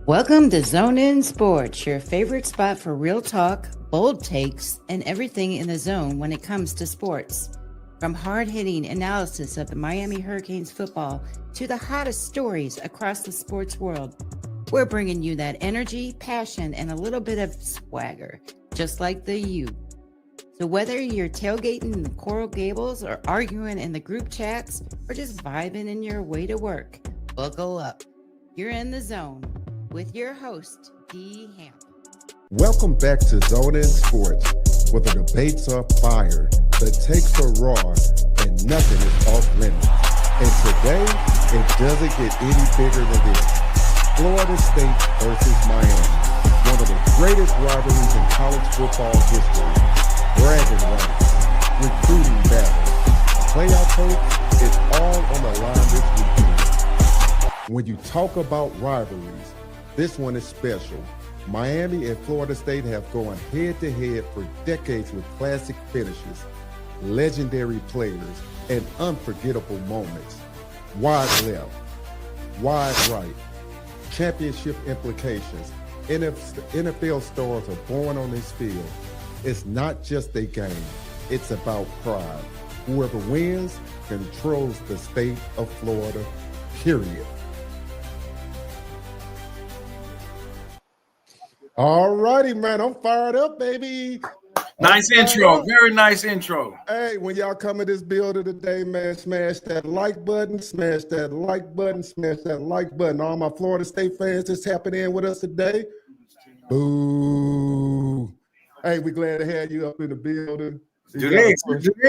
Welcome to Zone In Sports, your favorite spot for real talk, bold takes, and everything in the zone when it comes to sports. From hard-hitting analysis of the Miami Hurricanes football to the hottest stories across the sports world, we're bringing you that energy, passion, and a little bit of swagger, just like the U. So whether you're tailgating in the Coral Gables or arguing in the group chats or just vibing in your way to work, buckle up. You're in the zone with your host, D. Hamp. Welcome back to Zone In Sports, where the debates are fire, the takes are raw, and nothing is off limits. And today, it doesn't get any bigger than this. Florida State versus Miami, one of the greatest rivalries in college football history. Bragging rights, recruiting battles, playoff hopes, it's all on the line this weekend. When you talk about rivalries, this one is special. Miami and Florida State have gone head-to-head for decades with classic finishes, legendary players, and unforgettable moments. Wide left, wide right, championship implications. NFL stars are born on this field. It's not just a game, it's about pride. Whoever wins controls the state of Florida, period. All righty, man. I'm fired up, baby. Nice intro. Very nice intro. Hey, when y'all come in this building today, man, smash that like button, smash that like button, smash that like button. All my Florida State fans just tapping in with us today. Boo. Hey, we glad to have you up in the building. Do they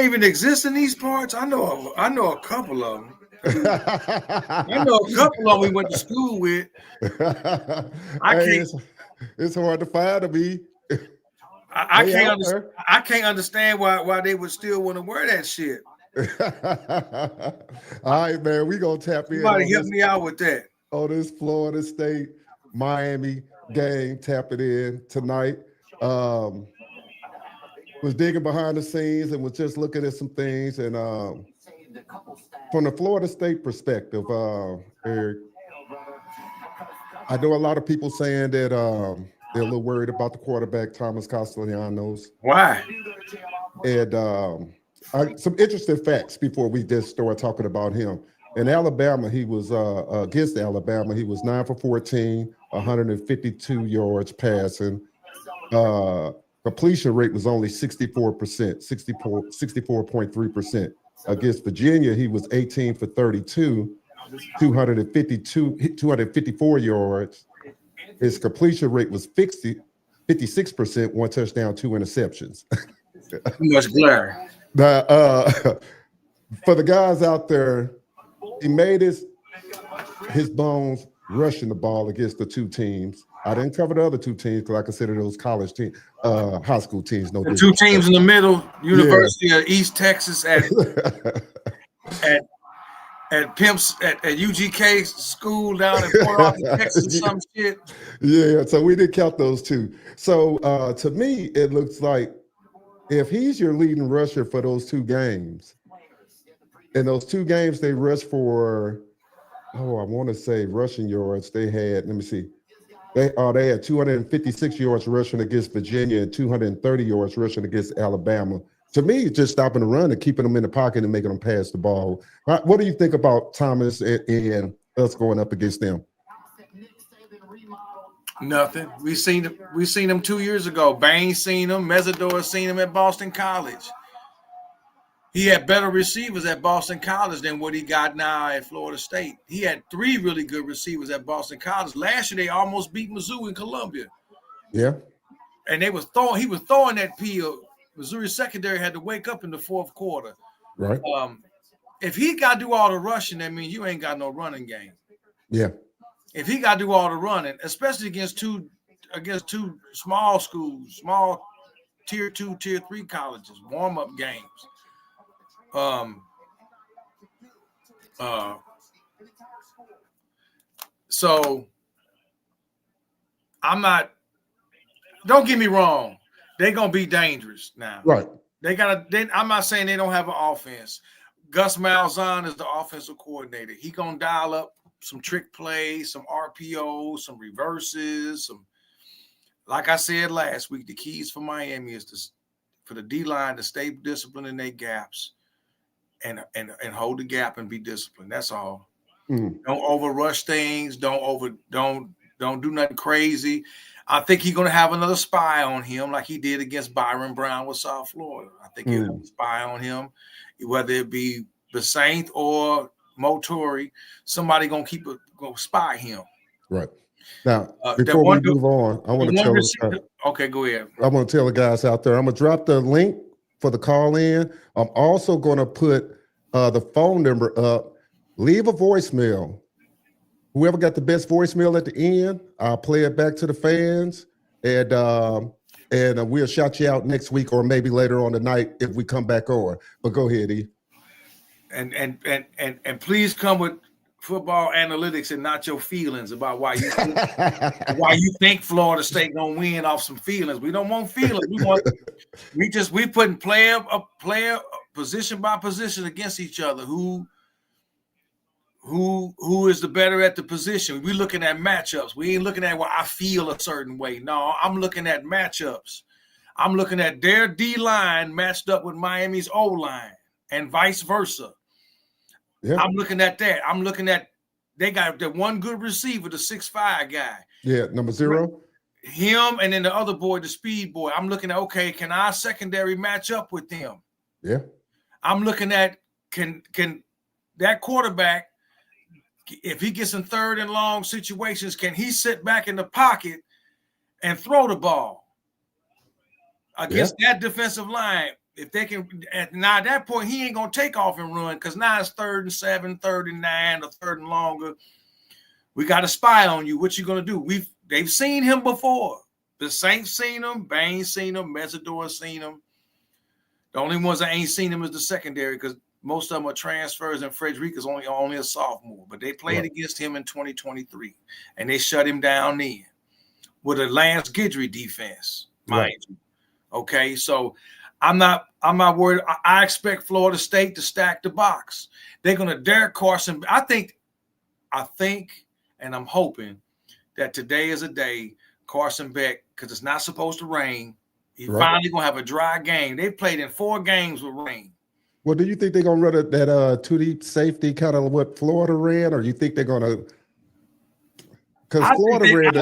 even exist in these parts? I know a couple of them. I know a couple of them we went to school with. It's hard to find to be. I can't understand why they would still want to wear that shit. All right, man, we gonna tap in. Somebody help me out with that. On this Florida State Miami game, tap it in tonight. Was digging behind the scenes and was just looking at some things, and from the Florida State perspective, Eric, I know a lot of people saying that they're a little worried about the quarterback, Thomas Castellanos. Why? And some interesting facts before we just start talking about him. In Alabama, he was against Alabama. He was 9 for 14, 152 yards passing. Completion rate was only 64%, 64.3%. Against Virginia, he was 18 for 32. 254 yards. His completion rate was 56%, 1 touchdown, 2 interceptions. Too much glare. For the guys out there, he made his bones rushing the ball against the two teams. I didn't cover the other two teams because I consider those college teams, high school teams. No, the two teams in the middle, University of East Texas at Pimps at UGK school down in Port Arthur, Texas, some shit. Yeah, so we didn't count those two. So to me, it looks like if he's your leading rusher for those two games, and those two games they rushed for, I want to say rushing yards. They had, let me see, they had 256 yards rushing against Virginia and 230 yards rushing against Alabama. To me, it's just stopping the run and keeping them in the pocket and making them pass the ball. What do you think about Thomas and us going up against them? Nothing. We seen them 2 years ago. Bain seen them. Mesidor seen them at Boston College. He had better receivers at Boston College than what he got now at Florida State. He had 3 really good receivers at Boston College. Last year, they almost beat Mizzou in Columbia. Yeah. And he was throwing that peel. Missouri secondary had to wake up in the fourth quarter. Right. If he got to do all the rushing, that means you ain't got no running game. Yeah. If he got to do all the running, especially against two small schools, small tier 2, tier 3 colleges, warm-up games. So I'm not. Don't get me wrong. They're gonna be dangerous now. Right. I'm not saying they don't have an offense. Gus Malzahn is the offensive coordinator. He gonna dial up trick plays, some RPOs, some reverses, like I said last week, the keys for Miami is for the D-line to stay disciplined in their gaps and hold the gap and be disciplined. That's all. Don't overrush things. Don't do nothing crazy. I think he's going to have another spy on him like he did against Byron Brown with South Florida. I think he'll have a spy on him, whether it be Saint or Motori. Somebody going to spy him. Right. Now, before we move on, I want to tell okay, go ahead. I want to tell the guys out there, I'm going to drop the link for the call in. I'm also going to put the phone number up. Leave a voicemail. Whoever got the best voicemail at the end, I'll play it back to the fans, and we'll shout you out next week or maybe later on tonight if we come back on. But go ahead, E. And please come with football analytics and not your feelings about why you think Florida State gonna win off some feelings. We don't want feelings. We putting player position by position against each other. Who is the better at the position? We're looking at matchups. We ain't looking at I feel a certain way. No, I'm looking at matchups. I'm looking at their D-line matched up with Miami's O-line and vice versa. Yeah. I'm looking at that. I'm looking at they got the one good receiver, the 6'5" guy. Yeah, number 0. Him and then the other boy, the speed boy. I'm looking at, okay, can our secondary match up with them? Yeah. I'm looking at can that quarterback, if he gets in third and long situations, can he sit back in the pocket and throw the ball against that defensive line? If they can, now at that point, he ain't going to take off and run because now it's 3rd and 7, 3rd and 9, or 3rd and longer. We got a spy on you. What you going to do? They've seen him before. The Saints seen him. Baines seen him. Mesidor seen him. The only ones that ain't seen him is the secondary because most of them are transfers, and Frederica's only a sophomore. But they played against him in 2023, and they shut him down then with a Lance Guidry defense, mind you. Okay, so I'm not worried. I expect Florida State to stack the box. They're going to Derek Carson. I think, and I'm hoping that today is a day Carson Beck, because it's not supposed to rain. He's finally going to have a dry game. They played in 4 games with rain. Well, do you think they're going to run that 2 deep safety kind of what Florida ran, or you think they're going to? Because Florida ran.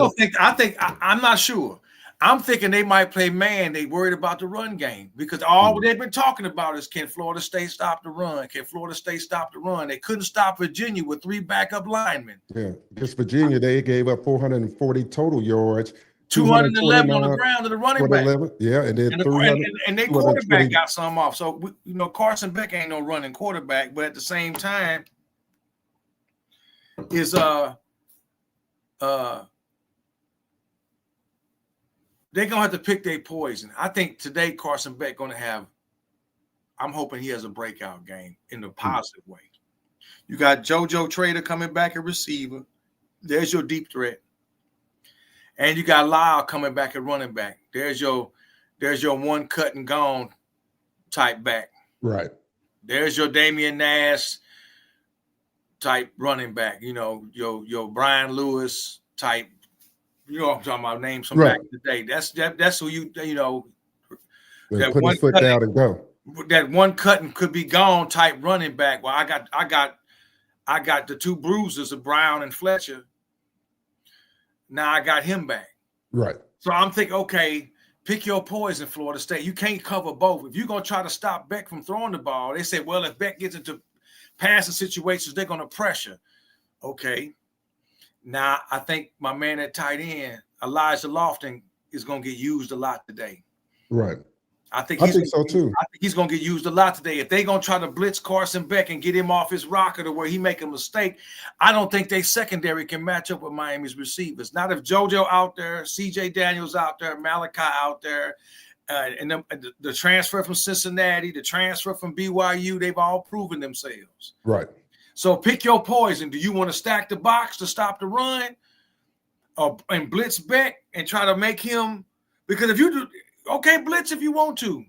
I'm not sure. I'm thinking they might play man. They worried about the run game because all they've been talking about is can Florida State stop the run? Can Florida State stop the run? They couldn't stop Virginia with 3 backup linemen. Yeah, just Virginia, they gave up 440 total yards. 211 on the ground to the running back. Yeah, and then and their quarterback got some off. So Carson Beck ain't no running quarterback, but at the same time, is they're gonna have to pick their poison. I think today Carson Beck gonna have. I'm hoping he has a breakout game in a positive way. You got JoJo Trader coming back at receiver. There's your deep threat. And you got Lyle coming back at running back. There's your one cut and gone type back. Right. There's your Damian Nash type running back. Your Brian Lewis type. You know what I'm talking about? Name some back in the day. That's who that put his foot down and go. That one cutting could be gone type running back. Well, I got the 2 bruises of Brown and Fletcher. Now I got him back. Right. So I'm thinking, okay, pick your poison, Florida State. You can't cover both. If you're going to try to stop Beck from throwing the ball, they say, well, if Beck gets into passing situations, they're going to pressure. Okay. Now I think my man at tight end, Elijah Lofton, is going to get used a lot today. Right. I think so too. I think he's going to get used a lot today. If they're going to try to blitz Carson Beck and get him off his rocker to where he make a mistake, I don't think they secondary can match up with Miami's receivers. Not if JoJo out there, CJ Daniels out there, Malachi out there, and the transfer from Cincinnati, the transfer from BYU, they've all proven themselves. Right. So pick your poison. Do you want to stack the box to stop the run and blitz Beck and try to make him – because if you do – okay, blitz if you want to.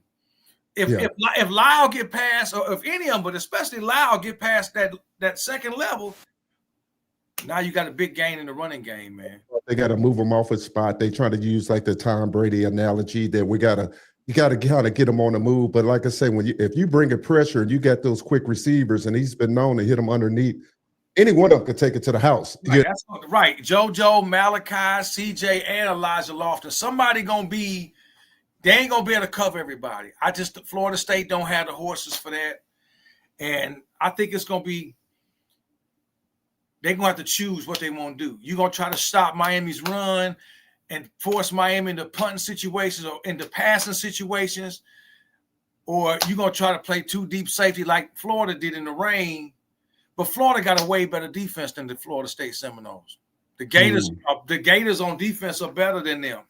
If Lyle get past, or if any of them, but especially Lyle get past that second level, Now you got a big gain in the running game, man. They got to move him off his spot. They trying to use like the Tom Brady analogy that you got to kind of get him on the move. But like I say, if you bring a pressure and you got those quick receivers, and he's been known to hit them underneath, any one of them could take it to the house. Right, that's right. JoJo, Malachi, CJ, and Elijah Lofton. Somebody they ain't gonna be able to cover everybody. Florida State don't have the horses for that, and I think it's gonna be. They're going to have to choose what they want to do. You're going to try to stop Miami's run and force Miami into punting situations or into passing situations, or you're going to try to play two deep safety like Florida did in the rain. But Florida got a way better defense than the Florida State Seminoles. The Gators on defense are better than them.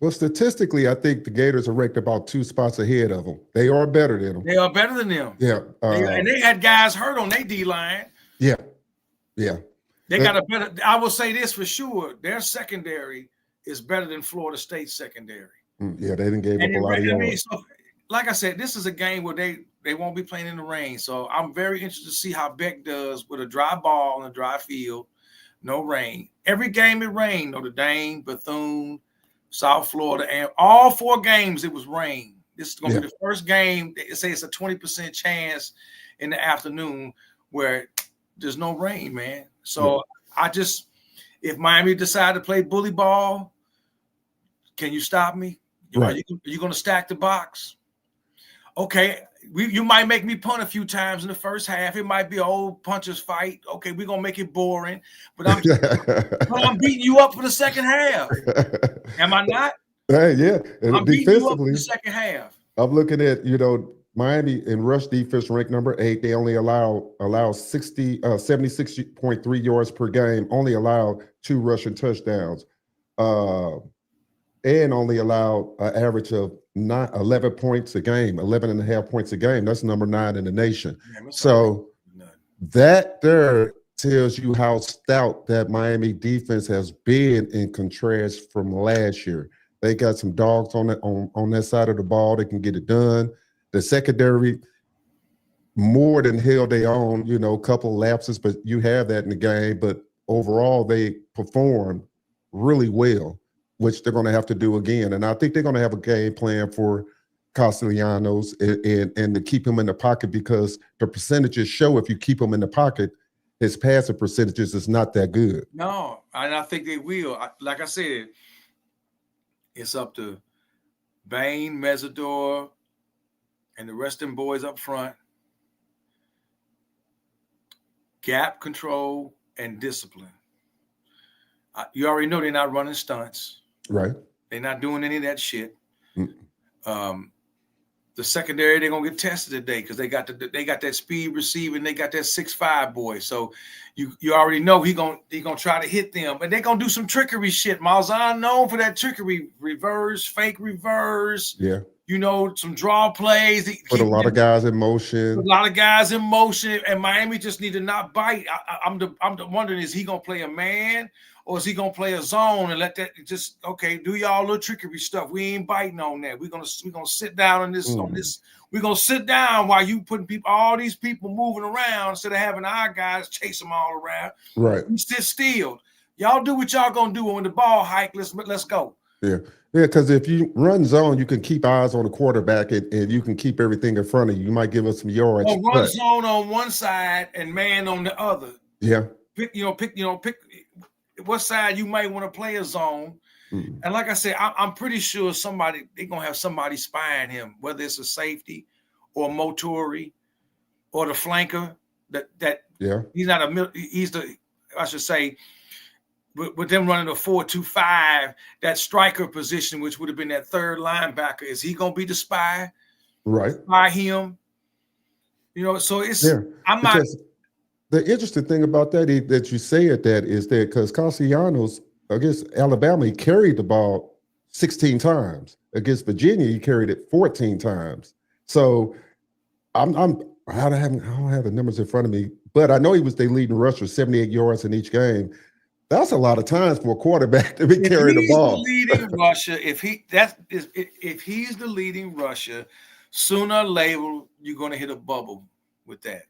Well, statistically, I think the Gators are ranked about 2 spots ahead of them. They are better than them. They are better than them. Yeah. And they had guys hurt on their D-line. Yeah. Yeah. They got a better – I will say this for sure. Their secondary is better than Florida State's secondary. Yeah, they didn't give up a lot of yards. So, like I said, this is a game where they won't be playing in the rain. So I'm very interested to see how Beck does with a dry ball on a dry field, no rain. Every game it rained. Notre Dame, Bethune, South Florida, and all 4 games it was rain. This is going to be the first game. They say it's a 20% chance in the afternoon where there's no rain, man. So if Miami decide to play bully ball, can you stop me? Right. Are you going to stack the box? Okay, you might make me punt a few times in the first half. It might be an old puncher's fight. Okay, we're going to make it boring. But I'm beating you up for the second half. Am I not? Hey, yeah. I'm beating you up for the second half. I'm looking at, Miami in rush defense ranked number 8. They only allow 76.3 yards per game, only allow 2 rushing touchdowns, and only allow an average of 11 points a game, 11 and a half points a game. That's number 9 in the nation. So that there tells you how stout that Miami defense has been in contrast from last year. They got some dogs on that side of the ball. They can get it done. The secondary, more than held their own, a couple lapses, but you have that in the game. But overall, they performed really well, which they're going to have to do again. And I think they're going to have a game plan for Castellanos and to keep him in the pocket, because the percentages show if you keep him in the pocket, his passing percentages is not that good. No, and I think they will. Like I said, it's up to Bain, Mesidor, and the rest of them boys up front. Gap control and discipline. You already know they're not running stunts. Right. They're not doing any of that shit. The secondary, they're gonna get tested today because they got that speed receiving. They got that 6'5" boy. So you already know he gonna try to hit them, and they're gonna do some trickery shit. Malzahn known for that trickery, reverse, fake reverse. Yeah. Some draw plays. Put a lot of guys in motion. And Miami just need to not bite. I'm wondering, is he gonna play a man or is he gonna play a zone and let that do y'all little trickery stuff? We ain't biting on that. We're gonna sit down on this. We're gonna sit down while you putting all these people moving around instead of having our guys chase them all around. Right. We sit still. Y'all do what y'all gonna do when the ball hike. Let's go. Yeah. Yeah, because if you run zone, you can keep eyes on the quarterback and you can keep everything in front of you. You might give us some yards. Run zone on one side and man on the other. Yeah. Pick what side you might want to play a zone. And like I said, I'm pretty sure they're gonna have somebody spying him, whether it's a safety or Motori or the flanker. He's not I should say. With them running a 4-2-5, that striker position, which would have been that third linebacker, is he gonna be the spy? Right. Spy him. So it's The interesting thing about that you say that is that because Castellanos against Alabama, he carried the ball 16 times. Against Virginia, he carried it 14 times. So I don't have the numbers in front of me, but I know he was their leading rusher, 78 yards in each game. That's a lot of times for a quarterback to be carrying the ball. If he's the leading rusher, sooner or later you're going to hit a bubble with that.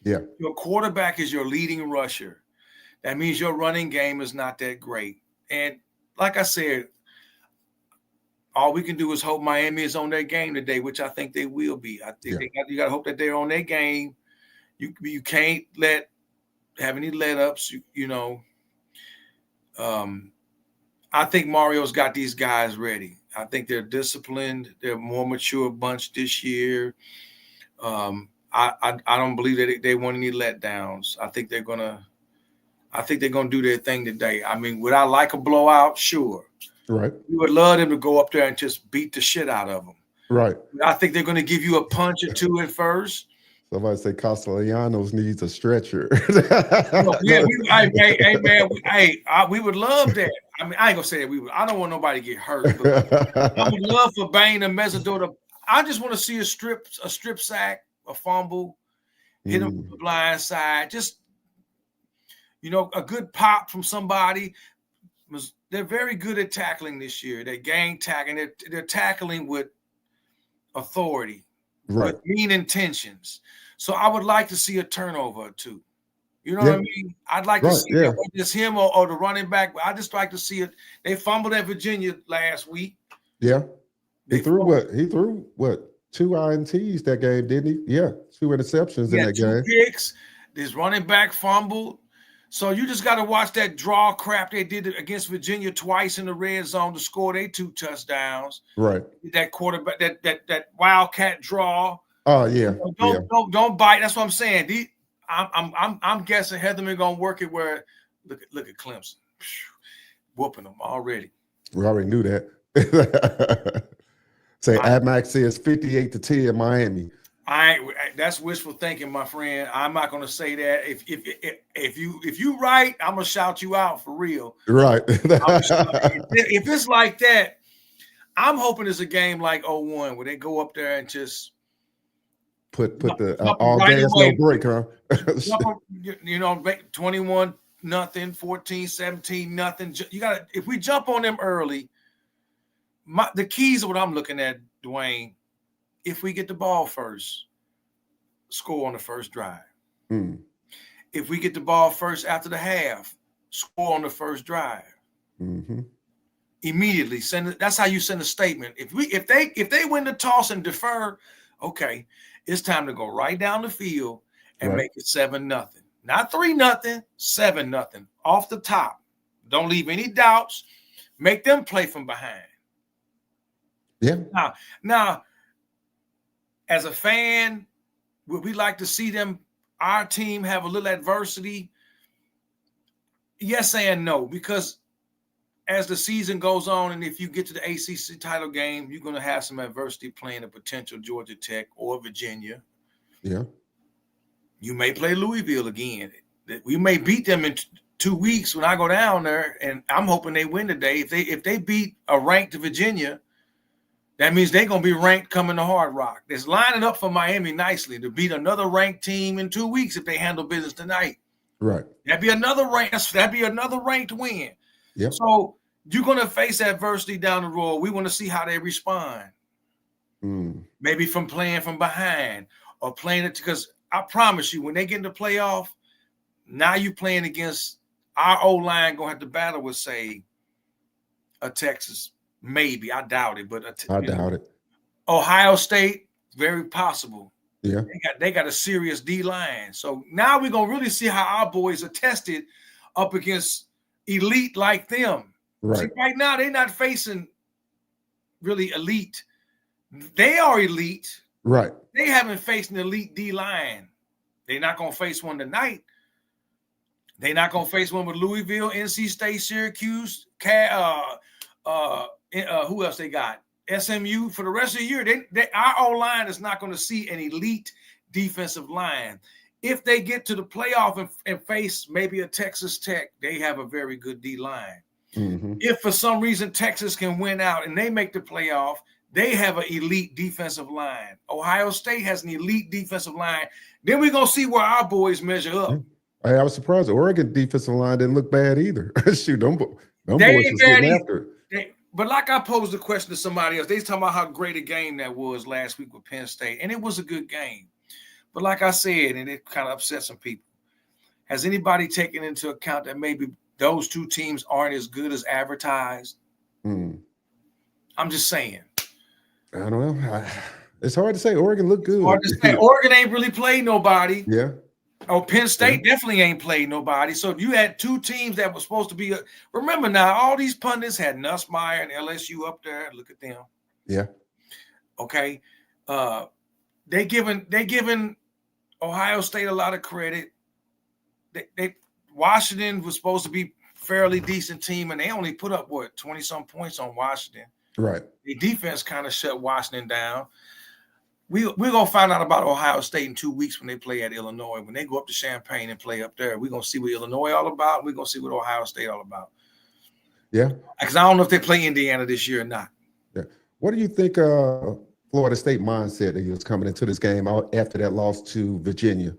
Yeah. Your quarterback is your leading rusher. That means your running game is not that great. And like I said, all we can do is hope Miami is on their game today, which I think they will be. I think you got to hope that they're on their game. You can't have any let-ups, I think Mario's got these guys ready. I think they're disciplined. They're a more mature bunch this year. I don't believe that they want any letdowns. I think they're gonna do their thing today. I mean, would I like a blowout? Sure. Right. We would love them to go up there and just beat the shit out of them. Right. I think they're going to give you a punch or two at first. Somebody say Castellanos needs a stretcher. We would love that. I mean, I ain't gonna say that we would. I don't want nobody to get hurt. But I would love for Bain and Mesidor to. I just want to see a strip sack, a fumble, hit him from the blind side. Just a good pop from somebody. They're very good at tackling this year. They're gang tackling. They're tackling with authority, right? With mean intentions. So I would like to see a turnover or two. You know what I mean? I'd like to see just him or the running back. I just like to see it. They fumbled at Virginia last week. Yeah. He threw what? 2 INTs that game, didn't he? Yeah. 2 interceptions in that game. 2 picks. This running back fumbled. So you just got to watch that draw crap they did against Virginia twice in the red zone to score their 2 touchdowns. Right. That quarterback, that wildcat draw. Oh yeah. Don't bite. That's what I'm saying. I'm guessing Heatherman gonna work it where look at Clemson, whooping them already. We already knew that. Say Admax says 58-10 Miami. That's wishful thinking, my friend. I'm not gonna say that. If you right, I'm gonna shout you out for real. Right. If it's like that, I'm hoping it's a game like 0-1 where they go up there and just put the all gas no break, huh? 21-0, 14-17-0. You gotta, if we jump on them early, the keys of what I'm looking at, Dwayne. If we get the ball first, score on the first drive. If we get the ball first after the half, score on the first drive. Immediately that's how you send a statement. If they win the toss and defer, okay, it's time to go right down the field and make it 7-0. Not 3-0, 7-0 off the top. Don't leave any doubts. Make them play from behind. Yeah. Now, as a fan, would we like to see our team have a little adversity? Yes and no, because as the season goes on, and if you get to the ACC title game, you're going to have some adversity playing a potential Georgia Tech or Virginia. Yeah. You may play Louisville again. We may beat them in 2 weeks when I go down there, and I'm hoping they win today. If they beat a ranked Virginia, that means they're going to be ranked coming to Hard Rock. It's lining up for Miami nicely to beat another ranked team in 2 weeks if they handle business tonight. Right. That'd be another ranked win. Yep. So you're going to face adversity down the road. We want to see how they respond. Maybe from playing from behind or playing it, because I promise you, when they get in the playoff, now you're playing against our O-line going to have to battle with, say, a Texas. Maybe. I doubt it. But I doubt it. Ohio State, very possible. Yeah. They got a serious D-line. So now we're going to really see how our boys are tested up against elite like them. Right. See, right now, they're not facing really elite. They are elite. Right. They haven't faced an elite D-line. They're not going to face one tonight. They're not going to face one with Louisville, NC State, Syracuse, who else they got? SMU. For the rest of the year, our O-line is not going to see an elite defensive line. If they get to the playoff and face maybe a Texas Tech, they have a very good D-line. If for some reason Texas can win out and they make the playoff, they have an elite defensive line. Ohio State has an elite defensive line. Then we're going to see where our boys measure up. I was surprised. The Oregon defensive line didn't look bad either. Shoot, them boys was getting after it. But like I posed the question to somebody else, they was talking about how great a game that was last week with Penn State, and it was a good game. But like I said, and it kind of upset some people, Has anybody taken into account that maybe those two teams aren't as good as advertised? Mm. I'm just saying. I don't know. It's hard to say. Oregon looked good. Hard to say. Oregon ain't really played nobody. Yeah. Oh, Penn State definitely ain't played nobody. So if you had two teams that were supposed to be remember now, all these pundits had Nussmeier and LSU up there. Look at them. Yeah. Okay. They given Ohio State a lot of credit. Washington was supposed to be fairly decent team, and they only put up 20-some points on Washington. Right. The defense kind of shut Washington down. We're gonna find out about Ohio State in 2 weeks when they play at Illinois. When they go up to Champaign and play up there, we're gonna see what Illinois all about. We're gonna see what Ohio State all about. Yeah. Because I don't know if they play Indiana this year or not. Yeah. What do you think Florida State mindset is coming into this game after that loss to Virginia?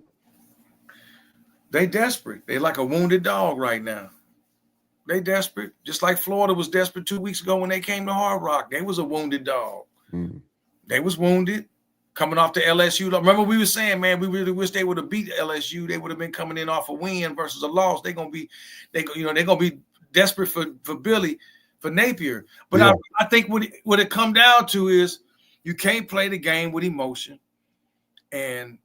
They desperate. They like a wounded dog right now. They desperate. Just like Florida was desperate 2 weeks ago when they came to Hard Rock. They was a wounded dog. Mm-hmm. They was wounded. Coming off the LSU. Remember we were saying, man, we really wish they would have beat LSU. They would have been coming in off a win versus a loss. They're gonna be desperate for Billy, for Napier. But yeah. I think what it come down to is you can't play the game with emotion. And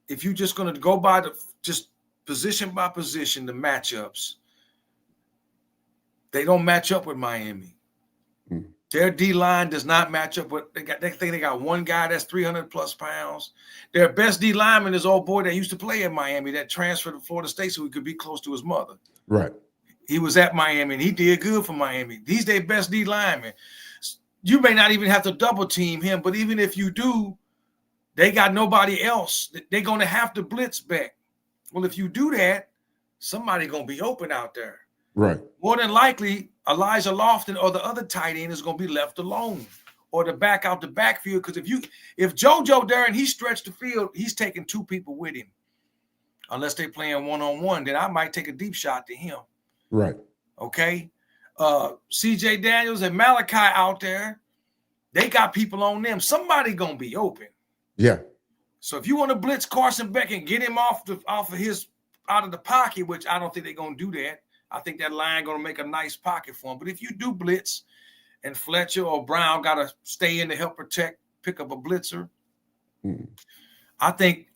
if you're just gonna go by just position by position, the matchups, they don't match up with Miami. Mm-hmm. Their D-line does not match up with they think they got one guy that's 300+ pounds. Their best D-lineman is old boy that used to play at Miami that transferred to Florida State so he could be close to his mother. Right. He was at Miami and he did good for Miami. He's their best D-lineman. You may not even have to double team him, but even if you do, they got nobody else. They're going to have to blitz back. Well, if you do that, somebody going to be open out there. Right. More than likely, Elijah Lofton or the other tight end is going to be left alone, or to back out the backfield. Because if JoJo there and he stretched the field, he's taking two people with him. Unless they're playing one-on-one, then I might take a deep shot to him. Right. Okay. CJ Daniels and Malachi out there, they got people on them. Somebody gonna be open. Yeah. So if you want to blitz Carson Beck and get him out of the pocket, which I don't think they're gonna do that. I think that line going to make a nice pocket for him. But if you do blitz and Fletcher or Brown got to stay in to help protect, pick up a blitzer, I think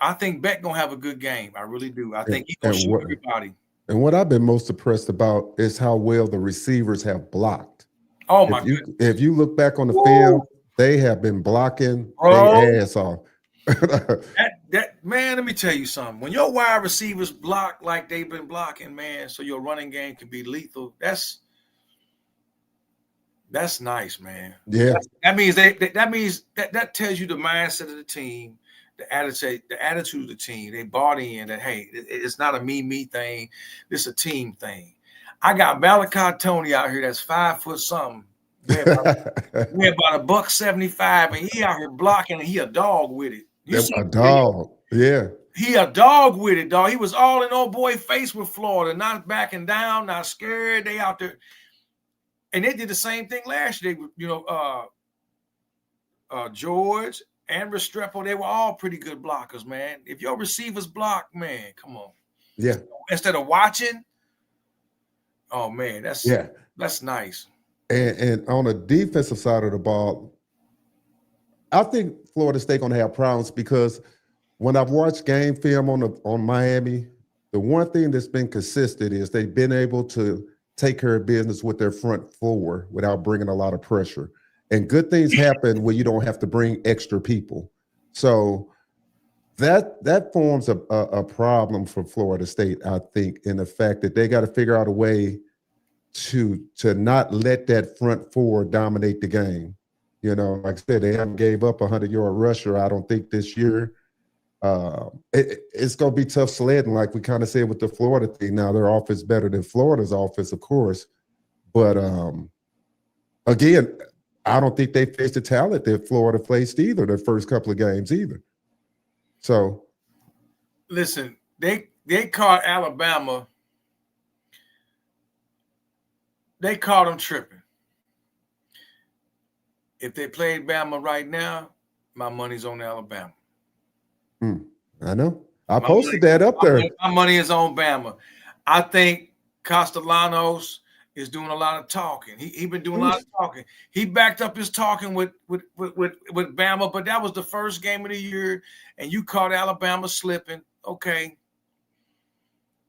Beck going to have a good game. I really do. I think he's going to shoot everybody. And what I've been most impressed about is how well the receivers have blocked. Oh, my goodness. If you look back on the film, they have been blocking their ass off. Man, let me tell you something. When your wide receivers block like they've been blocking, man, so your running game can be lethal. That's nice, man. Yeah. That means that tells you the mindset of the team, the attitude of the team. They bought in that, hey, it's not a me thing. It's a team thing. I got Malachi Tony out here that's 5 foot something. We're about $175, and he out here blocking, and he a dog with it. A dog. Yeah. He a dog with it, dog. He was all in old boy face with Florida, not backing down, not scared. They out there. And they did the same thing last year. George and Restrepo, they were all pretty good blockers, man. If your receivers block, man, come on. Yeah. Instead of watching, oh, man, that's nice. And on the defensive side of the ball, I think Florida State going to have problems because when I've watched game film on Miami, the one thing that's been consistent is they've been able to take care of business with their front four without bringing a lot of pressure. And good things happen when you don't have to bring extra people. So that forms a problem for Florida State, I think, in the fact that they got to figure out a way to not let that front four dominate the game. You know, like I said, they haven't gave up a 100-yard rusher, I don't think, this year. It's going to be tough sledding, like we kind of said with the Florida thing. Now, their offense is better than Florida's offense, of course. But, again, I don't think they faced the talent that Florida faced either, their first couple of games either. So. Listen, they caught Alabama. They caught them tripping. If they played Bama right now, my money's on Alabama. I know. I posted that up there. My money is on Bama. I think Castellanos is doing a lot of talking. He been doing a lot of talking. He backed up his talking with Bama, but that was the first game of the year, and you caught Alabama slipping. Okay.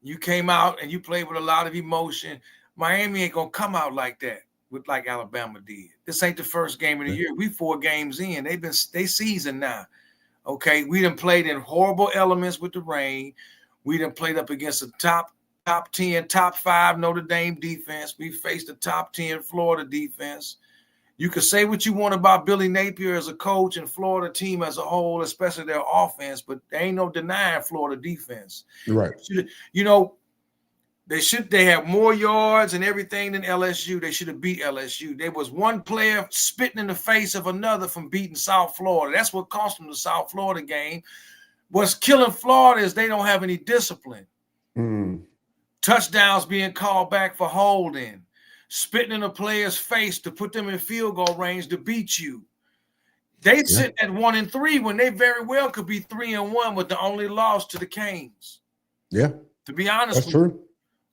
You came out and you played with a lot of emotion. Miami ain't gonna come out like that like Alabama did. This ain't the first game of the year. We 4 games in. They seasoned now. Okay, we done played in horrible elements with the rain. We done played up against a top 10, top 5 Notre Dame defense. We faced a top 10 Florida defense. You can say what you want about Billy Napier as a coach and Florida team as a whole, especially their offense, but there ain't no denying Florida defense. Right. You know, they have more yards and everything than LSU. They should have beat LSU. There was one player spitting in the face of another from beating South Florida. That's what cost them the South Florida game. What's killing Florida is they don't have any discipline. Touchdowns being called back for holding, spitting in a player's face to put them in field goal range to beat you. They sit at 1-3 when they very well could be 3-1 with the only loss to the Canes. Yeah. To be honest with you.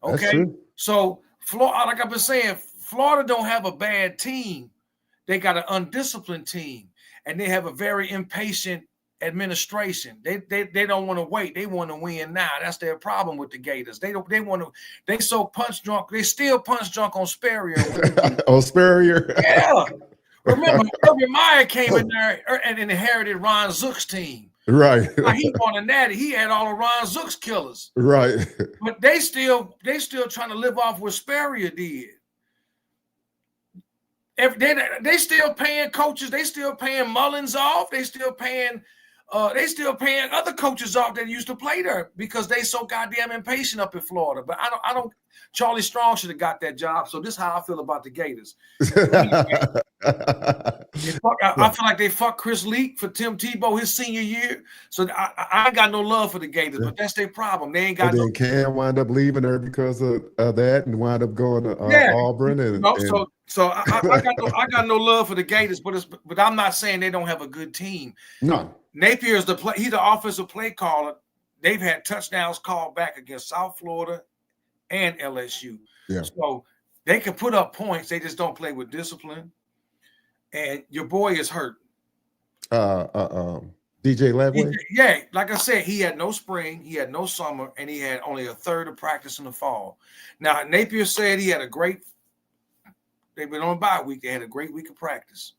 Okay. That's true. So Florida, like I've been saying, Florida don't have a bad team. They got an undisciplined team, and they have a very impatient administration. They don't want to wait. They want to win now. That's their problem with the Gators. They so punch drunk. They still punch drunk on Spurrier. On Spurrier. Yeah. Remember, Urban Meyer came in there and inherited Ron Zook's team. Right. Now, he won a natty. He had all of Ron Zook's killers. Right. But they still trying to live off what Spurrier did. They still paying coaches. They still paying Mullins off. They still paying other coaches off that used to play there because they so goddamn impatient up in Florida. But I don't. Charlie Strong should have got that job. So this is how I feel about the Gators. I feel like they fucked Chris Leak for Tim Tebow his senior year. So I ain't got no love for the Gators, but that's their problem. They ain't got. And then Cam wound up leaving there because of that, and wound up going to Auburn. So I got no love for the Gators, but I'm not saying they don't have a good team. No. Napier is he's the offensive play caller. They've had touchdowns called back against South Florida and LSU. Yeah. So they can put up points. They just don't play with discipline. And your boy is hurt. DJ Ladway? Yeah, like I said, he had no spring, he had no summer, and he had only a third of practice in the fall. Now, Napier said he had they've been on bye week. They had a great week of practice.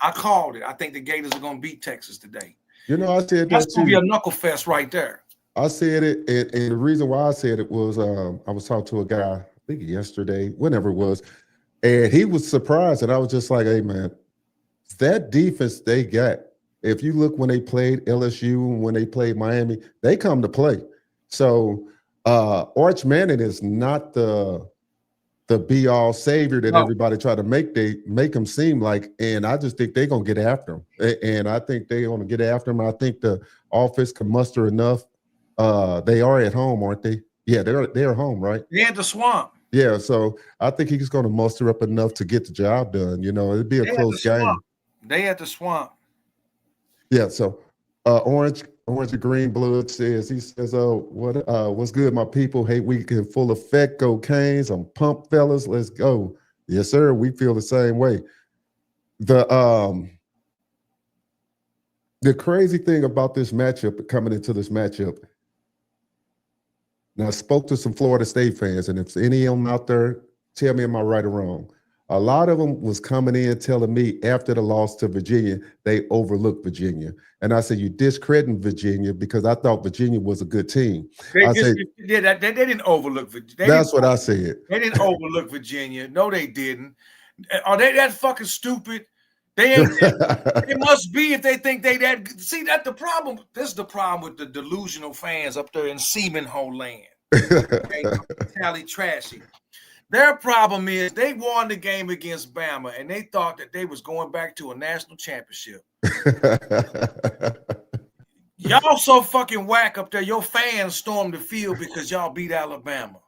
I called it. I think the Gators are going to beat Texas today. You know, I said that's going to be a knuckle fest right there. I said it, and the reason why I said it was I was talking to a guy, I think yesterday, whenever it was, and he was surprised, and I was just like, hey, man, that defense they got, if you look when they played LSU and when they played Miami, they come to play. So Arch Manning is not the be-all savior that everybody try to make him seem like, and I just think they're going to get after him. And I think they're going to get after him. I think the offense can muster enough. They are at home, aren't they? Yeah, they're home, right? They're at the Swamp. Yeah, so I think he's going to muster up enough to get the job done. You know, it'd be a close game. They at the Swamp. Yeah, so Orange and Green Blood says, what's good, my people? Hey, week in full effect. Go Canes. I'm pumped, fellas. Let's go. Yes, sir. We feel the same way. The crazy thing about this matchup, coming into this matchup, now I spoke to some Florida State fans, and if any of them out there, tell me am I right or wrong. A lot of them was coming in telling me after the loss to Virginia, they overlooked Virginia. And I said, you discrediting Virginia because I thought Virginia was a good team. They didn't overlook Virginia. That's what I said. They didn't overlook Virginia. No, they didn't. Are they that fucking stupid? They ain't. It must be if they think they that. See, that's the problem. This is the problem with the delusional fans up there in Seaman Hole land. Okay? Tally trashy. Their problem is they won the game against Bama, and they thought that they was going back to a national championship. Y'all so fucking whack up there. Your fans stormed the field because y'all beat Alabama.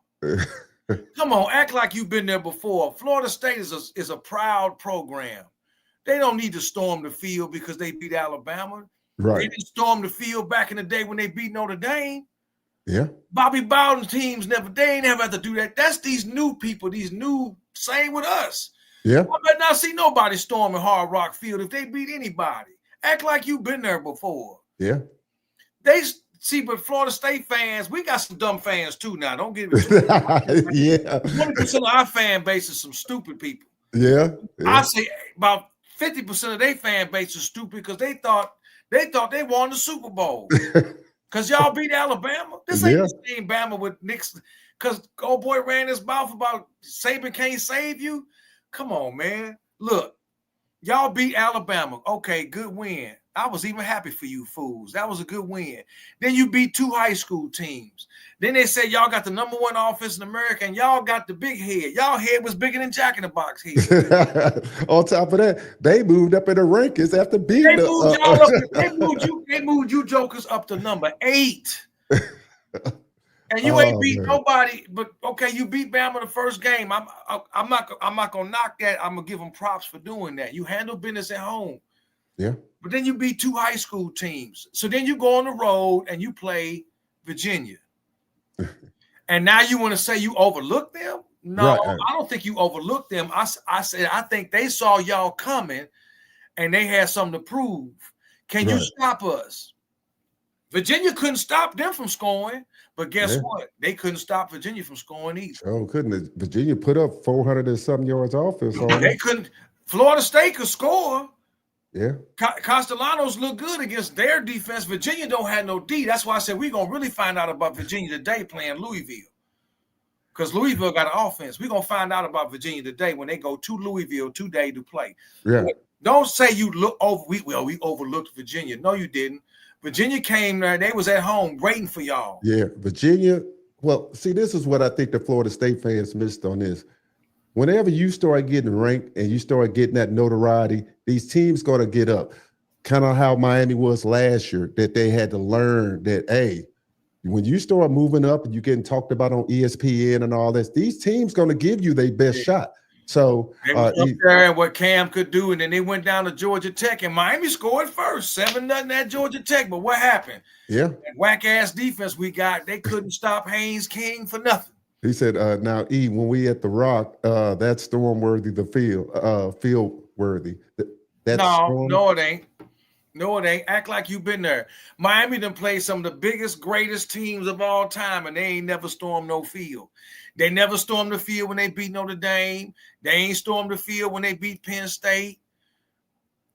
Come on, act like you've been there before. Florida State is a proud program. They don't need to storm the field because they beat Alabama. Right. They didn't storm the field back in the day when they beat Notre Dame. Yeah. Bobby Bowden's teams they ain't never had to do that. That's these new people, same with us. Yeah. I bet not see nobody storming Hard Rock Field if they beat anybody. Act like you've been there before. Yeah. They see, but Florida State fans, we got some dumb fans too now. Don't get it. Yeah. 20% of our fan base is some stupid people. Yeah. I say about 50% of their fan base is stupid because they thought they won the Super Bowl. Because y'all beat Alabama. This ain't the same Bama with Nixon. Because old boy ran his mouth about Saban can't save you. Come on, man. Look, y'all beat Alabama. Okay, good win. I was even happy for you fools. That was a good win. Then you beat 2 high school teams. Then they said y'all got the #1 offense in America and y'all got the big head. Y'all head was bigger than Jack in the Box head. On top of that, they moved up in the rankings after beating they moved you jokers up to number 8. And you ain't beat nobody, but okay, you beat Bama the first game. I'm not gonna knock that. I'm gonna give them props for doing that. You handle business at home. Yeah. But then you beat 2 high school teams. So then you go on the road and you play Virginia. And now you want to say you overlooked them? No, right. I don't think you overlooked them. I said I think they saw y'all coming and they had something to prove. Can you stop us? Virginia couldn't stop them from scoring, but guess what? They couldn't stop Virginia from scoring either. Oh, couldn't. Virginia put up 400 and something yards offense. They couldn't. Florida State could score. Yeah. Castellanos look good against their defense. Virginia don't have no D. That's why I said we're going to really find out about Virginia today playing Louisville. Because Louisville got an offense. We're going to find out about Virginia today when they go to Louisville today to play. Yeah. Don't say you look over. We overlooked Virginia. No, you didn't. Virginia came there. They was at home waiting for y'all. Yeah, Virginia. Well, see, this is what I think the Florida State fans missed on this. Whenever you start getting ranked and you start getting that notoriety, these teams going to get up. Kind of how Miami was last year, that they had to learn that, hey, when you start moving up and you're getting talked about on ESPN and all this, these teams going to give you their best shot. So they was up there and what Cam could do, and then they went down to Georgia Tech, and Miami scored first, 7-0 at Georgia Tech. But what happened? Yeah, that whack-ass defense we got, they couldn't stop Haynes King for nothing. He said, now, E, when we at the Rock, that's storm-worthy, the field-worthy. No, it ain't. No, it ain't. Act like you've been there. Miami done played some of the biggest, greatest teams of all time, and they ain't never stormed no field. They never stormed the field when they beat Notre Dame. They ain't stormed the field when they beat Penn State.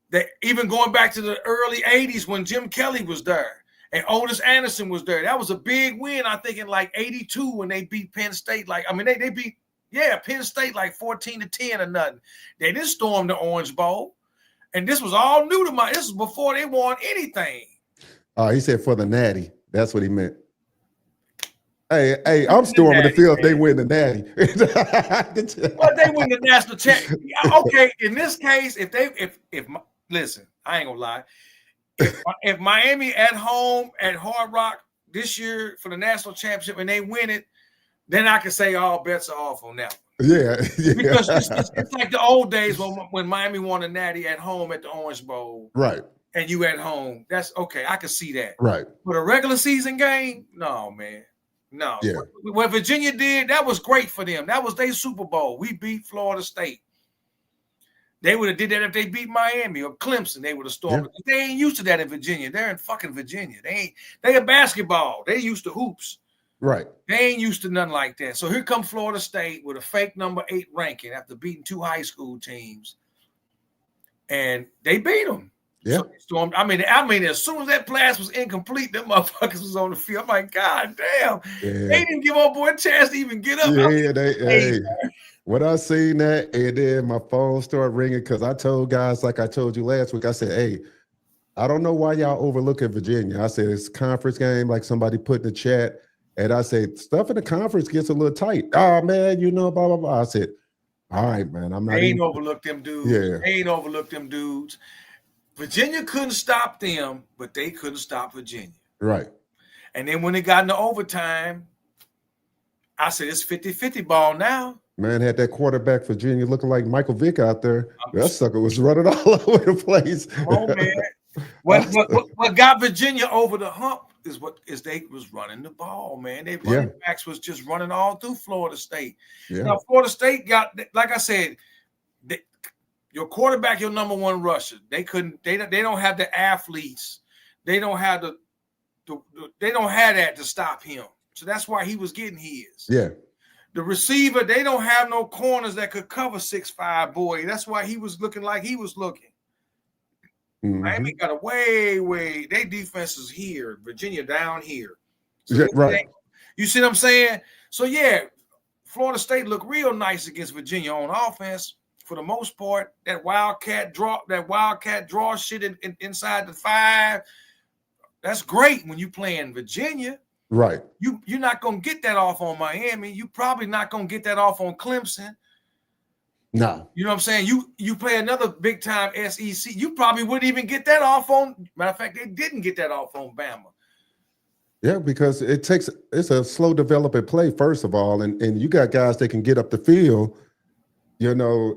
They even going back to the early 80s when Jim Kelly was there and Otis Anderson was there. That was a big win, I think, in like 82 when they beat Penn State. They beat Penn State like 14-10 or nothing. They didn't storm the Orange Bowl. And this was all new to this was before they won anything. He said for the Natty. That's what he meant. Hey, I'm storming the field if they win the Natty. But they win the national championship. Okay, in this case, listen, I ain't gonna lie. If Miami at home at Hard Rock this year for the national championship and they win it, then I can say all bets are off on that one. Yeah. Because it's like the old days when Miami won a Natty at home at the Orange Bowl. Right. And you at home. That's okay. I can see that. Right. But a regular season game, no, man. No. Yeah. What Virginia did, that was great for them. That was their Super Bowl. We beat Florida State. They would have did that if they beat Miami or Clemson. They would have stormed. Yeah. They ain't used to that in Virginia. They're in fucking Virginia. They a basketball. They used to hoops. Right. They ain't used to nothing like that. So here come Florida State with a fake number 8 ranking after beating 2 high school teams. And they beat them. Yeah. So, I mean, as soon as that pass was incomplete, them motherfuckers was on the field. I'm like, God damn. Yeah. They didn't give old boy a chance to even get up. Yeah, when I seen that, and then my phone started ringing because I told guys, like I told you last week, I said, hey, I don't know why y'all overlooking Virginia. I said, it's a conference game, like somebody put in the chat. And I said, stuff in the conference gets a little tight. Oh, man, blah, blah, blah. I said, all right, man. I'm not. They ain't overlooked them dudes. Yeah. They ain't overlooked them dudes. Virginia couldn't stop them, but they couldn't stop Virginia. Right. And then when it got into overtime, I said, it's 50-50 ball now. Man had that quarterback Virginia looking like Michael Vick out there. That sucker was running all over the place. Come on, man. What got Virginia over the hump is they was running the ball, man. They running backs was just running all through Florida State. Yeah. Now Florida State got, like I said, your quarterback, your number one rusher. They don't have the athletes. They don't have they don't have that to stop him. So that's why he was getting his. Yeah. The receiver, they don't have no corners that could cover 6'5" boy. That's why he was looking like he was looking. Miami got a way. Their defense is here. Virginia down here. So right. You see what I'm saying? So yeah, Florida State looked real nice against Virginia on offense for the most part. That wildcat draw shit inside the 5. That's great when you playing Virginia. Right. You're not gonna get that off on Miami. You probably not gonna get that off on Clemson. No. You know what I'm saying? You play another big time SEC, you probably wouldn't even get that off on. Matter of fact, they didn't get that off on Bama. Yeah, because it's a slow developing play, first of all, and you got guys that can get up the field. You know,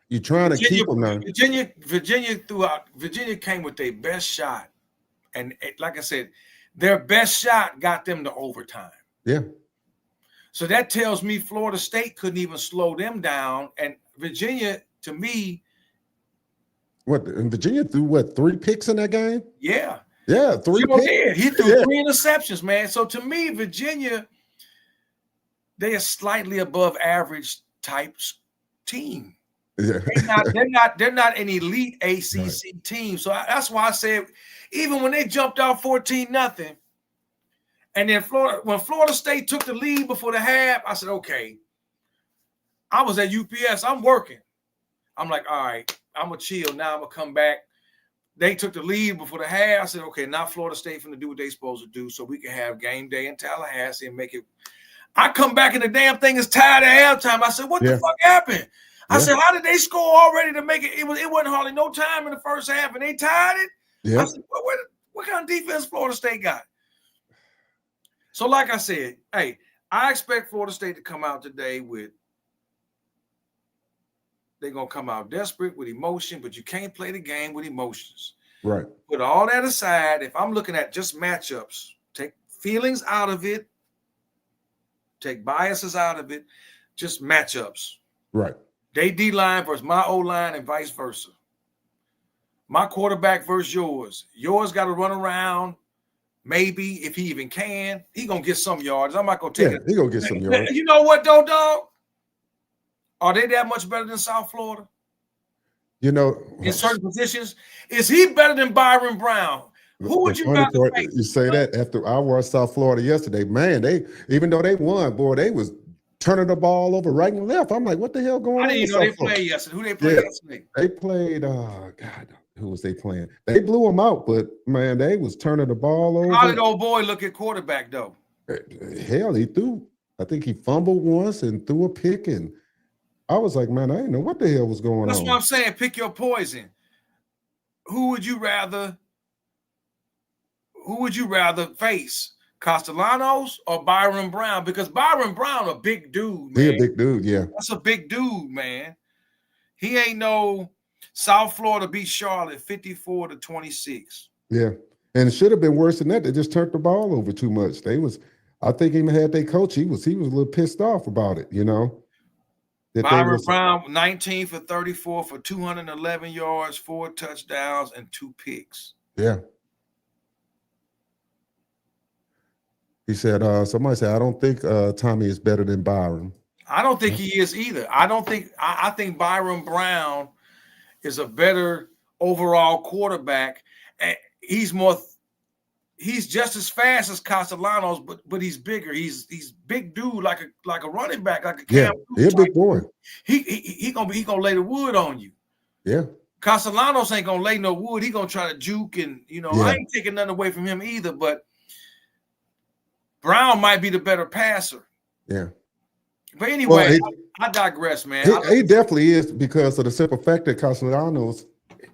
you're trying to keep them now. Virginia came with their best shot, and like I said, their best shot got them to overtime. Yeah. So that tells me Florida State couldn't even slow them down. And Virginia, to me. And Virginia threw 3 picks in that game? Yeah. Yeah, 3 picks. He threw 3 interceptions, man. So to me, Virginia, they are slightly above average type team. Yeah. They're not an elite ACC team. So that's why I said, even when they jumped out 14-0, and then when Florida State took the lead before the half, I said, okay. I was at UPS. I'm working. I'm like, all right, I'm going to chill. Now I'm going to come back. They took the lead before the half. I said, okay, now Florida State finna do what they supposed to do so we can have game day in Tallahassee and make it. I come back and the damn thing is tied at halftime. I said, what the fuck happened? I said, how did they score already to make it? It wasn't hardly no time in the first half, and they tied it? Yeah. I said, what kind of defense Florida State got? So like I said, hey, I expect Florida State to come out today they're going to come out desperate with emotion, but you can't play the game with emotions. Right. Put all that aside. If I'm looking at just matchups, take feelings out of it, take biases out of it, just matchups. Right. They D-line versus my O-line and vice versa. My quarterback versus yours. Yours got to run around. Maybe if he even can, he gonna get some yards. I'm not gonna take it. He gonna get some yards. You know what, though, dog? Are they that much better than South Florida? You know, in certain positions, is he better than Byron Brown? Who would you rather face? You say that after I watched South Florida yesterday, man. Even though they won, boy, they was turning the ball over right and left. I'm like, what the hell going on? I didn't even know they played yesterday. Who they played yesterday? They played. God. Who was they playing? They blew them out, but man, they was turning the ball over. How did old boy look at quarterback though? Hell, he threw. I think he fumbled once and threw a pick, and I was like, man, I didn't know what the hell was going on. That's what I'm saying. Pick your poison. Who would you rather face? Castellanos or Byron Brown? Because Byron Brown a big dude, man. He a big dude, yeah. That's a big dude, man. He ain't no. South Florida beat Charlotte 54-26. Yeah, and it should have been worse than that. They just turned the ball over too much. I think even had their coach. He was a little pissed off about it. You know. Byron Brown 19 for 34 for 211 yards, 4 touchdowns, and 2 picks. Yeah. He said, somebody said, I don't think Tommy is better than Byron. I don't think he is either. I think Byron Brown is a better overall quarterback. And he's just as fast as Castellanos, but he's bigger. He's big dude, like a running back, like a Cam. Yeah, he's a big boy. He gonna lay the wood on you. Yeah. Castellanos ain't gonna lay no wood. He gonna try to juke, and I ain't taking nothing away from him either. But Brown might be the better passer. Yeah. But anyway, I digress, man. He definitely is, because of the simple fact that Castellanos,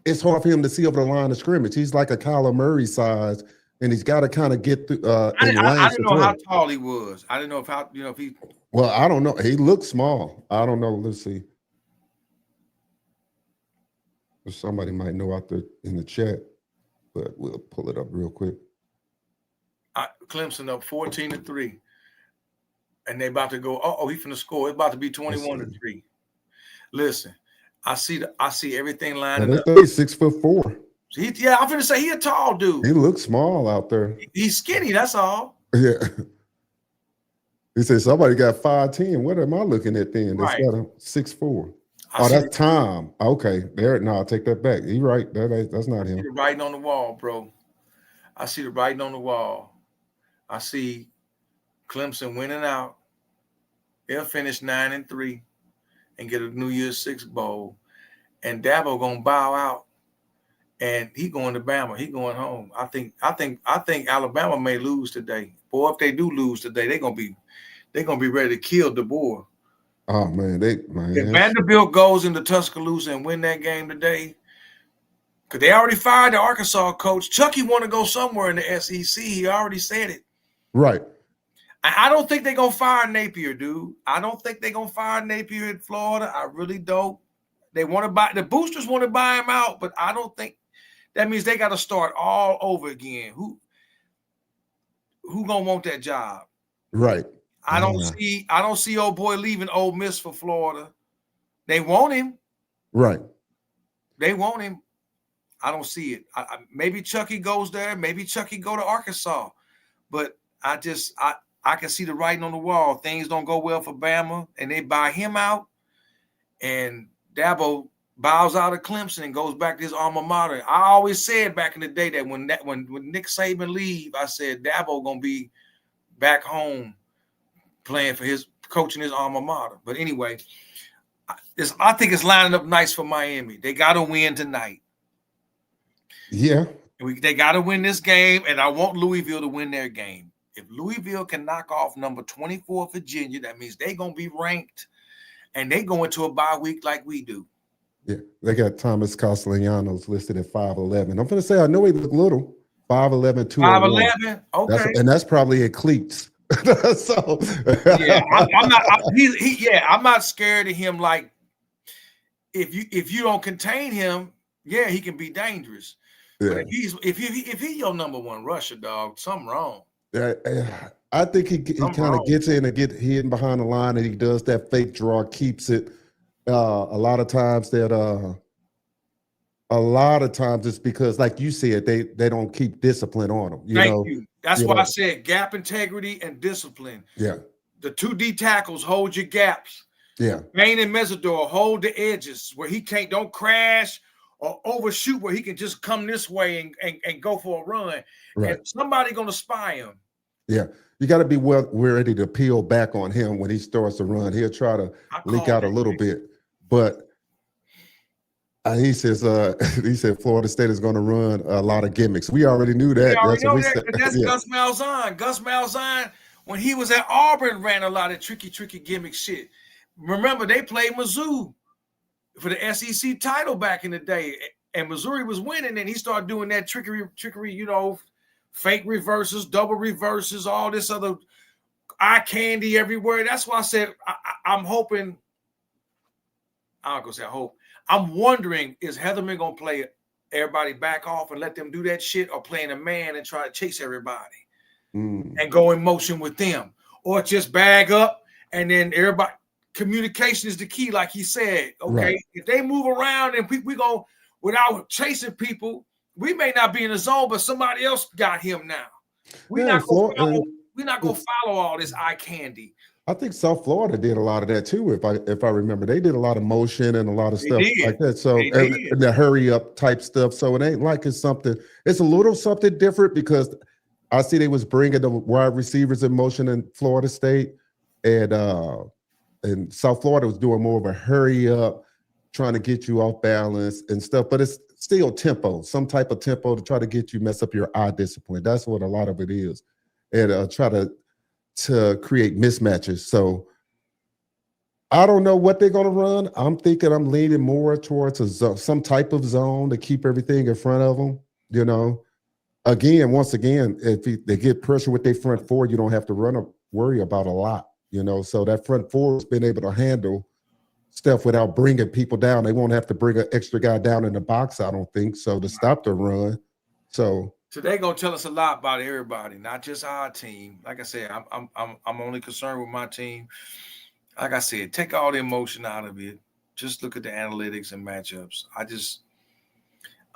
it's hard for him to see over the line of scrimmage. He's like a Kyler Murray size, and he's got to kind of get through. I didn't know how tall he was. I didn't know if he. Well, I don't know. He looks small. I don't know. Let's see. Somebody might know out there in the chat, but we'll pull it up real quick. Clemson up 14-3. And they about to go, he finna score. It's about to be 21-3. Listen, I see everything lining up. They 6'4". I'm finna say he a tall dude. He looks small out there. He's skinny, that's all. Yeah. He said somebody got 5'10". What am I looking at then? That's Right. got a 6'4". That's Tom. Okay. I'll take that back. You're right. That's not him. I see the writing on the wall, bro. I see the writing on the wall. I see Clemson winning out. They'll finish 9-3 and get a New Year's Six bowl. And Dabo gonna bow out, and he going to Bama. He going home. I think Alabama may lose today. Boy, if they do lose today, they're gonna be ready to kill DeBoer. Oh man, if Vanderbilt goes into Tuscaloosa and win that game today, because they already fired the Arkansas coach. Chucky want to go somewhere in the SEC. He already said it. Right. I don't think they're going to fire Napier, dude. I don't think they're going to fire Napier in Florida. I really don't. They want to buy – the boosters want to buy him out, but I don't think – that means they got to start all over again. Who going to want that job? Right. I don't see old boy leaving Ole Miss for Florida. They want him. Right. They want him. I don't see it. Maybe Chucky goes there. Maybe Chucky go to Arkansas. But I can see the writing on the wall. Things don't go well for Bama, and they buy him out, and Dabo bows out of Clemson and goes back to his alma mater. I always said back in the day that when Nick Saban leave, I said Dabo gonna be back home playing for coaching his alma mater. But anyway, I think it's lining up nice for Miami. They got to win tonight. Yeah. They got to win this game, and I want Louisville to win their game. If Louisville can knock off number 24 Virginia, that means they're going to be ranked, and they go into a bye week like we do. Yeah, they got Thomas Castellanos listed at 5'11". I'm going to say I know he look little. 5'11", 201. 5'11", okay. That's probably at cleats. So yeah, I'm not. I'm not scared of him. Like if you don't contain him, yeah, he can be dangerous. Yeah. But if he's your number one rusher, dog, something wrong. I think he kind of gets in and get hidden behind the line, and he does that fake draw, keeps it. A lot of times it's because, like you said, they don't keep discipline on them. Thank you. That's why I said gap integrity and discipline. Yeah. The 2 D tackles hold your gaps. Yeah. Maine and Mesidor hold the edges where he don't crash or overshoot, where he can just come this way and go for a run. Right. And somebody gonna spy him. Yeah. You got to be ready to peel back on him when he starts to run. He'll try to leak out a little bit, but he said Florida State is going to run a lot of gimmicks. We already knew that. That's yeah. Gus Malzahn. Gus Malzahn, when he was at Auburn, ran a lot of tricky gimmick shit. Remember, they played Mizzou for the SEC title back in the day, and Missouri was winning, and he started doing that trickery, fake reverses, double reverses, all this other eye candy everywhere. That's why I said I'm hoping. I'm not gonna say I hope. I'm wondering, is Heatherman gonna play everybody back off and let them do that shit, or playing a man and try to chase everybody and go in motion with them, or just bag up and then everybody? Communication is the key, like he said. Okay, right. If they move around and we go without chasing people, we may not be in the zone, but somebody else got him now. We're not gonna follow all this eye candy. I think South Florida did a lot of that too. If I remember, they did a lot of motion and a lot of stuff like that. So and the hurry up type stuff. So it ain't like it's something. It's a little something different because I see they was bringing the wide receivers in motion in Florida State, and South Florida was doing more of a hurry up, trying to get you off balance and stuff. But it's still tempo, some type of tempo to try to get you mess up your eye discipline. That's what a lot of it is, and try to create mismatches. So I don't know what they're going to run. I'm thinking I'm leaning more towards some type of zone to keep everything in front of them. Once again, if they get pressure with their front four, you don't have to worry about a lot. So that front four has been able to handle stuff without bringing people down. They won't have to bring an extra guy down in the box, I don't think, so to stop the run. So they're gonna tell us a lot about everybody, not just our team. Like I said, I'm only concerned with my team. Like I said, take all the emotion out of it. Just look at the analytics and matchups.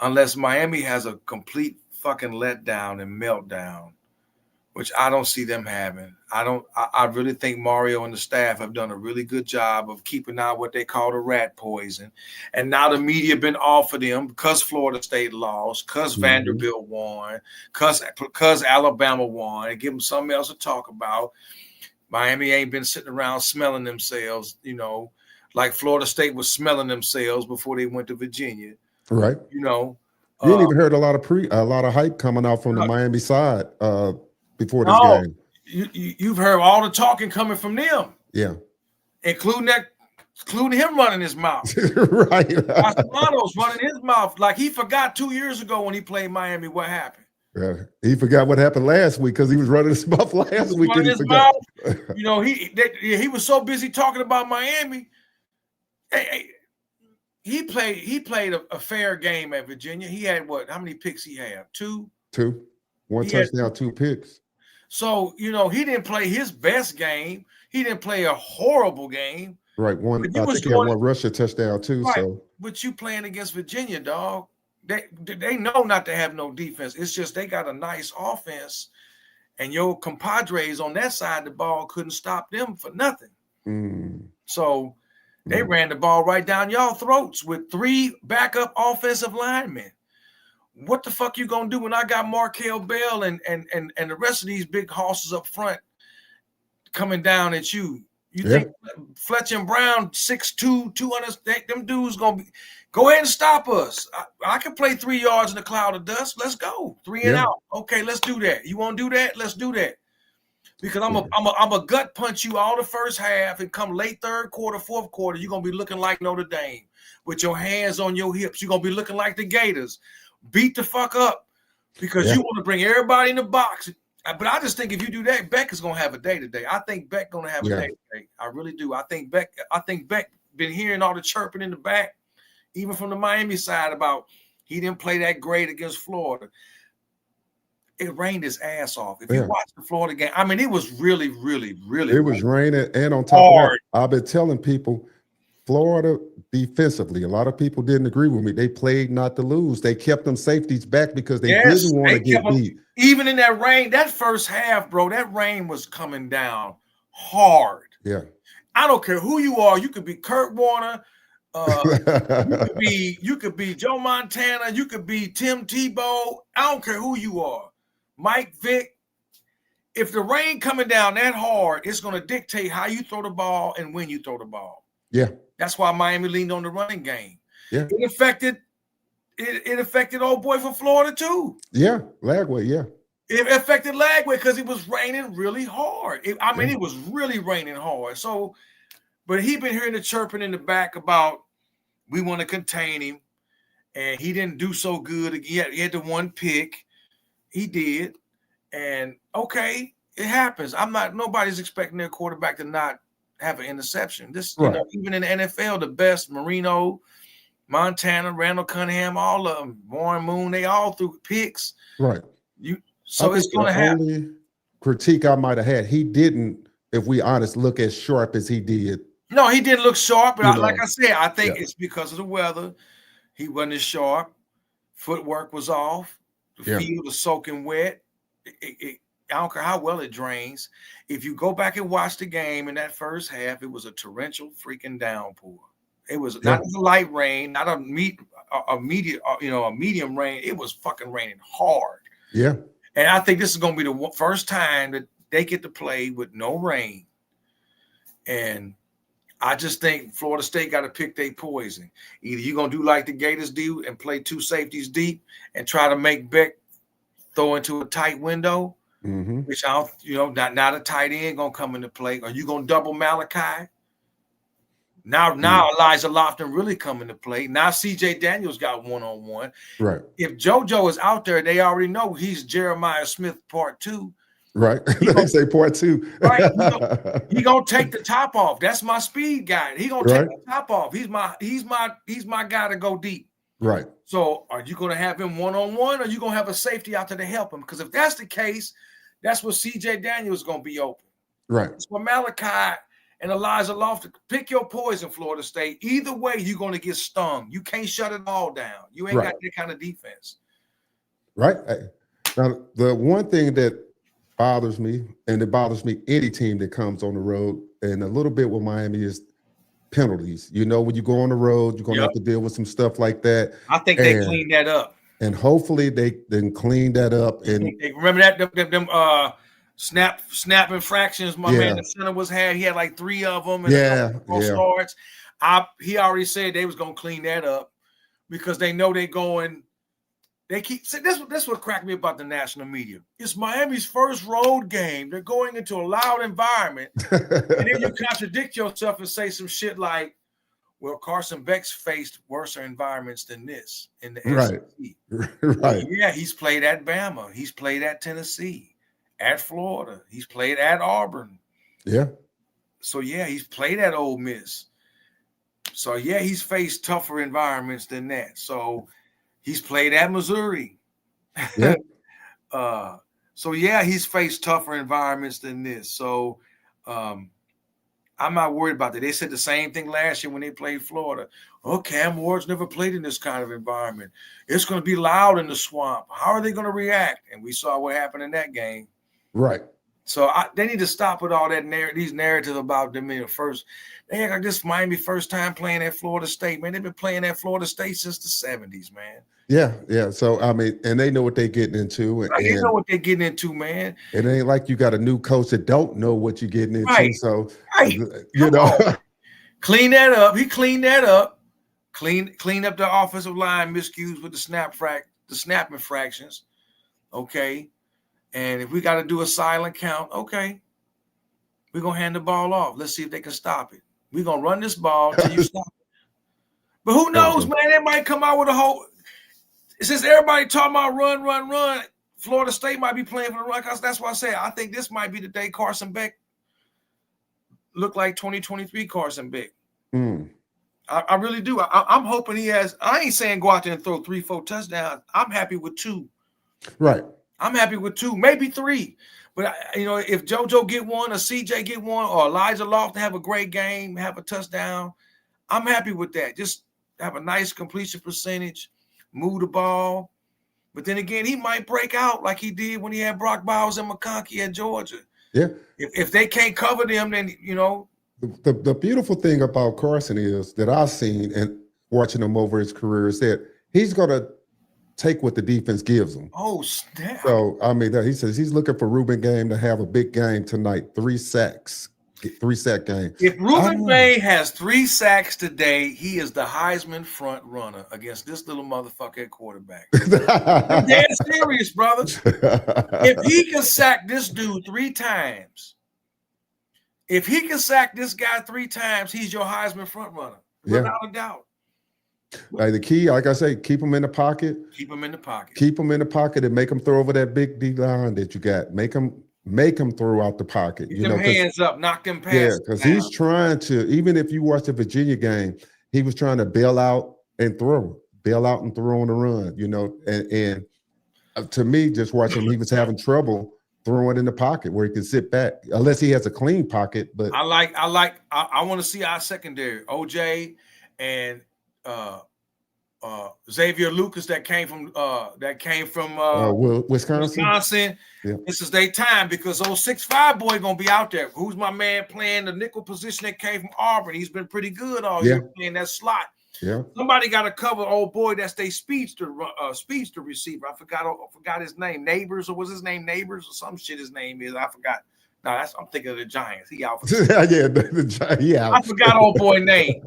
Unless Miami has a complete fucking letdown and meltdown, which I don't see them having. I really think Mario and the staff have done a really good job of keeping out what they call the rat poison. And now the media been off of them because Florida State lost, because Vanderbilt won, because Alabama won, and give them something else to talk about. Miami ain't been sitting around smelling themselves, like Florida State was smelling themselves before they went to Virginia. Right. You ain't even heard a lot of hype coming out from the Miami side before this game. You've heard all the talking coming from them. Yeah. Including him running his mouth. Right. Seminoles running his mouth. Like he forgot 2 years ago when he played Miami what happened. Yeah. He forgot what happened last week because he was running his mouth last week. And he forgot. He was so busy talking about Miami. He played a fair game at Virginia. He had how many picks he had? Two. One touchdown, 2 picks. So, he didn't play his best game. He didn't play a horrible game. Right. I think he had one rushing touchdown too. Right. So, but you playing against Virginia, dog. They know not to have no defense. It's just they got a nice offense, and your compadres on that side of the ball couldn't stop them for nothing. So they ran the ball right down y'all throats with 3 backup offensive linemen. What the fuck you gonna do when I got Markel Bell and the rest of these big horses up front coming down at you? You think Fletcher and Brown, 6'2", 200, them dudes gonna go ahead and stop us? I can play 3 yards in a cloud of dust. Let's go 3 and out. Okay, let's do that. You want to do that? Let's do that. Because I'm a gut punch you all the first half, and come late third quarter, fourth quarter, you're gonna be looking like Notre Dame with your hands on your hips. You're gonna be looking like the Gators. Beat the fuck up because you want to bring everybody in the box. But I just think if you do that, Beck is gonna have a day today. I think Beck gonna have a day today. I really do. I think Beck been hearing all the chirping in the back, even from the Miami side, about he didn't play that great against Florida. It rained his ass off. If you watch the Florida game, I mean, it was really, really, really. It was raining, and on top of that, I've been telling people, Florida defensively, a lot of people didn't agree with me. They played not to lose. They kept them safeties back because they didn't want to get beat. Even in that rain, that first half, bro, that rain was coming down hard. Yeah. I don't care who you are. You could be Kurt Warner. You could be Joe Montana. You could be Tim Tebow. I don't care who you are. Mike Vick. If the rain coming down that hard, it's going to dictate how you throw the ball and when you throw the ball. Yeah. That's why Miami leaned on the running game. Yeah. It affected old boy from Florida too. Yeah. Lagway, yeah. It affected Lagway because it was raining really hard. It was really raining hard. So, but he been hearing the chirping in the back about we want to contain him, and he didn't do so good. He had the 1 pick. He did. And okay, it happens. Nobody's expecting their quarterback to not have an interception. Even in the NFL, the best, Marino, Montana, Randall Cunningham, all of them, Warren Moon, they all threw picks. Right. So it's going to happen. The only critique I might have had, he didn't, if we honest, look as sharp as he did. No, he didn't look sharp. But like I said, I think it's because of the weather. He wasn't as sharp. Footwork was off. The field was soaking wet. I don't care how well it drains. If you go back and watch the game in that first half, it was a torrential freaking downpour. It was not a light rain, not a medium rain. It was fucking raining hard. Yeah. And I think this is going to be the first time that they get to play with no rain. And I just think Florida State got to pick their poison. Either you're going to do like the Gators do and play 2 safeties deep and try to make Beck throw into a tight window, which not a tight end going to come into play. Are you going to double Malachi? Now Elijah Lofton really come into play. Now C.J. Daniels got one-on-one. Right. If JoJo is out there, they already know he's Jeremiah Smith Part 2. Right. He They gonna, say part two. right? He gonna take the top off. That's my speed guy. He gonna take Right. the top off. He's my guy to go deep. Right. So are you gonna have him one-on-one, or are you gonna have a safety out there to help him? Because if that's the case, that's where CJ Daniels is gonna be open. Right. It's for Malachi and Elijah Lofton. Pick your poison, Florida State. Either way, you're gonna get stung. You can't shut it all down. You ain't got that kind of defense. Right. Now, the one thing that bothers me, and it bothers me any team that comes on the road, and a little bit with Miami, is penalties. You know, when you go on the road, you're going to have to deal with some stuff like that. I think they cleaned that up. And hopefully they then clean that up. And remember that them snap infractions my man the center he had like 3 of them and starts. He already said they was gonna clean that up because they know they keep this what cracked me about the national media. It's Miami's first road game. They're going into a loud environment, and then you contradict yourself and say some shit like, well, Carson Beck's faced worse environments than this in the SEC. Right. Yeah, he's played at Bama. He's played at Tennessee, at Florida. He's played at Auburn. Yeah. So, yeah, he's played at Ole Miss. So, yeah, he's faced tougher environments than that. So, he's played at Missouri. Yeah. So, yeah, he's faced tougher environments than this. So, I'm not worried about that. They said the same thing last year when they played Florida. Oh, Cam Ward's never played in this kind of environment. It's going to be loud in the swamp. How are they going to react? And we saw what happened in that game. Right. So they need to stop with all that these narratives about them in the first. They act like this Miami first time playing at Florida State, man. They've been playing at Florida State since the 70s, man. Yeah. So, I mean, and they know what they're getting into. And they know what they're getting into, man. It ain't like you got a new coach that don't know what you're getting into. Right. So, you know. Clean that up. He cleaned that up. Clean up the offensive line miscues with the snap infractions. Okay. And if we got to do a silent count, okay. We're going to hand the ball off. Let's see if they can stop it. We're going to run this ball till you stop it. But who knows, man? They might come out with a whole – since everybody talking about run, Florida State might be playing for the run. That's why I say I think this might be the day Carson Beck look like 2023 Carson Beck. I really do. I'm hoping he has – I ain't saying go out there and throw 3-4 touchdowns. I'm happy with 2. Right. I'm happy with 2, maybe 3. But, if JoJo get 1 or CJ get 1 or Elijah Lofton have a great game, have a touchdown, I'm happy with that. Just have a nice completion percentage, move the ball. But then again, he might break out like he did when he had Brock Bowers and McConkey at Georgia. Yeah. If they can't cover them, then, The beautiful thing about Carson is that I've seen and watching him over his career is that he's going to take what the defense gives him. Oh, snap. So, I mean, he says he's looking for Ruben Game to have a big game tonight, 3 sacks. 3-sack game. If Ruben May has 3 sacks today, he is the Heisman front runner against this little motherfucker at quarterback. I'm dead serious, brother. If he can sack this dude 3 times, if he can sack this guy 3 times, he's your Heisman front runner, without a doubt. Like the key, like I say, keep him in the pocket. Keep him in the pocket. Keep him in the pocket and make him throw over that big D line that you got. Make him throw out the pocket. Get them hands up, knock them passes. Yeah, because he's trying to, even if you watch the Virginia game, he was trying to bail out and throw on the run, and to me, just watching him, he was having trouble throwing in the pocket where he can sit back, unless he has a clean pocket. But I want to see our secondary, OJ and Xavier Lucas that came from Wisconsin. Yeah. This is their time because old 6'5" boy gonna be out there. Who's my man playing the nickel position that came from Auburn? He's been pretty good all year playing that slot. Yeah. Somebody got to cover old boy. That's their speedster receiver. I forgot his name. Neighbors, or was his name Neighbors or some shit? His name is, I forgot. No, I'm thinking of the Giants. He out. I forgot old boy name.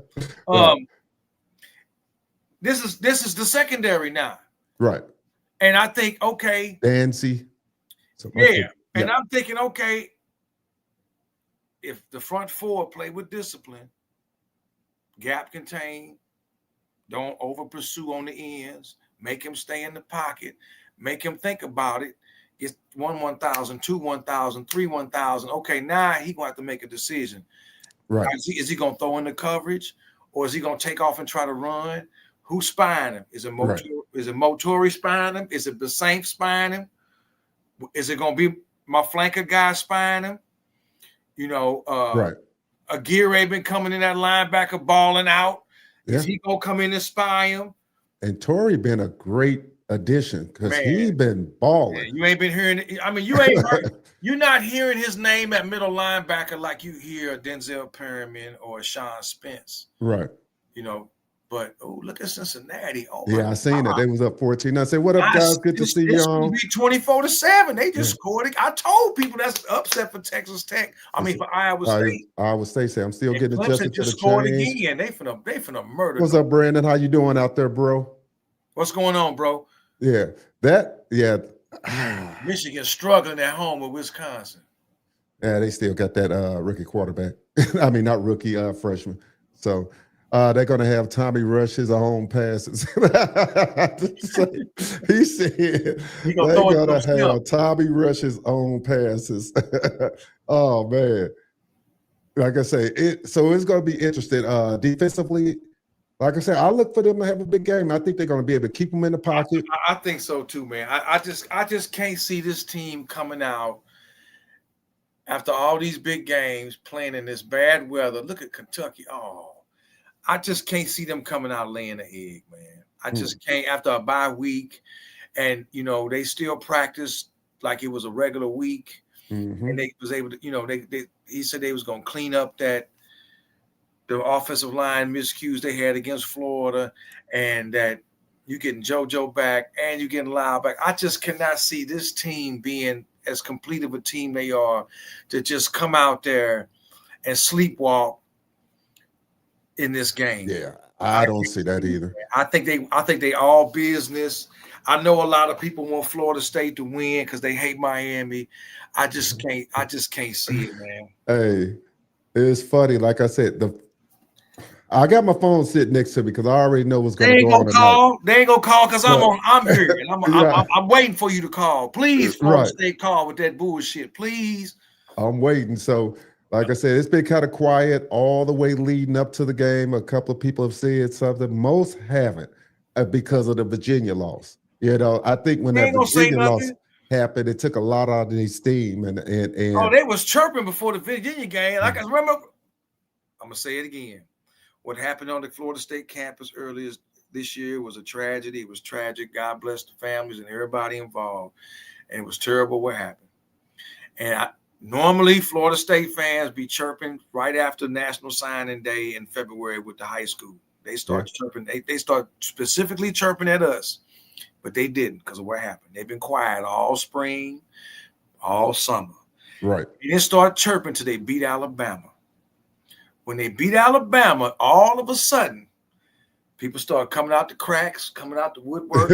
This is the secondary now. Right. And I think, okay. Dancy. And I'm thinking, okay, if the front 4 play with discipline, gap contain, don't over pursue on the ends, make him stay in the pocket, make him think about it. It's 1,000, 2 1,000, 3 1,000. Okay, now he gonna have to make a decision. Right. Is he gonna throw in the coverage, or is he gonna take off and try to run? Who's spying him? Is it Motori spying him? Is it the Saints spying him? Is it gonna be my flanker guy spying him? Right. Aguirre been coming in that linebacker balling out. Yeah. Is he gonna come in and spy him? And Torrey been a great addition because he been balling. Man, you ain't been hearing. I mean, you ain't heard, you're not hearing his name at middle linebacker like you hear Denzel Perryman or Sean Spence. Right. But look at Cincinnati. Oh yeah, I seen it. They was up 14. I said, "What up, guys? Good to see you on." It's going to be 24-7. They just scored it. I told people that's upset for Texas Tech. I mean, for Iowa State. Iowa State say I'm still getting adjusted to the scored change. again. They finna murder. What's up, Brandon? How you doing out there, bro? What's going on, bro? Yeah, Michigan struggling at home with Wisconsin. Yeah, they still got that rookie quarterback. I mean, not rookie, freshman. So they're going to have Tommy rush his own passes. He said they're going to have Tommy rush his own passes. Oh, man. Like I say, so it's going to be interesting. Defensively, like I said, I look for them to have a big game. I think they're going to be able to keep them in the pocket. I think so too, man. I just can't see this team coming out after all these big games, playing in this bad weather. Look at Kentucky. Oh, I just can't see them coming out laying an egg, man. I just can't after a bye week. And, they still practice like it was a regular week. Mm-hmm. And they was able to, he said they was going to clean up the offensive line miscues they had against Florida, and that you getting JoJo back and you getting Lyle back. I just cannot see this team being as complete of a team they are to just come out there and sleepwalk in this game. Yeah, I don't see that either. I think they all business. I know a lot of people want Florida State to win because they hate Miami. I just can't see it, man. Hey, it's funny. Like I said, I got my phone sitting next to me because I already know what's going to go on tonight. They ain't gonna call because I'm here and I'm waiting for you to call. Please, Florida State, call with that bullshit, please. I'm waiting. So, like I said, it's been kind of quiet all the way leading up to the game. A couple of people have said something. Most haven't because of the Virginia loss. I think when that Virginia loss happened, it took a lot out of their steam. And they was chirping before the Virginia game. Like I remember, I'm gonna say it again. What happened on the Florida State campus earlier this year was a tragedy. It was tragic. God bless the families and everybody involved. And it was terrible what happened. And normally Florida State fans be chirping right after National Signing Day in February with the high school. They start chirping. They start specifically chirping at us. But they didn't because of what happened. They've been quiet all spring, all summer. Right. They didn't start chirping until they beat Alabama. When they beat Alabama, all of a sudden, people start coming out the cracks, coming out the woodwork.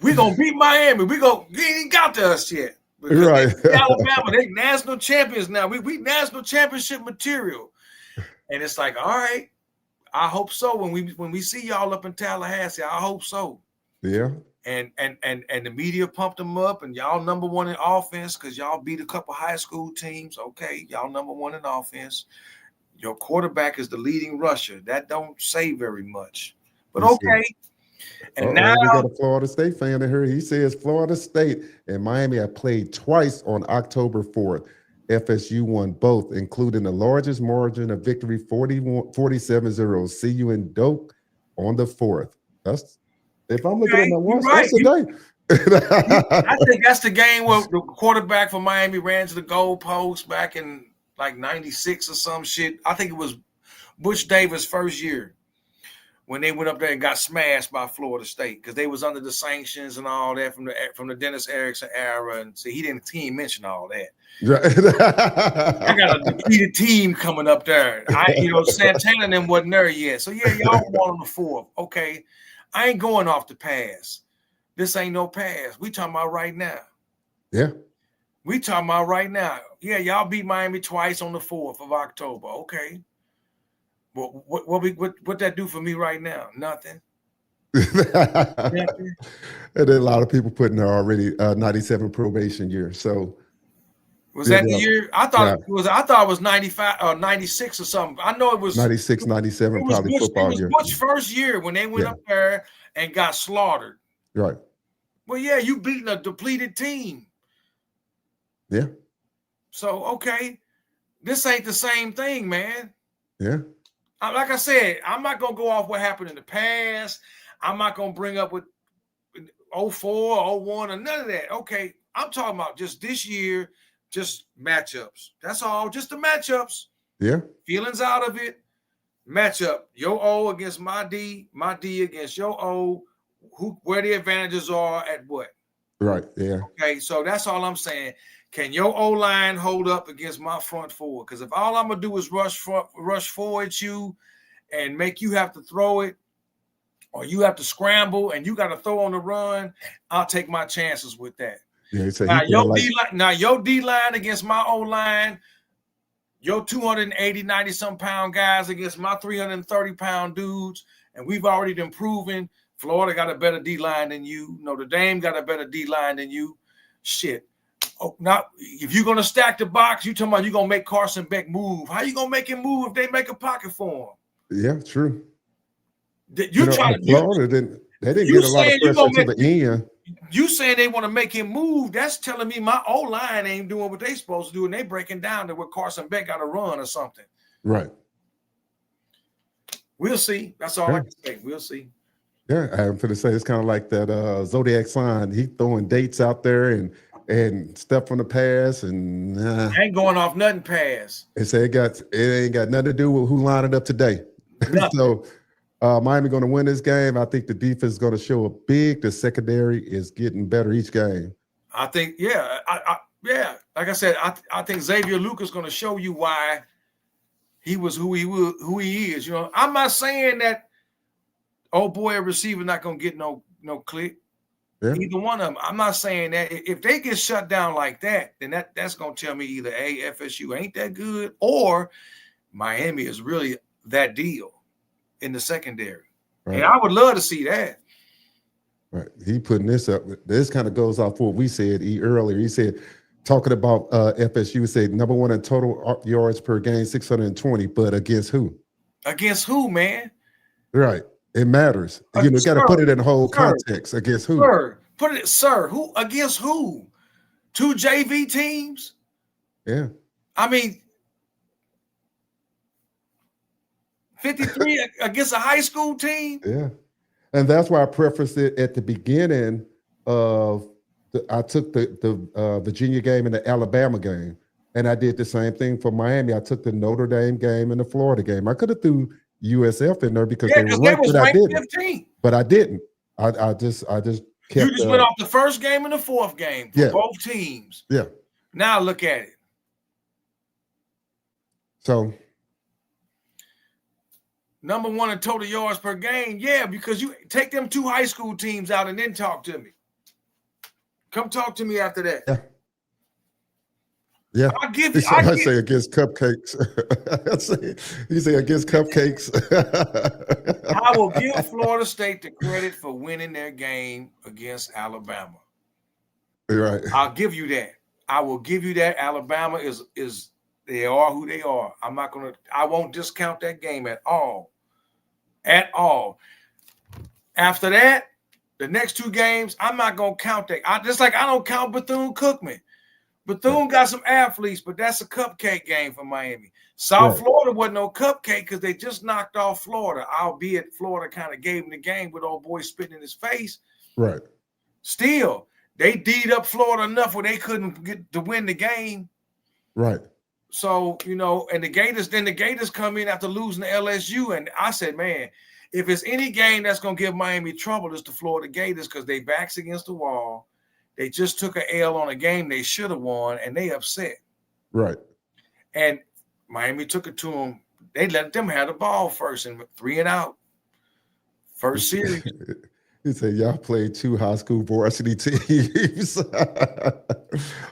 We're going to beat Miami. You ain't got to us yet. Right. Alabama, they national champions now. We national championship material. And it's like, all right, I hope so. When we see y'all up in Tallahassee, I hope so. Yeah. And the media pumped them up, and y'all number one in offense because y'all beat a couple high school teams. Okay, y'all number one in offense. Your quarterback is the leading rusher. That don't say very much, but okay. And now we got a Florida State fan in here. He says Florida State and Miami have played twice on October 4th. FSU won both, including the largest margin of victory, 47-0. See you in Doak on the 4th. That's if I'm looking at my watch, that's the day. I think that's the game where the quarterback for Miami ran to the goalpost back in like 96 or some shit. I think it was Butch Davis' first year when they went up there and got smashed by Florida State because they was under the sanctions and all that from the Dennis Erickson era. And see, he didn't mention all that. I got a defeated team coming up there. Santana and them wasn't there yet. So yeah, y'all won on the 4th. Okay. I ain't going off the pass. This ain't no pass. We talking about right now. Yeah. We talking about right now. Yeah, y'all beat Miami twice on the 4th of October. Okay. What that do for me right now? Nothing. And then a lot of people putting there already 97 probation year. So was that the year? I thought it was 95 or 96 or something. I know it was 96, 97, probably Bush, football it was year. Bush's first year when they went up there and got slaughtered. Right. Well, yeah, you beating a depleted team. Yeah. So, okay, this ain't the same thing, man. Yeah. Like I said, I'm not going to go off what happened in the past. I'm not going to bring up what 04, 01, or none of that. Okay, I'm talking about just this year, just matchups. That's all, just the matchups. Yeah. Feelings out of it. Matchup. Your O against my D against your O. Where the advantages are at what? Right. Yeah. Okay, so that's all I'm saying. Can your O-line hold up against my front four? Because if all I'm gonna do is rush forward at you and make you have to throw it, or you have to scramble and you got to throw on the run, I'll take my chances with that. Yeah. So your D-line against my O-line, your 280, 90-some pound guys against my 330-pound dudes, and we've already been proven Florida got a better D-line than you. Notre Dame got a better D-line than you. Shit. Oh, now, if you're going to stack the box, you talking about you're going to make Carson Beck move. How you going to make him move if they make a pocket for him? Yeah, true. They didn't get a lot of pressure to the end. You saying they want to make him move, that's telling me my O-line ain't doing what they supposed to do, and they breaking down to where Carson Beck got to run or something. Right. We'll see. That's all I can say. We'll see. Yeah, I'm going to say it's kind of like that Zodiac sign. He throwing dates out there and stuff from the past, and ain't going off nothing past. It ain't got nothing to do with who lined it up today. So Miami going to win this game. I think the defense is going to show up big. The secondary is getting better each game. I think, yeah. Like I said, I think Xavier Lucas is going to show you why he was who he is. You know, I'm not saying that old boy receiver not going to get no click. Yeah. Either one of them. I'm not saying that. If they get shut down like that, then that's going to tell me either FSU ain't that good or Miami is really that deal in the secondary. Right. And I would love to see that. Right. He putting this up. This kind of goes off what we said earlier. He said, talking about FSU, said number one in total yards per game, 620, but against who? Against who, man? Right. It matters. You got to put it in the whole context. Against who? Who against who? 2 JV teams? Yeah. I mean, 53 against a high school team? Yeah. And that's why I prefaced it at the beginning of I took the Virginia game and the Alabama game, and I did the same thing for Miami. I took the Notre Dame game and the Florida game. I could have threw USF in there because they were ranked, but I didn't. 15. But I didn't. I just kept. You just went off the first game and the fourth game for both teams. Yeah. Now look at it. So. Number one in total yards per game. Yeah, because you take them 2 high school teams out and then talk to me. Come talk to me after that. Yeah. Yeah, I say against cupcakes. You say against cupcakes. I will give Florida State the credit for winning their game against Alabama. Right. I'll give you that. I will give you that. Alabama is they are who they are. I won't discount that game at all. At all. After that, the next 2 games, I'm not gonna count that. Just like I don't count Bethune-Cookman. Bethune got some athletes, but that's a cupcake game for Miami. South Florida wasn't no cupcake because they just knocked off Florida, albeit Florida kind of gave them the game with old boy spitting in his face. Right. Still, they D'd up Florida enough where they couldn't get to win the game. Right. So, and the Gators come in after losing to LSU. And I said, man, if it's any game that's going to give Miami trouble, it's the Florida Gators because they backs against the wall. They just took an L on a game they should have won, and they upset. Right. And Miami took it to them. They let them have the ball first and 3 and out. First series. He said, y'all played 2 high school varsity teams.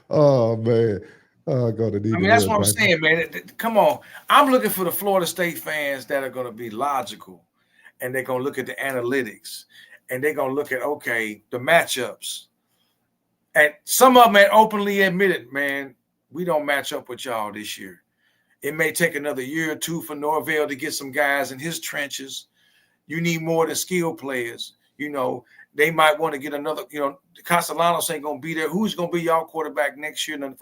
Oh, man. That's what I'm saying, man. Come on. I'm looking for the Florida State fans that are going to be logical, and they're going to look at the analytics. and they're gonna look at the matchups. And some of them had openly admitted, man, we don't match up with y'all this year. It may take another year or two for Norvell to get some guys in his trenches. You need more than skill players. They might want to get another, Castellanos ain't going to be there. Who's going to be y'all quarterback next year? And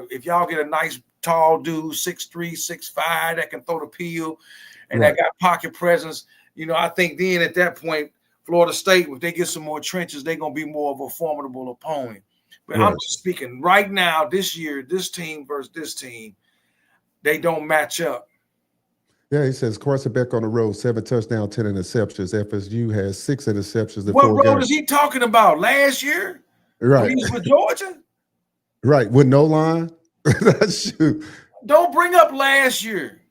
if y'all get a nice tall dude, 6'3", 6'5", that can throw the peel and that got pocket presence, I think then at that point, Florida State, if they get some more trenches, they're going to be more of a formidable opponent. But I'm just speaking right now, this year, this team versus this team, they don't match up. Yeah, he says quarterback on the road, 7 touchdowns, 10 interceptions. FSU has 6 interceptions. What road is he talking about? Last year? Right. When he was with Georgia? Right, with no line? Shoot. Don't bring up last year.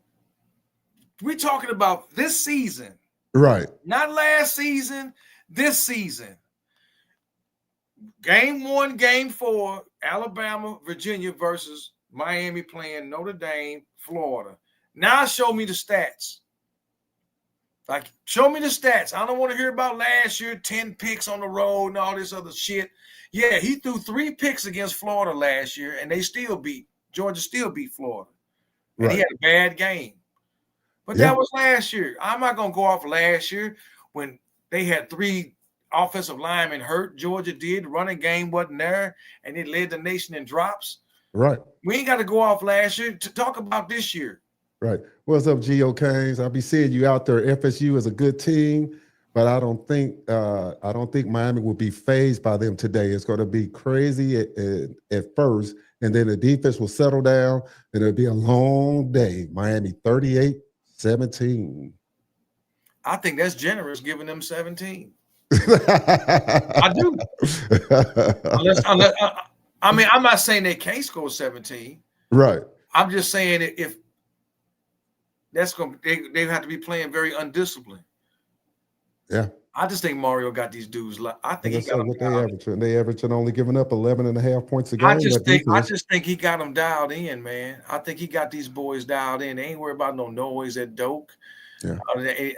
We're talking about this season. Right. Not last season, this season. Game 1, Game 4, Alabama, Virginia versus Miami playing Notre Dame, Florida. Now show me the stats. Show me the stats. I don't want to hear about last year, 10 picks on the road and all this other shit. Yeah, he threw 3 picks against Florida last year, and Georgia still beat Florida. And he had a bad game. But that was last year. I'm not going to go off last year when they had 3 offensive linemen hurt. Georgia did. The running game wasn't there, and it led the nation in drops. Right. We ain't got to go off last year to talk about this year. Right. What's up, Geo Canes? I'll be seeing you out there. FSU is a good team, but I don't think Miami will be fazed by them today. It's going to be crazy at first, and then the defense will settle down, and it'll be a long day. Miami 38-17. I think that's generous giving them 17. I do. I'm not saying they can't score 17. Right. I'm just saying if that's going to, they have to be playing very undisciplined. Yeah. I just think Mario got these dudes. I think he got them what they averaging only giving up 11.5 points a game. I just think he got them dialed in, man. I think he got these boys dialed in. They ain't worried about no noise at Doak. Yeah.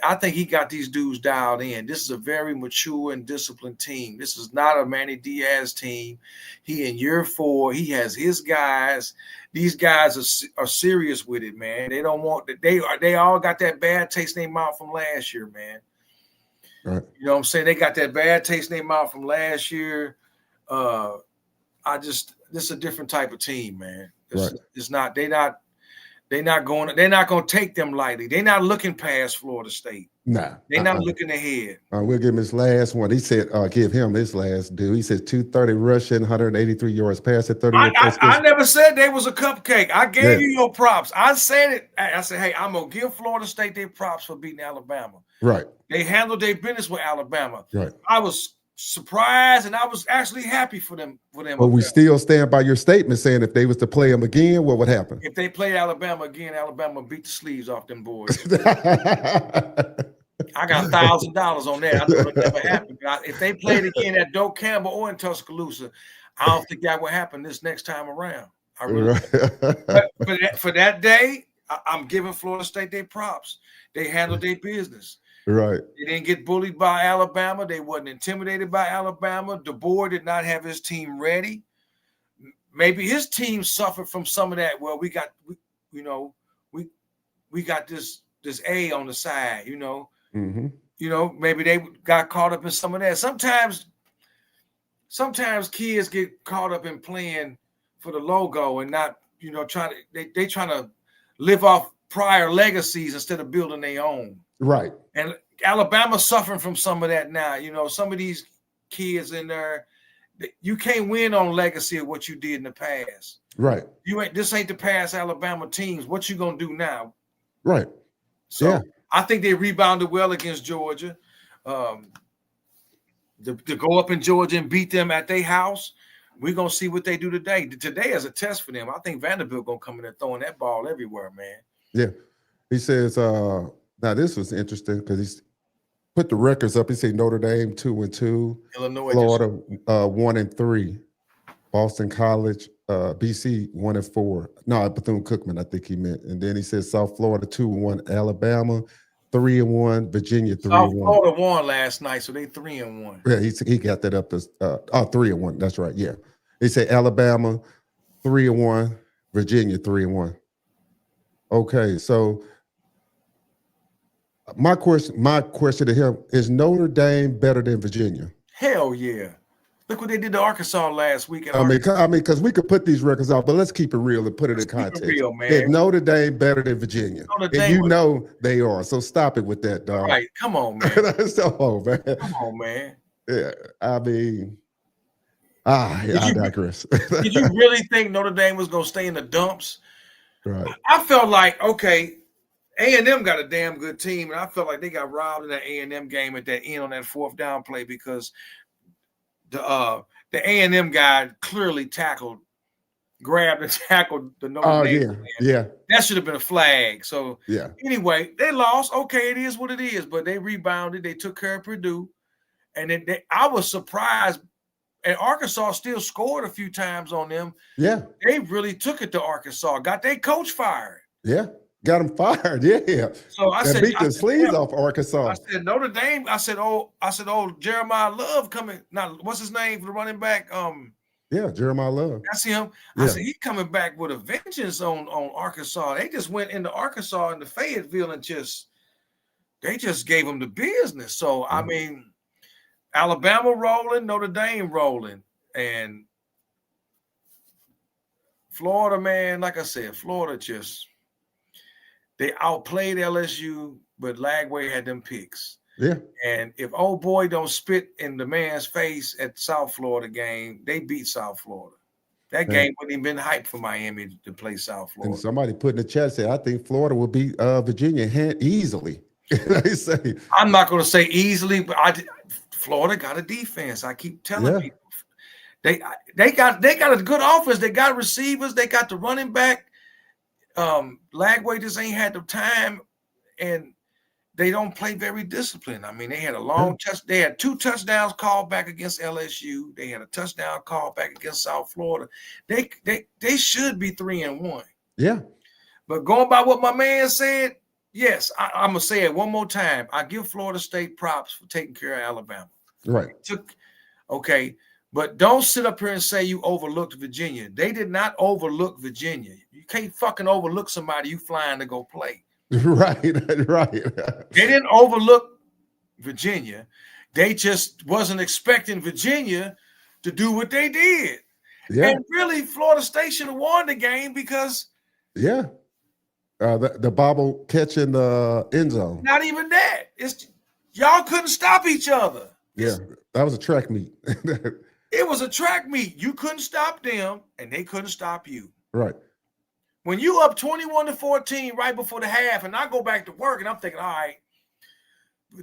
I think he got these dudes dialed in. This is a very mature and disciplined team. This is not a Manny Diaz team. He in year 4. He has his guys. These guys are serious with it, man. They don't want that. They all got that bad taste in their mouth from last year, man. Right. You know what I'm saying? They got that bad taste in their mouth from last year. This is a different type of team, man. It's not. They're not going to take them lightly. They're not looking past Florida State. Nah. They're not looking ahead. We'll give him his last one. He said, give him his last due. He said 230 rushing, 183 yards passing, 38. I never said they was a cupcake. I gave you your props. I said it. I said, hey, I'm going to give Florida State their props for beating Alabama. Right. They handled their business with Alabama. Right. I was surprised, and I was actually happy for them. But we still stand by your statement saying if they was to play them again, what would happen? If they played Alabama again, Alabama beat the sleeves off them boys. I got $1,000 on that. I know it'll never happen. If they played again at Doak Campbell or in Tuscaloosa, I don't think that would happen this next time around. I really but for that day, I'm giving Florida State their props. They handled their business. Right. They didn't get bullied by Alabama. They wasn't intimidated by Alabama. DeBoer did not have his team ready. Maybe his team suffered from some of that. Well, we got this A on the side, Mm-hmm. Maybe they got caught up in some of that. Sometimes kids get caught up in playing for the logo and not, trying to live off prior legacies instead of building their own. Right. And Alabama's suffering from some of that now. Some of these kids in there, you can't win on legacy of what you did in the past. Right. This ain't the past Alabama teams. What you gonna do now? Right. So I think they rebounded well against Georgia. To go up in Georgia and beat them at their house, we're gonna see what they do today. Today is a test for them. I think Vanderbilt gonna come in there throwing that ball everywhere, man. Yeah. He says, now this was interesting because he's put the records up. He said Notre Dame 2-2, Illinois, Florida 1-3, Boston College, BC 1-4. No, Bethune-Cookman, I think he meant. And then he said South Florida 2-1, Alabama 3-1. Virginia South 3-1. Florida won last night, so they 3-1. Yeah, he got that up to 3-1. That's right. Yeah, he said Alabama 3-1, Virginia 3-1. Okay, so my question to him is: Notre Dame better than Virginia? Hell yeah! Look what they did to Arkansas last week. Because we could put these records out, but let's keep it real and put it in context. Real, man. Is Notre Dame better than Virginia? And they are. So stop it with that, dog. Right? Come on, man. man. Come on, man. Yeah, I mean, I digress. Did you really think Notre Dame was going to stay in the dumps? Right. I felt like, okay, A&M got a damn good team, and I felt like they got robbed in that A&M game at that end on that fourth down play because the A&M guy clearly grabbed and tackled the Notre Dame man. Yeah. That should have been a flag. So yeah. Anyway, they lost. Okay, it is what it is, but they rebounded. They took care of Purdue, and then I was surprised. And Arkansas still scored a few times on them. Yeah. They really took it to Arkansas. Got their coach fired. Yeah. Got him fired. Yeah. So I said, beat the sleeves off Arkansas. I said, Notre Dame. I said, Jeremiah Love coming. Now, what's his name for the running back? Yeah, Jeremiah Love. That's him. I said, he's coming back with a vengeance on Arkansas. They just went into Arkansas and the Fayetteville and they just gave them the business. So, I mean, Alabama rolling, Notre Dame rolling, and Florida, man, like I said, Florida they outplayed LSU, but Lagway had them picks. Yeah. And if old boy don't spit in the man's face at the South Florida game, they beat South Florida. That game wouldn't even been hyped for Miami to play South Florida. And somebody put in the chat said, I think Florida will beat Virginia easily. They say, I'm not going to say easily, but Florida got a defense. I keep telling people they got a good offense. They got receivers. They got the running back. Lagway just ain't had the time, and they don't play very disciplined. I mean, they had a long They had 2 touchdowns called back against LSU. They had a touchdown called back against South Florida. They should be 3-1. Yeah. But going by what my man said, yes, I'm gonna say it one more time. I give Florida State props for taking care of Alabama. Right. Okay, but don't sit up here and say you overlooked Virginia. They did not overlook Virginia. You can't fucking overlook somebody you flying to go play. Right. They didn't overlook Virginia. They just wasn't expecting Virginia to do what they did. Yeah. And really, Florida State should have won the game because the bobble catch in the end zone. Not even that. Y'all couldn't stop each other. Yeah, that was a track meet. It was a track meet. You couldn't stop them, and they couldn't stop you. Right. When you up 21-14 right before the half, and I go back to work, and I'm thinking, all right,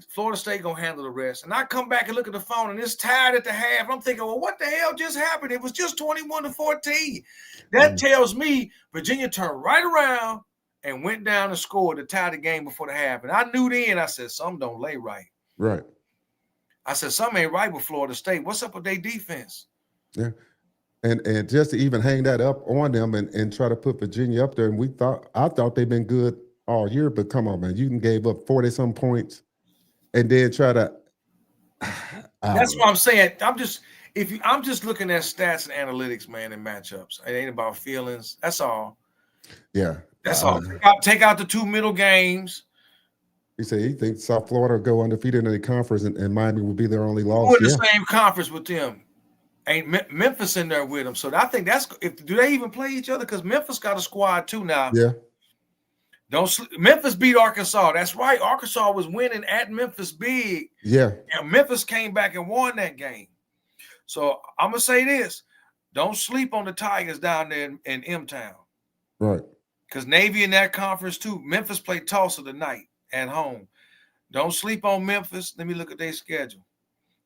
Florida State gonna handle the rest. And I come back and look at the phone, and it's tied at the half. I'm thinking, well, what the hell just happened? It was just 21-14. That tells me Virginia turned right around and went down and scored to tie the game before the half. And I knew then, I said, something don't lay right. Right. I said, something ain't right with Florida State. What's up with their defense? Yeah. And just to even hang that up on them and try to put Virginia up there, and I thought they've been good all year, but come on, man, you gave up 40-some points and then try to. That's what I'm saying. I'm just looking at stats and analytics, man, and matchups. It ain't about feelings. That's all. Yeah. That's all. Take out the 2 middle games. He said he thinks South Florida will go undefeated in the conference and Miami will be their only loss. We're in the same conference with them. Ain't Memphis in there with them. So I think do they even play each other? Because Memphis got a squad too now. Yeah. Memphis beat Arkansas. That's right. Arkansas was winning at Memphis big. Yeah. And Memphis came back and won that game. So I'm going to say this. Don't sleep on the Tigers down there in M-Town. Right. Because Navy in that conference too. Memphis played Tulsa tonight at home. Don't sleep on Memphis. Let me look at their schedule.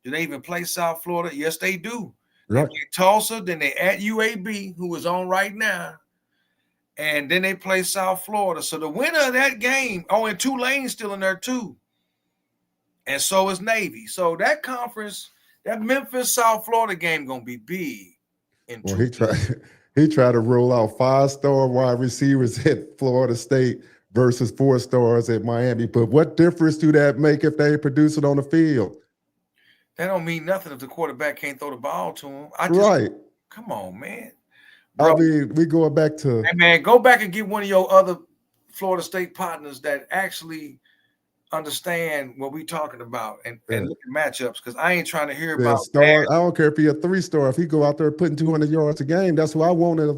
Do they even play South Florida? Yes, they do. Right. They play Tulsa, then they at UAB, who is on right now. And then they play South Florida. So the winner of that game, and Tulane's still in there too. And so is Navy. So that conference, that Memphis South Florida game gonna be big. He tried to roll out 5-star wide receivers at Florida State versus 4 stars at Miami. But what difference do that make if they produce it on the field? That don't mean nothing if the quarterback can't throw the ball to him. Right. Come on, man. I Bro, mean, we going back to. hey, man, go back and get one of your other Florida State partners that actually understand what we talking about and look at matchups, because I ain't trying to hear about Star. I don't care if he a 3-star. If he go out there putting 200 yards a game, that's who I wanted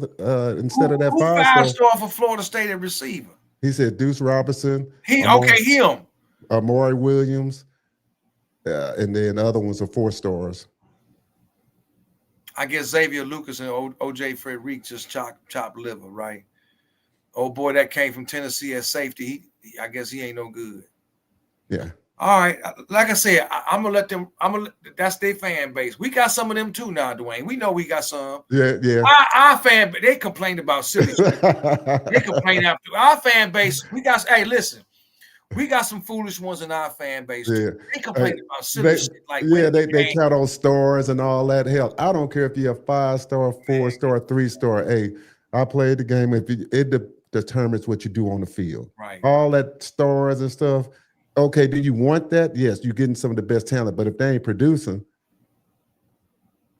instead of that 5-star. 5-star for Florida State at receiver. He said Deuce Robinson. Him. Amari Williams, and then the other ones are 4 stars. I guess Xavier Lucas and OJ Frederick just chop liver, right? Oh boy, that came from Tennessee as safety. I guess he ain't no good. Yeah. All right. Like I said, I'm gonna let them. That's their fan base. We got some of them too now, Dwayne. We know we got some. Yeah. Our fan, they complained about silly shit. They complain after our fan base. Hey, listen. We got some foolish ones in our fan base. Yeah. They complain about silly shit like they count on stars and all that. Hell, I don't care if you're a 5-star, 4-star, 3-star. Hey, I played the game. It determines what you do on the field. Right. All that stars and stuff. Okay, do you want that? Yes, you're getting some of the best talent. But if they ain't producing,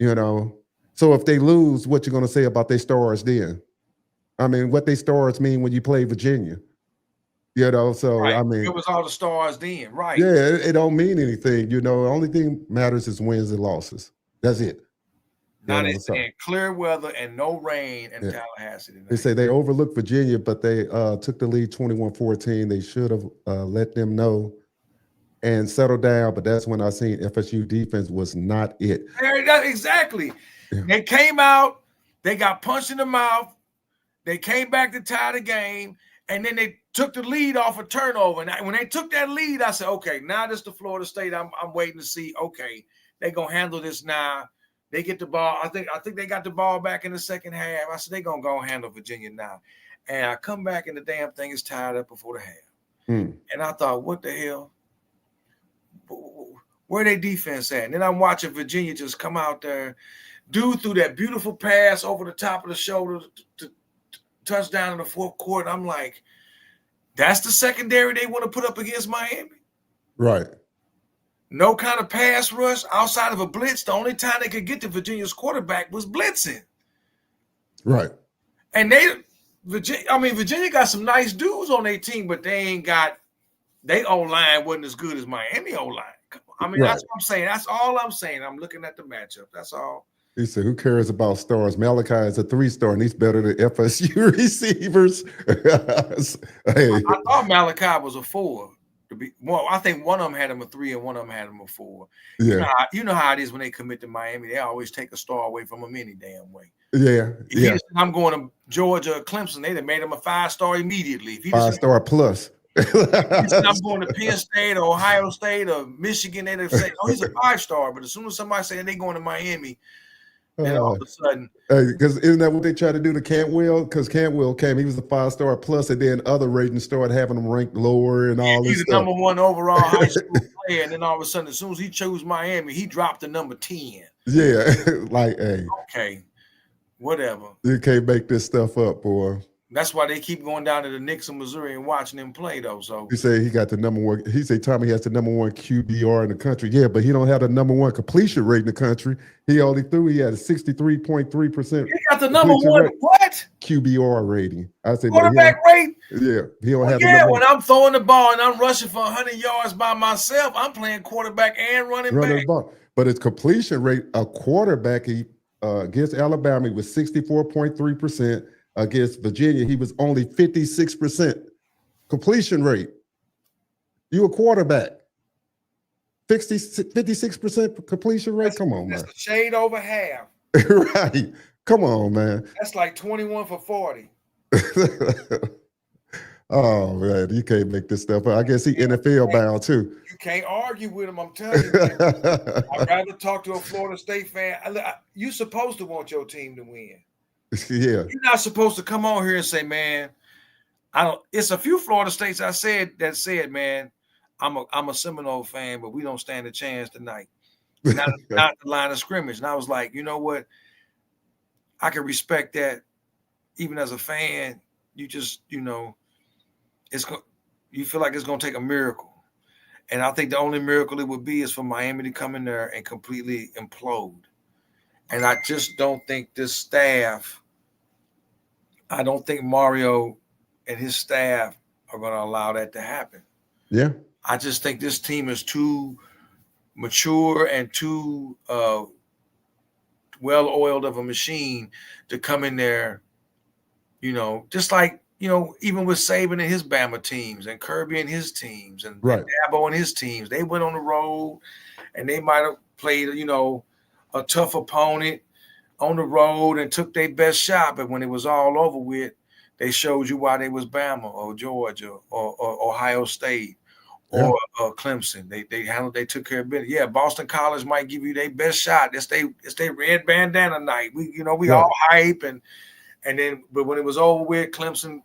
so if they lose, what you gonna say about their stars then? I mean, what they stars mean when you play Virginia. So right. I mean, it was all the stars then, right? Yeah, it don't mean anything. The only thing matters is wins and losses. That's it. Now they saying clear weather and no rain in Tallahassee tonight. They say they overlooked Virginia, but they took the lead 21-14. They should have let them know and settled down. But that's when I seen FSU defense was not it. Exactly. Yeah. They came out, they got punched in the mouth, they came back to tie the game, and then they took the lead off a turnover. And when they took that lead, I said, okay, now this is the Florida State. I'm waiting to see, okay, they're going to handle this now. They get the ball. I think they got the ball back in the second half. I said, they're going to go handle Virginia now. And I come back and the damn thing is tied up before the half. And I thought, what the hell? Where their defense at? And then I'm watching Virginia just come out there, do through that beautiful pass over the top of the shoulder to touchdown in the fourth quarter. I'm like, that's the secondary they want to put up against Miami? Right. No kind of pass rush outside of a blitz. The only time they could get to Virginia's quarterback was blitzing. Right. And Virginia got some nice dudes on their team, but they ain't got their O-line wasn't as good as Miami O-line. That's what I'm saying. That's all I'm saying. I'm looking at the matchup. That's all. He said, who cares about stars? Malachi is a 3-star, and he's better than FSU receivers. Hey. I thought Malachi was a 4. I think one of them had him a 3 and one of them had him a 4. Yeah. You know how it is when they commit to Miami. They always take a star away from them any damn way. Yeah. If he just said, I'm going to Georgia or Clemson, they'd have made him a 5-star immediately. If he 5-star plus. If he said, I'm going to Penn State or Ohio State or Michigan, they'd have said, oh, he's a 5-star. But as soon as somebody said they're going to Miami, then all of a sudden, because isn't that what they tried to do to Cantwell? Because Cantwell came, he was a 5-star plus, and then other ratings started having him ranked lower and all this stuff. He's the number 1 overall high school player, and then all of a sudden, as soon as he chose Miami, he dropped to number 10. Yeah, like, hey, okay, whatever. You can't make this stuff up, boy. That's why they keep going down to the Nixon, Missouri, and watching them play, though. So he said he got the number 1. He said Tommy has the number 1 QBR in the country. Yeah, but he don't have the number 1 completion rate in the country. He only threw. He had a 63.3%. He got the number 1 what? QBR rating. I said quarterback rate. Yeah, he don't have. Yeah, when I'm throwing the ball and I'm rushing for 100 yards by myself, I'm playing quarterback and running back. Ball. But his completion rate, a quarterback, against Alabama, he was 64.3%. Against Virginia, he was only 56% completion rate. You a quarterback. 56% completion rate? Come on, man. That's a shade over half. Right. Come on, man. That's like 21 for 40. Oh, man, you can't make this stuff up. I guess he NFL bound, too. You can't argue with him, I'm telling you. I'd rather talk to a Florida State fan. You're supposed to want your team to win. Yeah, you're not supposed to come on here and say, man, I don't. It's a few Florida States that said, man, I'm a Seminole fan, but we don't stand a chance tonight. Not the line of scrimmage. And I was like, you know what? I can respect that. Even as a fan, you just, you feel like it's going to take a miracle. And I think the only miracle it would be is for Miami to come in there and completely implode. And I just don't think this staff, I don't think Mario and his staff are going to allow that to happen. Yeah. I just think this team is too mature and too well-oiled of a machine to come in there, just like, even with Saban and his Bama teams and Kirby and his teams and Dabo and his teams, they went on the road and they might have played, a tough opponent on the road and took their best shot. But when it was all over with, they showed you why they was Bama or Georgia or Ohio State or Clemson. They took care of business. Yeah, Boston College might give you their best shot. It's their red bandana night. We all hype and then, but when it was over with, Clemson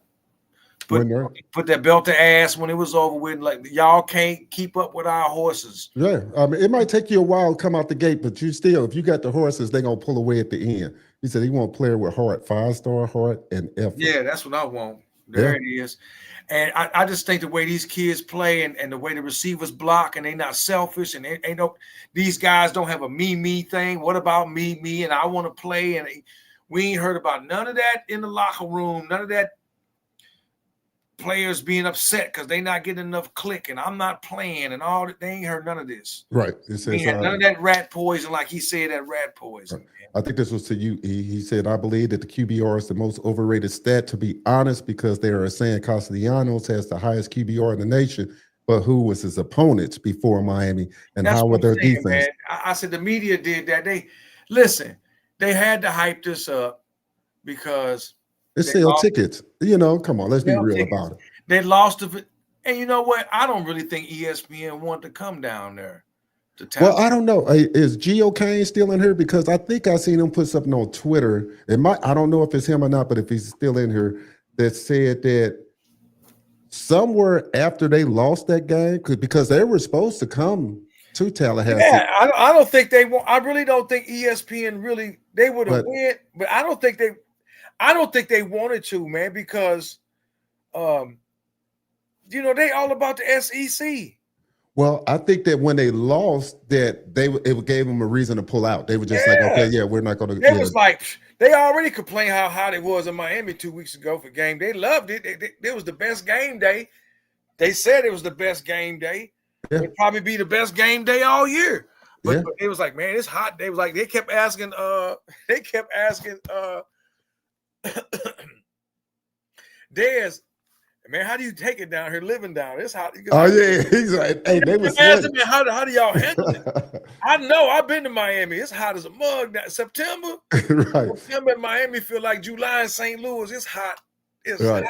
put that belt to ass when it was over with. Like, y'all can't keep up with our horses. Yeah, it might take you a while to come out the gate, but if you got the horses, they're gonna pull away at the end. He said he want a player with heart, 5-star heart, and effort. Yeah, that's what I want. There it is. And I just think the way these kids play and the way the receivers block and they not selfish and these guys don't have a me thing. What about me and I want to play? And we ain't heard about none of that in the locker room. None of that players being upset because they not getting enough click and I'm not playing and all that. They ain't heard none of this. Right. It says, none of that rat poison, like he said, that rat poison. Right. I think this was to you. He said, I believe that the QBR is the most overrated stat, to be honest, because they are saying Castellanos has the highest QBR in the nation, but who was his opponents before Miami and how were their defense? Man. I said the media did that. They had to hype this up because they sell tickets. Come on, let's be real about it. They lost it. And you know what? I don't really think ESPN wanted to come down there to town. Well, I don't know. Is Gio Kane still in here? Because I think I seen him put something on Twitter. I don't know if it's him or not, but if he's still in here, that said that somewhere after they lost that game, because they were supposed to come to Tallahassee. Yeah, I don't think they want. I really don't think ESPN really they would have went, but I don't think they wanted to, man, because they all about the SEC. Well, I think that when they lost, that it gave them a reason to pull out. They were just like, okay, yeah, we're not going to. It was like they already complained how hot it was in Miami 2 weeks ago for game. They loved it. It was the best game day. They said it was the best game day. Yeah. It'd probably be the best game day all year. But it was like, man, it's hot. They was like, they kept asking Dez, man, how do you take it down here living down here? It's hot. He's like, hey, they was asking me, how do y'all handle it? I know, I've been to Miami. It's hot as a mug now. September. Right. September in Miami feel like July in St. Louis. It's hot. It's hot.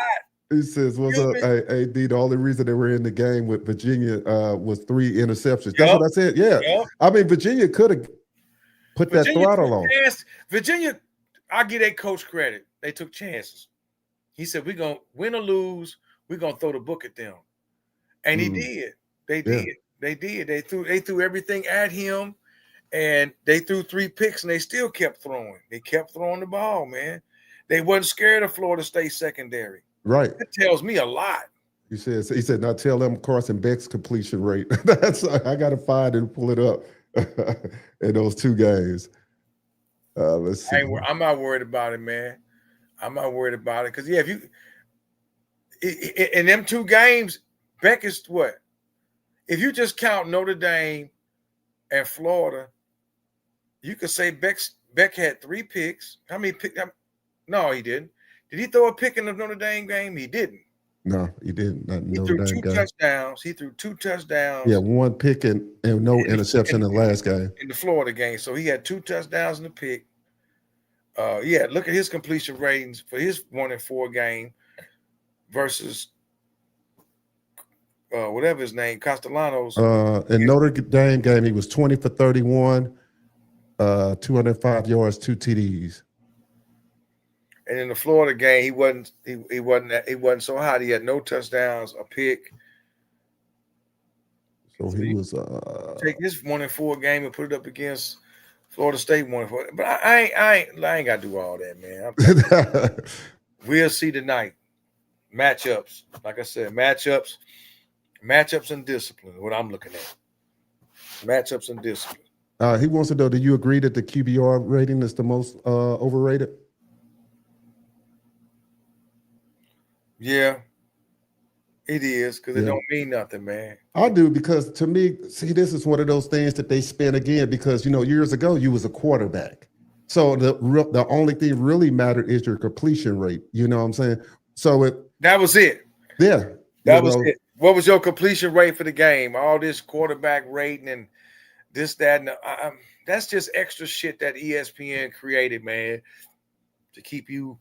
He says, what's up? Hey, D, the only reason they were in the game with Virginia was 3 interceptions. That's what I said. Yeah. Yep. I mean, Virginia could have put that throttle on. Virginia, I give their coach credit. They took chances. He said, we're going to win or lose. We're going to throw the book at them. And he did. They did. They did. They threw everything at him, and they threw 3 picks, and they still kept throwing. They kept throwing the ball, man. They wasn't scared of Florida State secondary. Right. That tells me a lot. He said, now tell them Carson Beck's completion rate. I got to find and pull it up in those 2 games. Let's see. I'm not worried about it, man. I'm not worried about it. Because, if you – in them 2 games, Beck is what? If you just count Notre Dame and Florida, you could say Beck had 3 picks. How many picks? No, he didn't. Did he throw a pick in the Notre Dame game? He didn't. No, he didn't. He threw 2 touchdowns. He threw 2 touchdowns. Yeah, 1 pick and no interception in the last game. In the Florida game. So he had 2 touchdowns and a pick. Look at his completion ratings for his 1-4 game versus whatever his name, Castellanos. In Notre Dame game, he was 20 for 31, 205 yards, 2 TDs. And in the Florida game, he wasn't so hot. He had no touchdowns, a pick. So he was take this 1-4 game and put it up against Florida State 1-4. But I ain't gotta do all that, man. We'll see tonight. Matchups, like I said, matchups and discipline. What I'm looking at, matchups and discipline. He wants to know, do you agree that the QBR rating is the most overrated? Yeah, it is, because it Yeah. don't mean nothing, man. I do, because to me, see, this is one of those things that they spin again, because years ago you was a quarterback, so the only thing really mattered is your completion rate. You know what I'm saying? So that was it. Yeah, that was it. What was your completion rate for the game? All this quarterback rating and this, that, and that's just extra shit that ESPN created, man, to keep you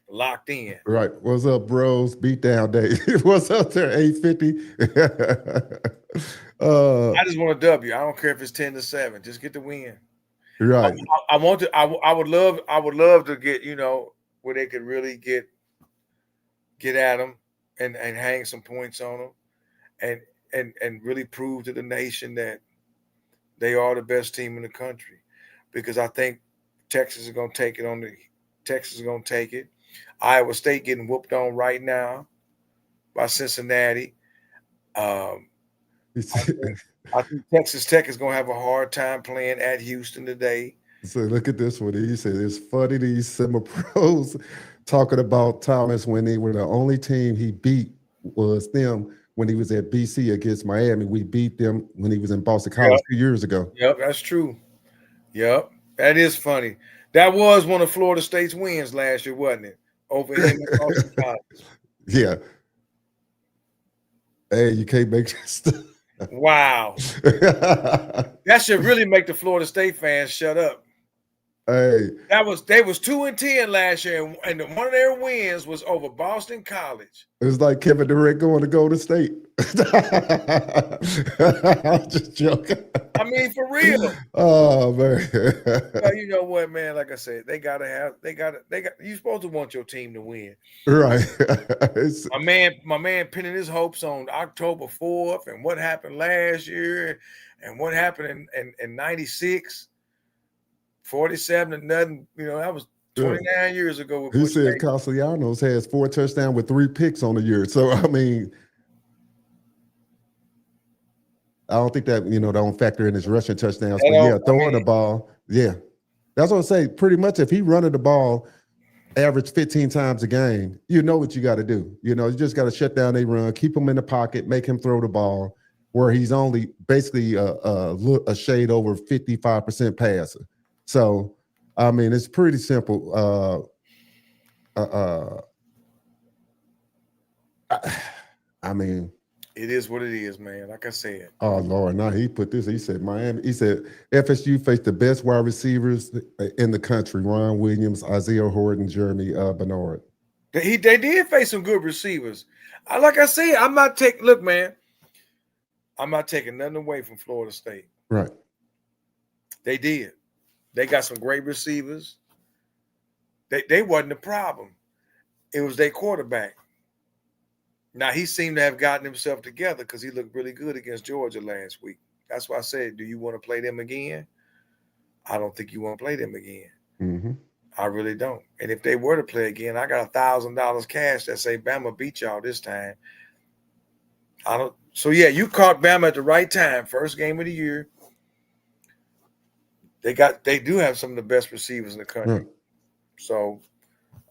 locked in. Right. What's up, bros? Beat down day. What's up there? 850. I just want a W. I don't care if it's 10-7. Just get the win. Right. I want to. I would love to get, where they could really get at them and hang some points on them and really prove to the nation that they are the best team in the country, because I think Texas is going to take it Texas is going to take it. Iowa State getting whooped on right now by Cincinnati. I think Texas Tech is going to have a hard time playing at Houston today. So look at this one. He said it's funny these semi-pros talking about Thomas when they were the only team he beat was them when he was at BC against Miami. We beat them when he was in Boston College 2 years ago. Yep, that's true. Yep, that is funny. That was one of Florida State's wins last year, wasn't it? Over him in Boston College. Yeah. Hey, you can't make stuff. Wow. That should really make the Florida State fans shut up. Hey, they was 2-10 last year, and one of their wins was over Boston College. It was like Kevin Durant going to Golden State. I'm just joking. I mean, for real. Oh man. Well, you know what, man? Like I said, you're supposed to want your team to win. Right. My man pinning his hopes on October 4th and what happened last year and what happened in 96. 47-0. That was 29 years ago. He said Castellanos has 4 touchdowns with 3 picks on the year. So I mean, I don't think that don't factor in his rushing touchdowns. But throwing the ball, that's what I'm saying. Pretty much, if he running the ball, average 15 times a game, you know what you got to do. You just got to shut down a run, keep him in the pocket, make him throw the ball, where he's only basically a shade over 55% passer. So, I mean, it's pretty simple. I mean, it is what it is, man. Like I said. Oh Lord, now he put this. He said Miami. He said FSU faced the best wide receivers in the country: Ron Williams, Isaiah Horton, Jeremy Bernard. They did face some good receivers. Like I said, I'm not taking nothing away from Florida State. Right. They did. They got some great receivers. They wasn't the problem. It was their quarterback. Now, he seemed to have gotten himself together because he looked really good against Georgia last week. That's why I said, do you want to play them again? I don't think you want to play them again. Mm-hmm. I really don't. And if they were to play again, I got $1,000 cash that say Bama beat y'all this time. So, you caught Bama at the right time. First game of the year. They do have some of the best receivers in the country. Right. So,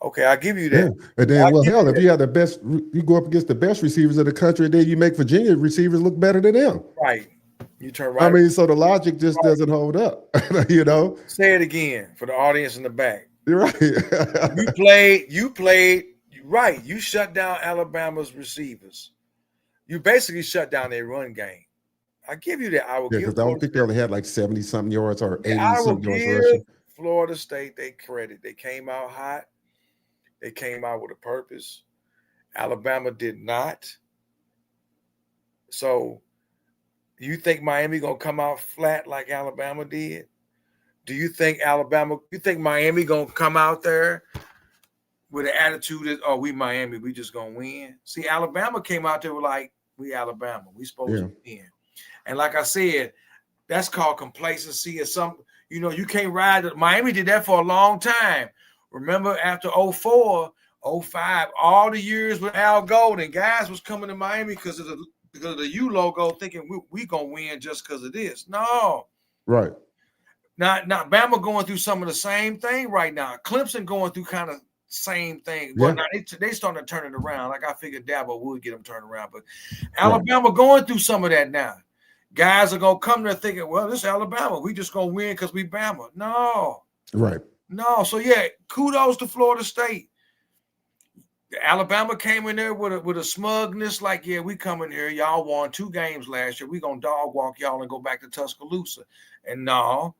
okay, I'll give you that. Yeah. And then, if you have the best, you go up against the best receivers in the country, and then you make Virginia receivers look better than them. Right. You turn right. I mean, so the logic just doesn't hold up. Say it again for the audience in the back. You're right. You played right. You shut down Alabama's receivers. You basically shut down their run game. I give you that. I will give. Because I don't think they only had like 70-something yards or 80-something yards rushing. Florida State, they credit. They came out hot. They came out with a purpose. Alabama did not. So, you think Miami gonna come out flat like Alabama did? Do you think Miami gonna come out there with an attitude that, we Miami, we just gonna win? See, Alabama came out there with like, we Alabama, we supposed to win. And like I said, that's called complacency or something. You can't ride it. Miami did that for a long time. Remember after 2004 05, all the years with Al Golden, guys was coming to Miami because of the U logo, thinking we gonna win just because of this. No, Right. Now Bama going through some of the same thing right now. Clemson going through kind of same thing. Well, now they starting to turn it around. Like I figured Dabo would get them turned around, but Alabama going through some of that now. Guys are gonna come there thinking, well, this is Alabama. We just gonna win because we Bama. No, Right. no. So yeah, kudos to Florida State. Alabama came in there with a smugness, like, yeah, we come in here. Y'all won 2 games last year. We gonna dog walk y'all and go back to Tuscaloosa. And no,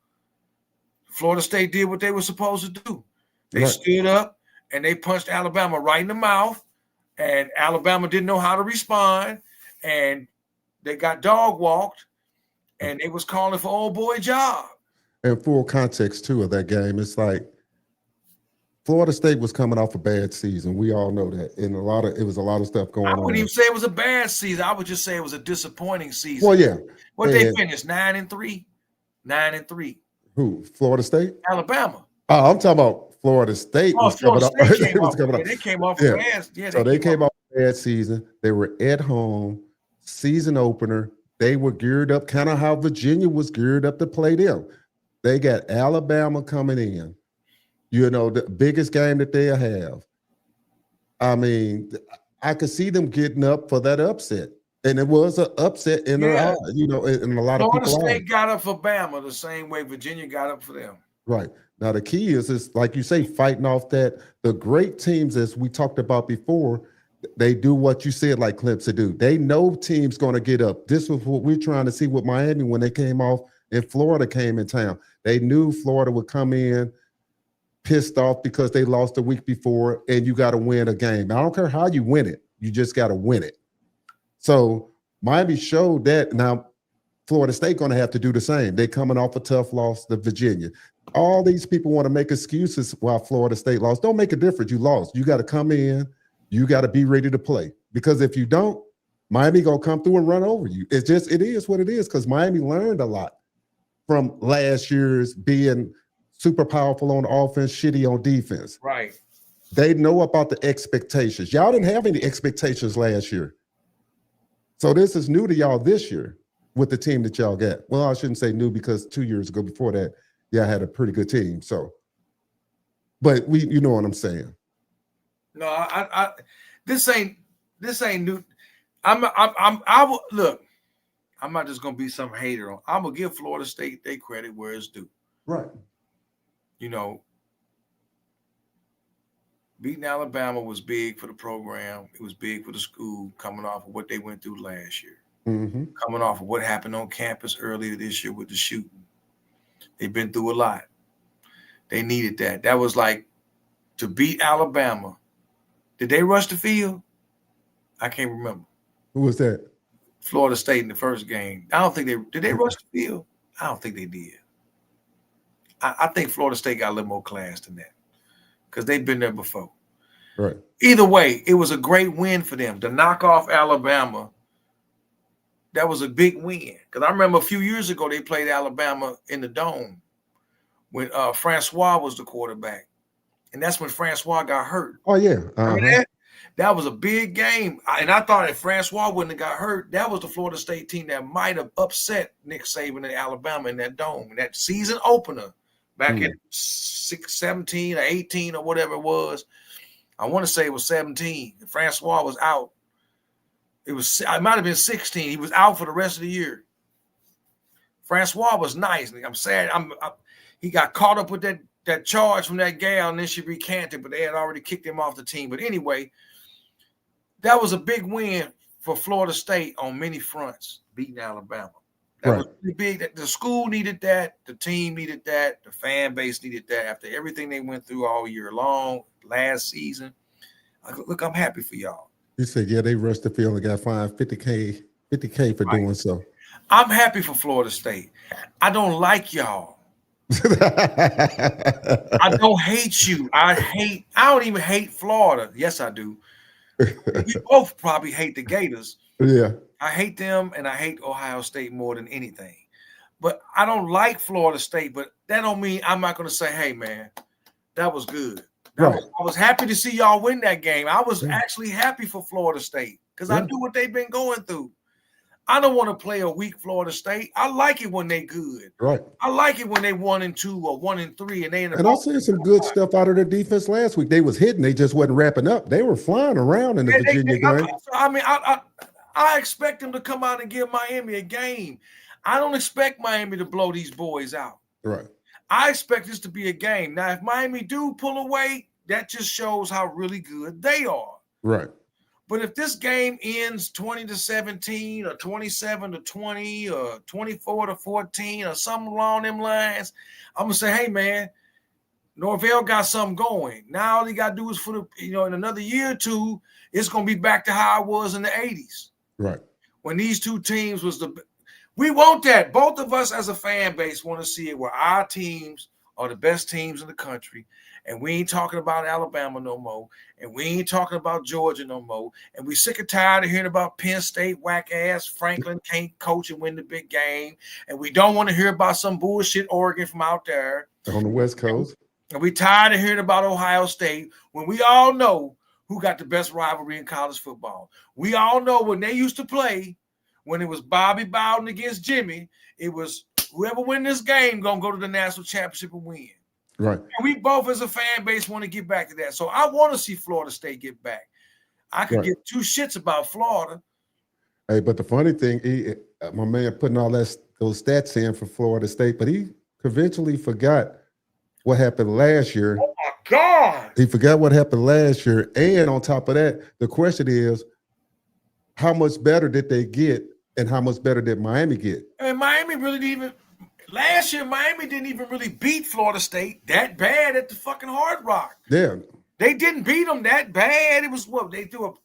Florida State did what they were supposed to do. They stood up and they punched Alabama right in the mouth, and Alabama didn't know how to respond, and they got dog walked, and they was calling for old boy job. And full context too of that game, it's like Florida State was coming off a bad season. We all know that, and it was a lot of stuff going on. I wouldn't even say it was a bad season. I would just say it was a disappointing season. Well, yeah. What they finished 9-3, 9-3. Who? Florida State? Alabama. Oh, I'm talking about Florida State. Oh, Florida State came off. They came off a bad. Yeah, so they came off a bad season. They were at home, season opener. They were geared up, kind of how Virginia was geared up to play them. They got Alabama coming in. You know, the biggest game that they'll have. I mean, I could see them getting up for that upset. And it was an upset in their eyes, you know, and a lot of people. Florida State got up for Bama the same way Virginia got up for them. Right. Now, the key is like you say, fighting off that. The great teams, as we talked about before, they do what you said, like Clemson do. They know teams going to get up. This was what we're trying to see with Miami when they came off and Florida came in town. They knew Florida would come in pissed off because they lost the week before, and you got to win a game. I don't care how you win it. You just got to win it. So Miami showed that. Now, Florida State going to have to do the same. They coming off a tough loss to Virginia. All these people want to make excuses while Florida State lost. Don't make a difference. You lost. You got to come in. You got to be ready to play. Because if you don't, Miami going to come through and run over you. It is what it is, because Miami learned a lot from last year's being super powerful on offense, shitty on defense. Right. They know about the expectations. Y'all didn't have any expectations last year. So this is new to y'all this year with the team that y'all got. Well, I shouldn't say new, because 2 years ago before that, y'all had a pretty good team. So, but you know what I'm saying. No, I this ain't new. Look, I'm not just gonna be some hater on. I'm gonna give Florida State their credit where it's due. Right. You know, beating Alabama was big for the program. It was big for the school, coming off of what they went through last year. Mm-hmm. Coming off of what happened on campus earlier this year with the shooting. They've been through a lot. They needed that. That was like, to beat Alabama. Did they rush the field? I can't remember. Who was that? Florida State in the first game. I don't think did they rush the field? I don't think they did. I think Florida State got a little more class than that, because they've been there before. Right. Either way, it was a great win for them to knock off Alabama. That was a big win, because I remember a few years ago they played Alabama in the Dome when Francois was the quarterback, and that's when Francois got hurt. Oh yeah, Remember that? That was a big game, and I thought if Francois wouldn't have got hurt, that was the Florida State team that might have upset Nick Saban and Alabama in that Dome, that season opener back in 17 or 18 or whatever it was. I want to say it was 17. Francois was out. It might have been 16. He was out for the rest of the year. Francois was nice. I'm sad. He got caught up with that charge from that gal, and then she recanted, but they had already kicked him off the team. But anyway, that was a big win for Florida State on many fronts, beating Alabama. That was pretty big. The school needed that. The team needed that. The fan base needed that after everything they went through all year long, last season. Look, I'm happy for y'all. You said, yeah, they rushed the field and got fined $50K for doing so. I'm happy for Florida State. I don't like y'all. I don't hate you. I don't even hate Florida. Yes, I do. We both probably hate the Gators. Yeah. I hate them, and I hate Ohio State more than anything. But I don't like Florida State, but that don't mean I'm not going to say, hey, man, that was good. Right. I was happy to see y'all win that game. I was actually happy for Florida State because I knew what they've been going through. I don't want to play a weak Florida State. I like it when they good. Right. I like it when they 1-2 or 1-3 and they in the. And I seen some good stuff out of their defense last week. They was hitting, they just wasn't wrapping up. They were flying around in the Virginia game. I expect them to come out and give Miami a game. I don't expect Miami to blow these boys out. Right. I expect this to be a game. Now, if Miami do pull away, that just shows how really good they are. Right. But if this game ends 20-17 or 27-20 or 24-14 or something along them lines, I'm gonna say, hey man, Norvell got something going. Now all he got to do is in another year or two, it's gonna be back to how it was in the 80s. Right. When these two teams we want that. Both of us as a fan base want to see it where our teams are the best teams in the country. And we ain't talking about Alabama no more. And we ain't talking about Georgia no more. And we sick and tired of hearing about Penn State whack-ass Franklin can't coach and win the big game. And we don't want to hear about some bullshit Oregon from out there. On the West Coast. And we tired of hearing about Ohio State when we all know who got the best rivalry in college football. We all know when they used to play, when it was Bobby Bowden against Jimmy, it was whoever win this game going to go to the national championship and win. Right. And we both as a fan base want to get back to that. So I want to see Florida State get back. I could give two shits about Florida. Hey, but the funny thing, my man putting all those stats in for Florida State, but he eventually forgot what happened last year. Oh, my God. He forgot what happened last year. And on top of that, the question is, how much better did they get and how much better did Miami get? And Miami really didn't even – last year, Miami didn't even really beat Florida State that bad at the fucking Hard Rock. Yeah. They didn't beat them that bad. It was what they threw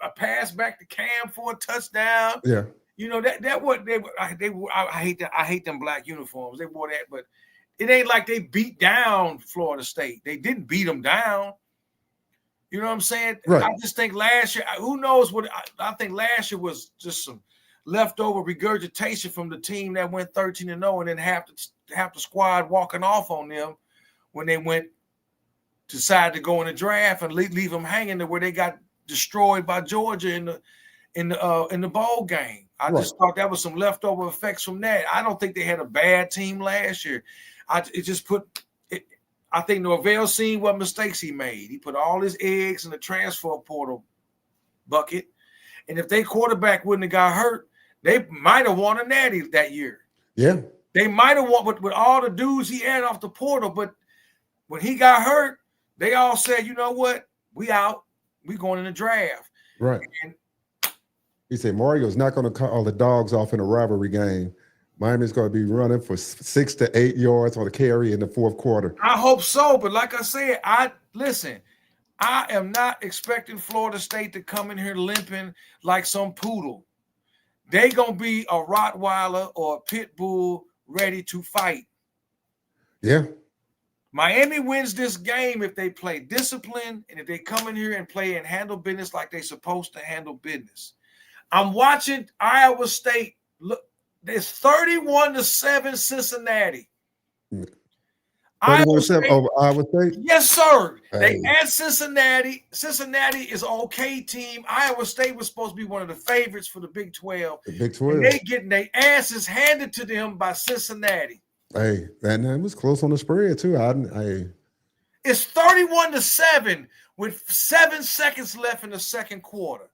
a pass back to Cam for a touchdown. Yeah. You know that what they I hate them black uniforms. They wore that, but it ain't like they beat down Florida State. They didn't beat them down. You know what I'm saying? Right. I just think last year, who knows what I think last year was just some leftover regurgitation from the team that went 13-0 and then half the squad walking off on them when they decided to go in the draft and leave them hanging to where they got destroyed by Georgia in the bowl game. I just thought that was some leftover effects from that. I don't think they had a bad team last year. I think Norvell seen what mistakes he made. He put all his eggs in the transfer portal bucket. And if their quarterback wouldn't have got hurt, they might have won a natty that year. Yeah. They might have won with all the dudes he had off the portal. But when he got hurt, they all said, you know what? We out. We going in the draft. Right. And he said Mario's not going to call the dogs off in a rivalry game. Miami's going to be running for 6 to 8 yards on the carry in the fourth quarter. I hope so, but like I said, I am not expecting Florida State to come in here limping like some poodle. They going to be a Rottweiler or a pit bull ready to fight. Yeah. Miami wins this game if they play discipline and if they come in here and play and handle business like they're supposed to handle business. I'm watching Iowa State. Look, there's 31-7 Cincinnati. 31-7 over Iowa State? Yes, sir. Hey. They add Cincinnati. Cincinnati is an okay team. Iowa State was supposed to be one of the favorites for the Big 12. The Big 12. And they getting their asses handed to them by Cincinnati. Hey, that was close on the spread, too. It's 31-7 with 7 seconds left in the second quarter.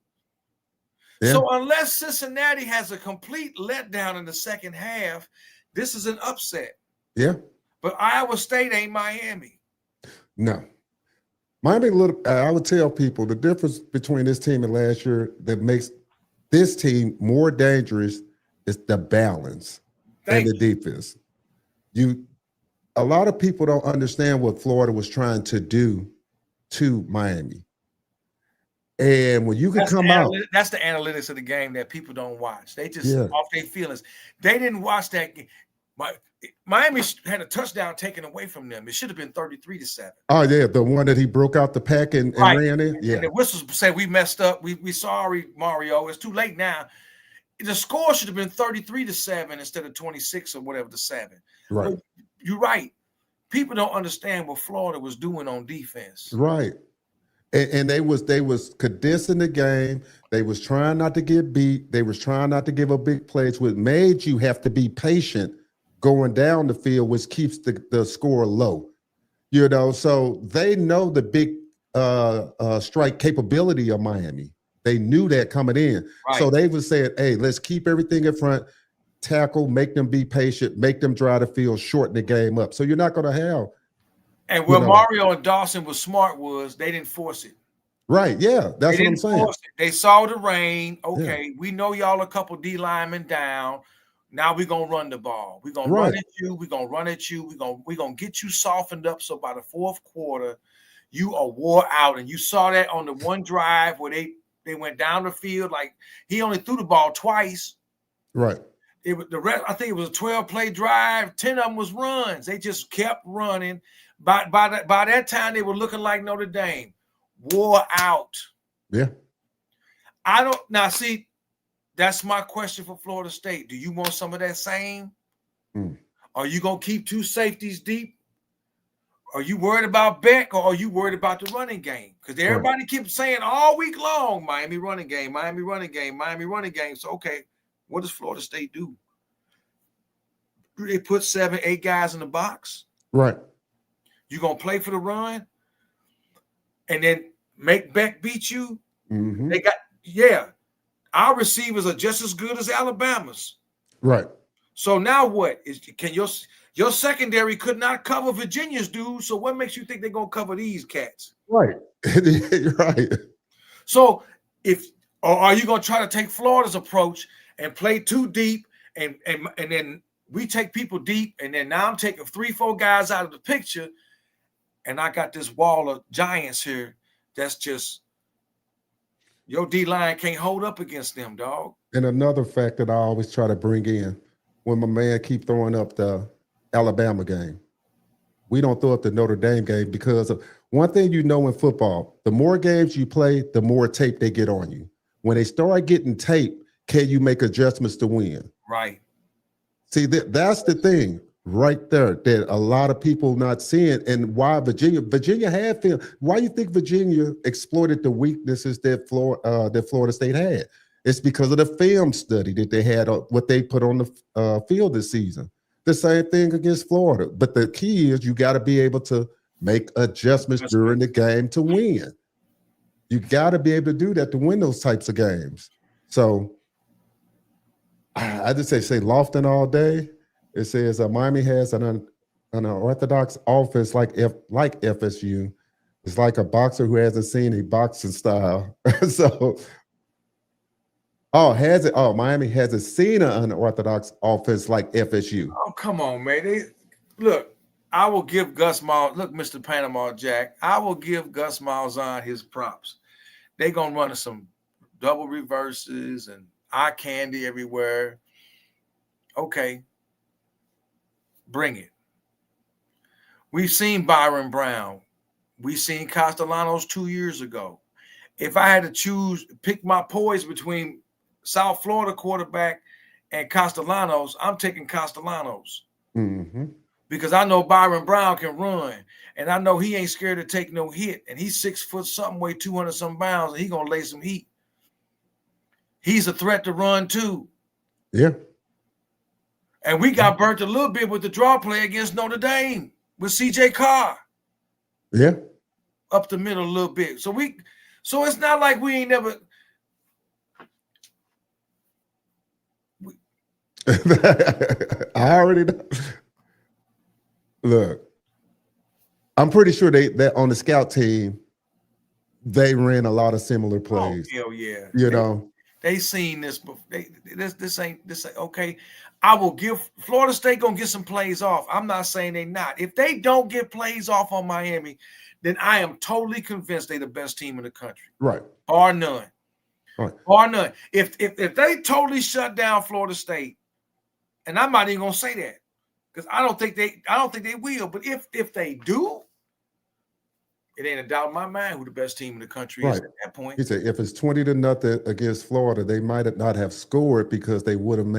Yeah. So unless Cincinnati has a complete letdown in the second half, this is an upset. Yeah. But Iowa State ain't Miami. No. Miami, I would tell people the difference between this team and last year that makes this team more dangerous is the balance and the defense. A lot of people don't understand what Florida was trying to do to Miami. And when you can come out. That's the analytics of the game that people don't watch. They just off their feelings. They didn't watch that game. Miami had a touchdown taken away from them. It should have been 33-7. Oh, yeah, the one that he broke out the pack and ran in? Yeah. And the whistles said we messed up. We sorry, Mario. It's too late now. The score should have been 33-7 instead of 26 or whatever to 7. Right. But you're right. people don't understand what Florida was doing on defense. Right. And they was condensing the game. They was trying not to get beat. They was trying not to give up big plays, which made you have to be patient going down the field, which keeps the score low. So they know the big strike capability of Miami. They knew that coming in. Right. So they was saying, hey, let's keep everything in front, tackle, make them be patient, make them drive the field, shorten the game up. So you're not going to have. And where Mario and Dawson was smart was they didn't force it. Right, yeah, that's what I'm saying. They saw the rain. Okay, we know y'all a couple D linemen down. Now we're going to run the ball. We're going to run at you. We're going to run at you. We're going to get you softened up so by the fourth quarter, you are wore out. And you saw that on the one drive where they went down the field. Like, he only threw the ball twice. Right. The rest, I think it was a 12-play drive. 10 of them was runs. They just kept running. By that time, they were looking like Notre Dame. Wore out. Yeah. See, that's my question for Florida State. Do you want some of that same? Are you going to keep two safeties deep? Are you worried about Beck, or are you worried about the running game? Because everybody keeps saying all week long, Miami running game, Miami running game, Miami running game. So, okay, what does Florida State do? Do they put 7, 8 guys in the box? Right. You going to play for the run and then make Beck beat you? Mm-hmm. Our receivers are just as good as Alabama's. Right. So now what? Can your secondary could not cover Virginia's dude, so what makes you think they're going to cover these cats? Right. Right. So or are you going to try to take Florida's approach and play too deep and then we take people deep, and then now I'm taking 3, 4 guys out of the picture, and I got this wall of giants here that's just your D-line can't hold up against them, dog. And another fact that I always try to bring in, when my man keep throwing up the Alabama game, we don't throw up the Notre Dame game because of one thing in football, the more games you play, the more tape they get on you. When they start getting tape, can you make adjustments to win? Right. See, that's the thing right there that a lot of people not seeing, and why Virginia had film. Why you think Virginia exploited the weaknesses that Florida State had? It's because of the film study that they had, what they put on the field this season. The same thing against Florida. But the key is you got to be able to make adjustments during the game to win. You got to be able to do that to win those types of games. So I just say Lofton all day. It says Miami has an unorthodox offense like FSU. It's like a boxer who hasn't seen a boxing style. Miami hasn't seen an unorthodox offense like FSU. Oh, come on, man. I will give Gus Malzahn, Mr. Panama Jack, I will give Gus Malzahn his props. They're going to run some double reverses and eye candy everywhere. Okay. Bring it. We've seen Byron Brown. We've seen Castellanos 2 years ago. If I had to pick my poise between South Florida quarterback and Castellanos, I'm taking Castellanos. Mm-hmm. Because I know Byron Brown can run, and I know he ain't scared to take no hit, and he's 6 foot something, weigh 200 some pounds, and he's going to lay some heat. He's a threat to run too. Yeah. And we got burnt a little bit with the draw play against Notre Dame with C.J. Carr. Yeah. Up the middle a little bit. So it's not like we ain't never. I already know. Look, I'm pretty sure that on the scout team, they ran a lot of similar plays. Oh, hell yeah. They seen this before. This ain't okay. I will give Florida State gonna get some plays off. I'm not saying they not. If they don't get plays off on Miami, then I am totally convinced they're the best team in the country. Right. Bar none. Right. Bar none. If they totally shut down Florida State, and I'm not even gonna say that because I don't think they will. But if they do, it ain't a doubt in my mind who the best team in the country is at that point. He said if it's 20-0 against Florida, they might not have scored because they would have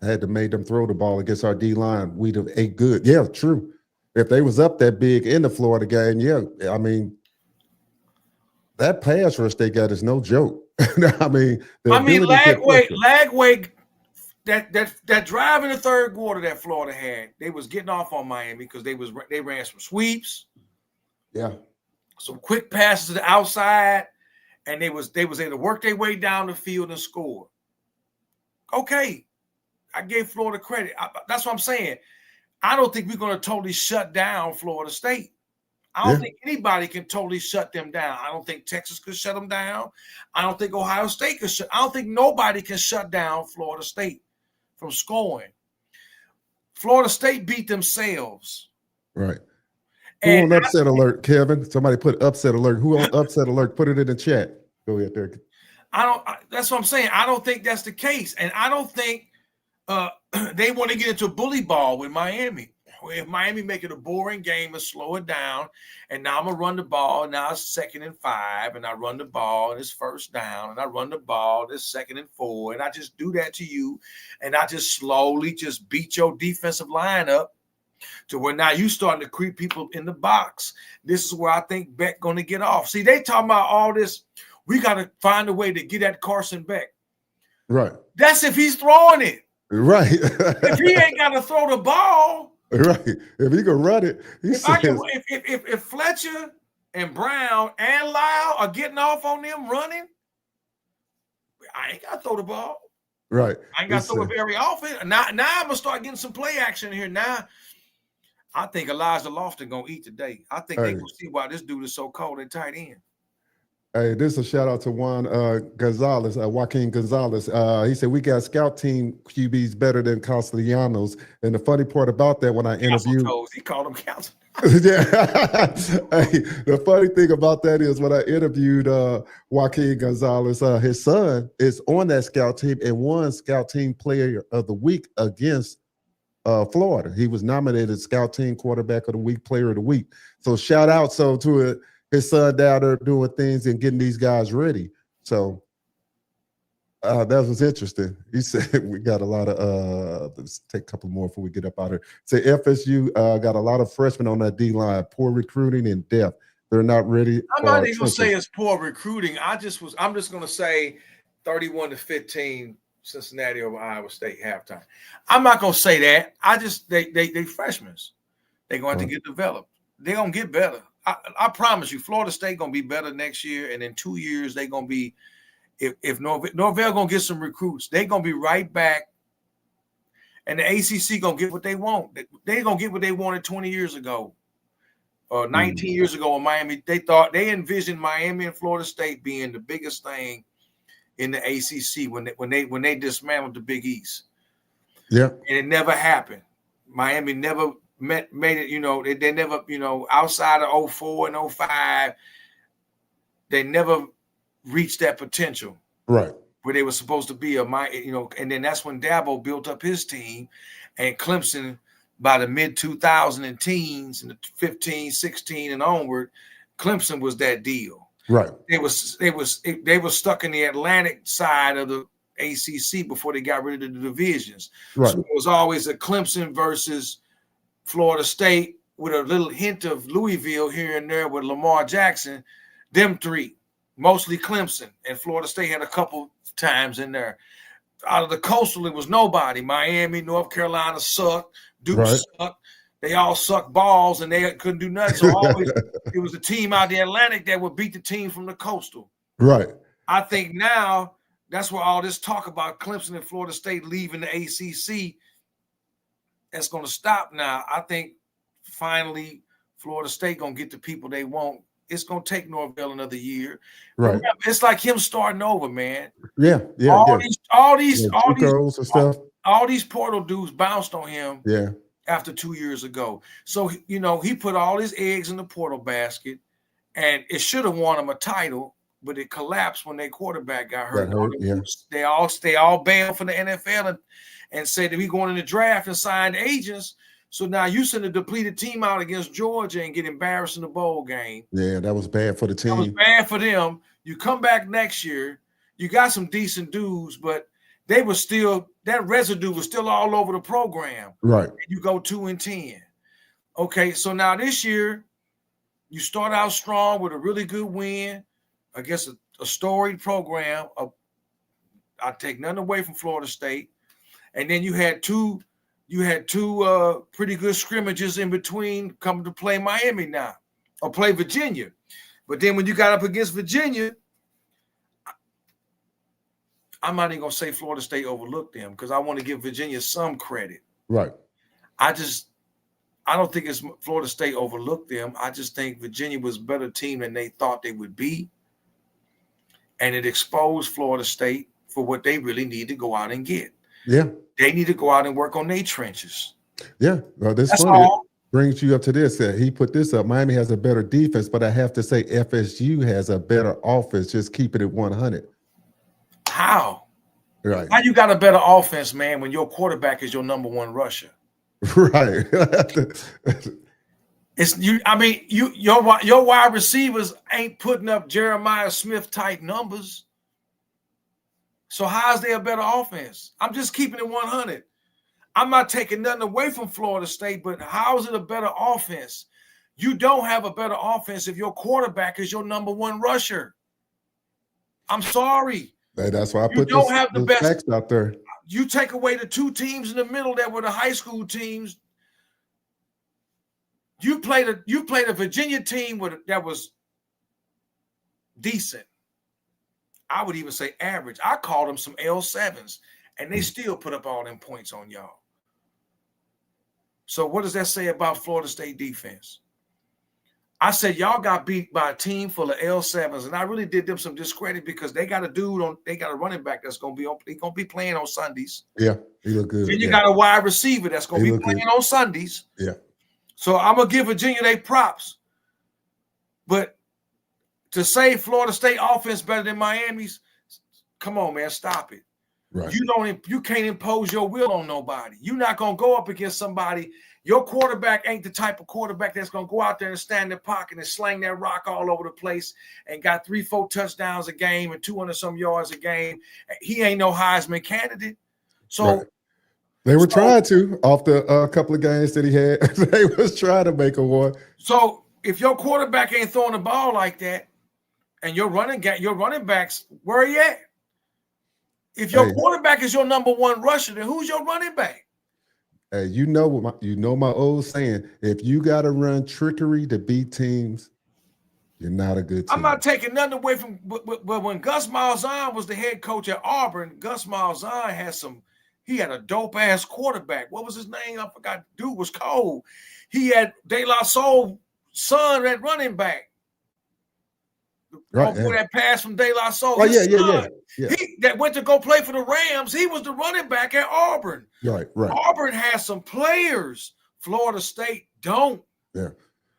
had to make them throw the ball against our D line. We'd have ate good. Yeah, true. if they was up that big in the Florida game, yeah, I mean, that pass rush they got is no joke. I mean, the ability to get pressure. Lagway, that drive in the third quarter that Florida had, they was getting off on Miami because they ran some sweeps, Yeah, some quick passes to the outside, and they was able to work their way down the field and score. Okay, I gave Florida credit. That's what I'm saying. I don't think we're going to totally shut down Florida State. I don't think anybody can totally shut them down. I don't think Texas could shut them down. I don't think Ohio State could shut. I don't think nobody can shut down Florida State from scoring. Florida State beat themselves. Right. Who on upset alert, Kevin? Somebody put upset alert. Who on upset alert? Put it in the chat. Go ahead, there. That's what I'm saying. I don't think that's the case. And I don't think they want to get into bully ball with Miami. If Miami make it a boring game and slow it down, and now I'm going to run the ball, and now it's 2nd and 5, and I run the ball, and it's 1st down, and I run the ball, and it's 2nd and 4, and I just do that to you, and I just slowly just beat your defensive line up to where now you starting to creep people in the box. This is where I think Beck going to get off. See, they talking about all this. We got to find a way to get at Carson Beck. Right. That's if he's throwing it. Right. If he ain't got to throw the ball. Right. If he can run it, if Fletcher and Brown and Lyle are getting off on them running, I ain't got to throw the ball. Right. I ain't got to throw it very often. Now I'm going to start getting some play action here. Now, I think Elijah Lofton going to eat today. I think they going to see why this dude is so cold and tight end. Hey, this is a shout out to Juan Gonzalez, Joaquin Gonzalez. He said, we got scout team QBs better than Castellanos. And the funny part about that, when I interviewed, he called him Council. Yeah. Hey, the funny thing about that is when I interviewed Joaquin Gonzalez, his son is on that scout team and won scout team player of the week against Florida. He was nominated scout team quarterback of the week, player of the week. So shout out to his son down there doing things and getting these guys ready. So that was interesting. He said we got a lot of let's take a couple more before we get up out here. Say FSU got a lot of freshmen on that D line, poor recruiting and depth. They're not ready. I'm not even gonna say it's poor recruiting. I'm just gonna say 31-15 Cincinnati over Iowa State halftime. I'm not gonna say that. They freshmen. They're going to get developed. They're gonna get better. I promise you, Florida State gonna be better next year, and in 2 years they're gonna be. If Norvell gonna get some recruits, they're gonna be right back, and the ACC gonna get what they want. They're gonna get what they wanted 20 years ago, or 19 years ago in Miami. They envisioned Miami and Florida State being the biggest thing in the ACC when they dismantled the Big East. Yeah, and it never happened. Miami never made it. They never, outside of 04 and 05, they never reached that potential, right? Where they were supposed to be and then that's when Dabo built up his team, and Clemson by the mid 2000 and teens and the 15, 16 and onward, Clemson was that deal, right? They were stuck in the Atlantic side of the ACC before they got rid of the divisions, right? So it was always a Clemson versus Florida State with a little hint of Louisville here and there with Lamar Jackson, them three. Mostly Clemson, and Florida State had a couple times in there. Out of the Coastal, it was nobody. Miami, North Carolina sucked. Duke sucked. They all sucked balls, and they couldn't do nothing. So always it was a team out of the Atlantic that would beat the team from the Coastal. Right. I think now that's where all this talk about Clemson and Florida State leaving the ACC, that's going to stop now. I think finally Florida State going to get the people they want. It's going to take Norvell another year. Right. Remember, it's like him starting over, man. Yeah. All these portal dudes bounced on him after 2 years ago. So, he put all his eggs in the portal basket, and it should have won him a title, but it collapsed when their quarterback got hurt. They all bailed for the NFL and said that we going in the draft and signed agents. So now you send a depleted team out against Georgia and get embarrassed in the bowl game. Yeah, that was bad for the team. That was bad for them. You come back next year, you got some decent dudes, but they were still, that residue was still all over the program. Right. And you go 2-10. Okay, so now this year, you start out strong with a really good win against a storied program. I take nothing away from Florida State, and then you had two pretty good scrimmages in between coming to play Miami now or play Virginia. But then when you got up against Virginia, I'm not even gonna say Florida State overlooked them because I want to give Virginia some credit. Right. I don't think it's Florida State overlooked them. I just think Virginia was a better team than they thought they would be. And it exposed Florida State for what they really need to go out and get. Yeah. They need to go out and work on their trenches. Yeah. Well, that's funny. All. It brings you up to this. He put this up. Miami has a better defense, but I have to say FSU has a better offense. Just keep it at 100. How? Right. How you got a better offense, man, when your quarterback is your number one rusher? Right. It's you. I mean, your wide receivers ain't putting up Jeremiah Smith type numbers. So how is there a better offense? I'm just keeping it 100. I'm not taking nothing away from Florida State, but how is it a better offense? You don't have a better offense if your quarterback is your number one rusher. I'm sorry. That's why I put the best facts out there. You take away the two teams in the middle that were the high school teams. You played a Virginia team that was decent. I would even say average. I called them some L7s, and they still put up all them points on y'all. So what does that say about Florida State defense? I said y'all got beat by a team full of L7s, and I really did them some discredit because they got a running back that's gonna be playing on Sundays. Yeah, he look good. Then you got a wide receiver that's gonna be playing on Sundays. Yeah. So I'm gonna give Virginia their props. But to say Florida State offense better than Miami's, come on, man, stop it. Right. You can't impose your will on nobody. You're not gonna go up against somebody. Your quarterback ain't the type of quarterback that's gonna go out there and stand in the pocket and slang that rock all over the place and got 3-4 touchdowns a game and 200 some yards a game. He ain't no Heisman candidate. So right. They were trying to off the couple of games that he had. They was trying to make a one. So if your quarterback ain't throwing the ball like that, and your running backs, where are you at? If your quarterback is your number one rusher, then who's your running back? Hey, you know my old saying: if you got to run trickery to beat teams, you're not a good team. I'm not taking nothing away from. But when Gus Malzahn was the head coach at Auburn, Gus Malzahn had a dope ass quarterback. What was his name? I forgot. Dude was cold. He had De La Soul's son at running back. Right, that pass from De La Soul. Oh, yeah. He that went to go play for the Rams. He was the running back at Auburn. Right. Auburn has some players. Florida State don't. Yeah.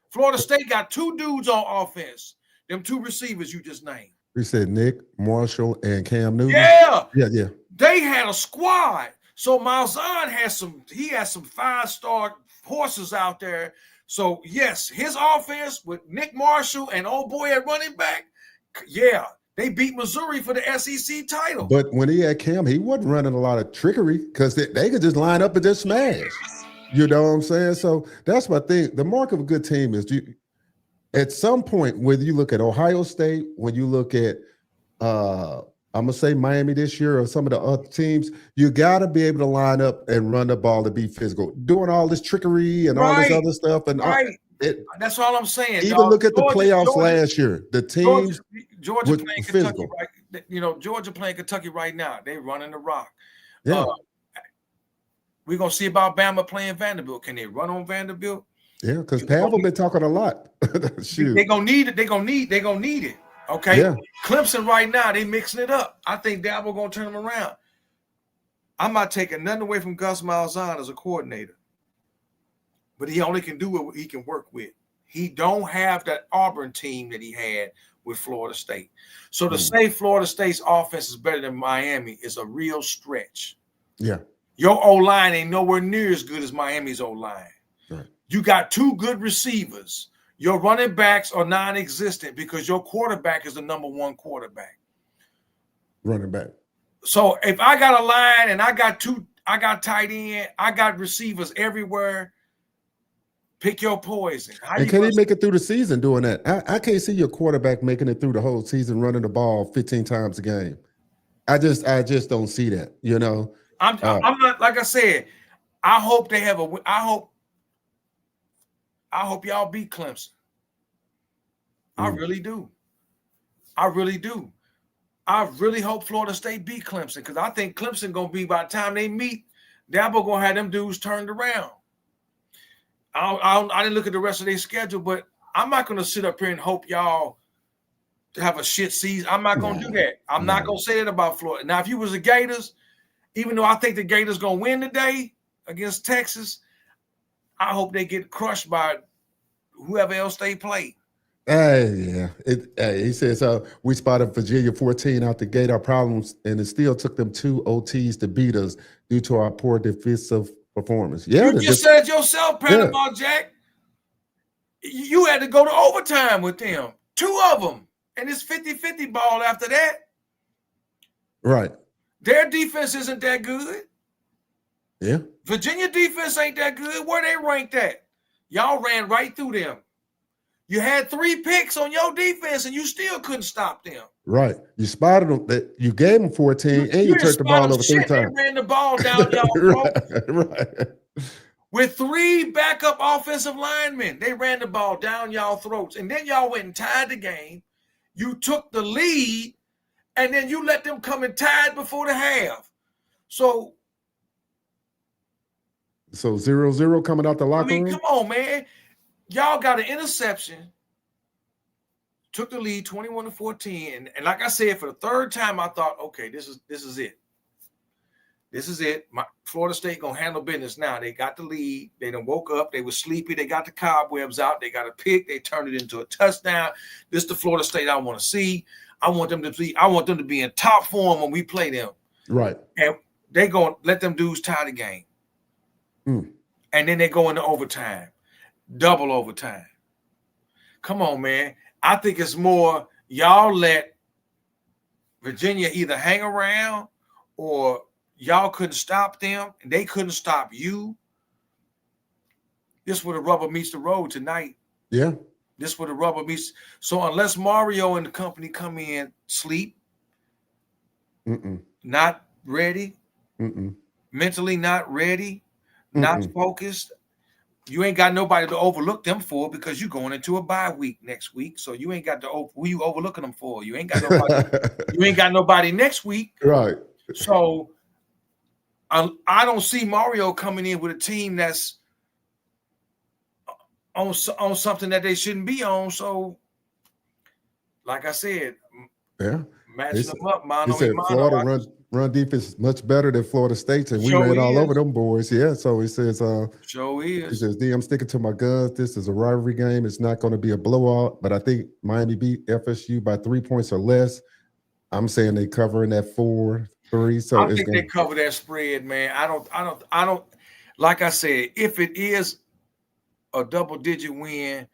Florida State got two dudes on offense. Them two receivers you just named. We said Nick Marshall and Cam Newton. Yeah. Yeah. They had a squad. So Malzahn has some 5-star horses out there. So, yes, his offense with Nick Marshall and old boy at running back, yeah, they beat Missouri for the SEC title. But when he had Cam, he wasn't running a lot of trickery because they could just line up and just smash. You know what I'm saying? So that's my thing. The mark of a good team is at some point, whether you look at Ohio State, when you look at I'm going to say Miami this year or some of the other teams, you got to be able to line up and run the ball to be physical. Doing all this trickery and all this other stuff. And that's all I'm saying. Even look at the playoffs last year. The teams Georgia playing Kentucky, right? Georgia playing Kentucky right now. They running the rock. Yeah. We're going to see about Bama playing Vanderbilt. Can they run on Vanderbilt? Yeah, because Pavel been talking a lot. Shoot. They're going to need it. They're going to need it. Okay, yeah. Clemson right now, they mixing it up. I think Dabo going to turn them around. I'm not taking nothing away from Gus Malzahn as a coordinator, but he only can do what he can work with. He don't have that Auburn team that he had with Florida State. So to say Florida State's offense is better than Miami is a real stretch. Yeah. Your O-line ain't nowhere near as good as Miami's O-line. Right. You got two good receivers. Your running backs are non-existent because your quarterback is the number one quarterback. Running back. So if I got a line and I got tight end, I got receivers everywhere, Pick your poison. How And you can gonna he make it through the season doing that? I can't see your quarterback making it through the whole season running the ball 15 times a game. I just don't see that, you know. I'm not, like I said, I hope they have I hope y'all beat Clemson. I really do. I really do. I really hope Florida State beat Clemson because I think Clemson gonna be, by the time they meet, Dabo gonna have them dudes turned around. I didn't look at the rest of their schedule, but I'm not gonna sit up here and hope y'all have a shit season. I'm not gonna do that. I'm not gonna say it about Florida. Now, if you was the Gators, even though I think the Gators gonna win today against Texas, I hope they get crushed by whoever else they play. Yeah. He says, we spotted Virginia 14 out the gate, our problems, and it still took them 2 OTs to beat us due to our poor defensive performance. Yeah, you just said yourself, Panama Jack. You had to go to overtime with them. 2 of them. And it's 50-50 ball after that. Right. Their defense isn't that good. Yeah. Virginia defense ain't that good. Where they ranked at? Y'all ran right through them. You had 3 picks on your defense, and you still couldn't stop them. Right. You spotted them. That you gave them 14, and you turned the ball over 3 times. They ran the ball down y'all throat. Right. With 3 backup offensive linemen, they ran the ball down y'all throats. And then y'all went and tied the game. You took the lead, and then you let them come and tie it before the half. So 0-0 coming out the locker room? come on, man. Y'all got an interception, took the lead 21-14. And like I said, for the 3rd time, I thought, okay, this is it. This is it. Florida State gonna handle business now. They got the lead. They done woke up. They were sleepy. They got the cobwebs out. They got a pick. They turned it into a touchdown. This is the Florida State I want to see. I want them to be in top form when we play them. Right. And they gonna let them dudes tie the game. And then they go into overtime. Double overtime. Come on, man. I think it's more y'all let Virginia either hang around or y'all couldn't stop them and they couldn't stop you. This where the rubber meets the road tonight. Yeah. This where the rubber meets. So unless Mario and the company come in, sleep, not ready, mentally not ready, not focused, you ain't got nobody to overlook them for because you're going into a bye week next week. So you ain't got who you overlooking them for. You ain't got nobody. You ain't got nobody next week. Right. So I don't see Mario coming in with a team that's on something that they shouldn't be on. So, like I said, matching them up. He said Florida run defense is much better than Florida State's, and we ran all over them boys. Yeah, so he says, he says, D, I'm sticking to my guns. This is a rivalry game. It's not going to be a blowout, but I think Miami beat FSU by 3 points or less. I'm saying they covering that 4-3. So I think they cover that spread, man. I don't. Like I said, if it is a double-digit win,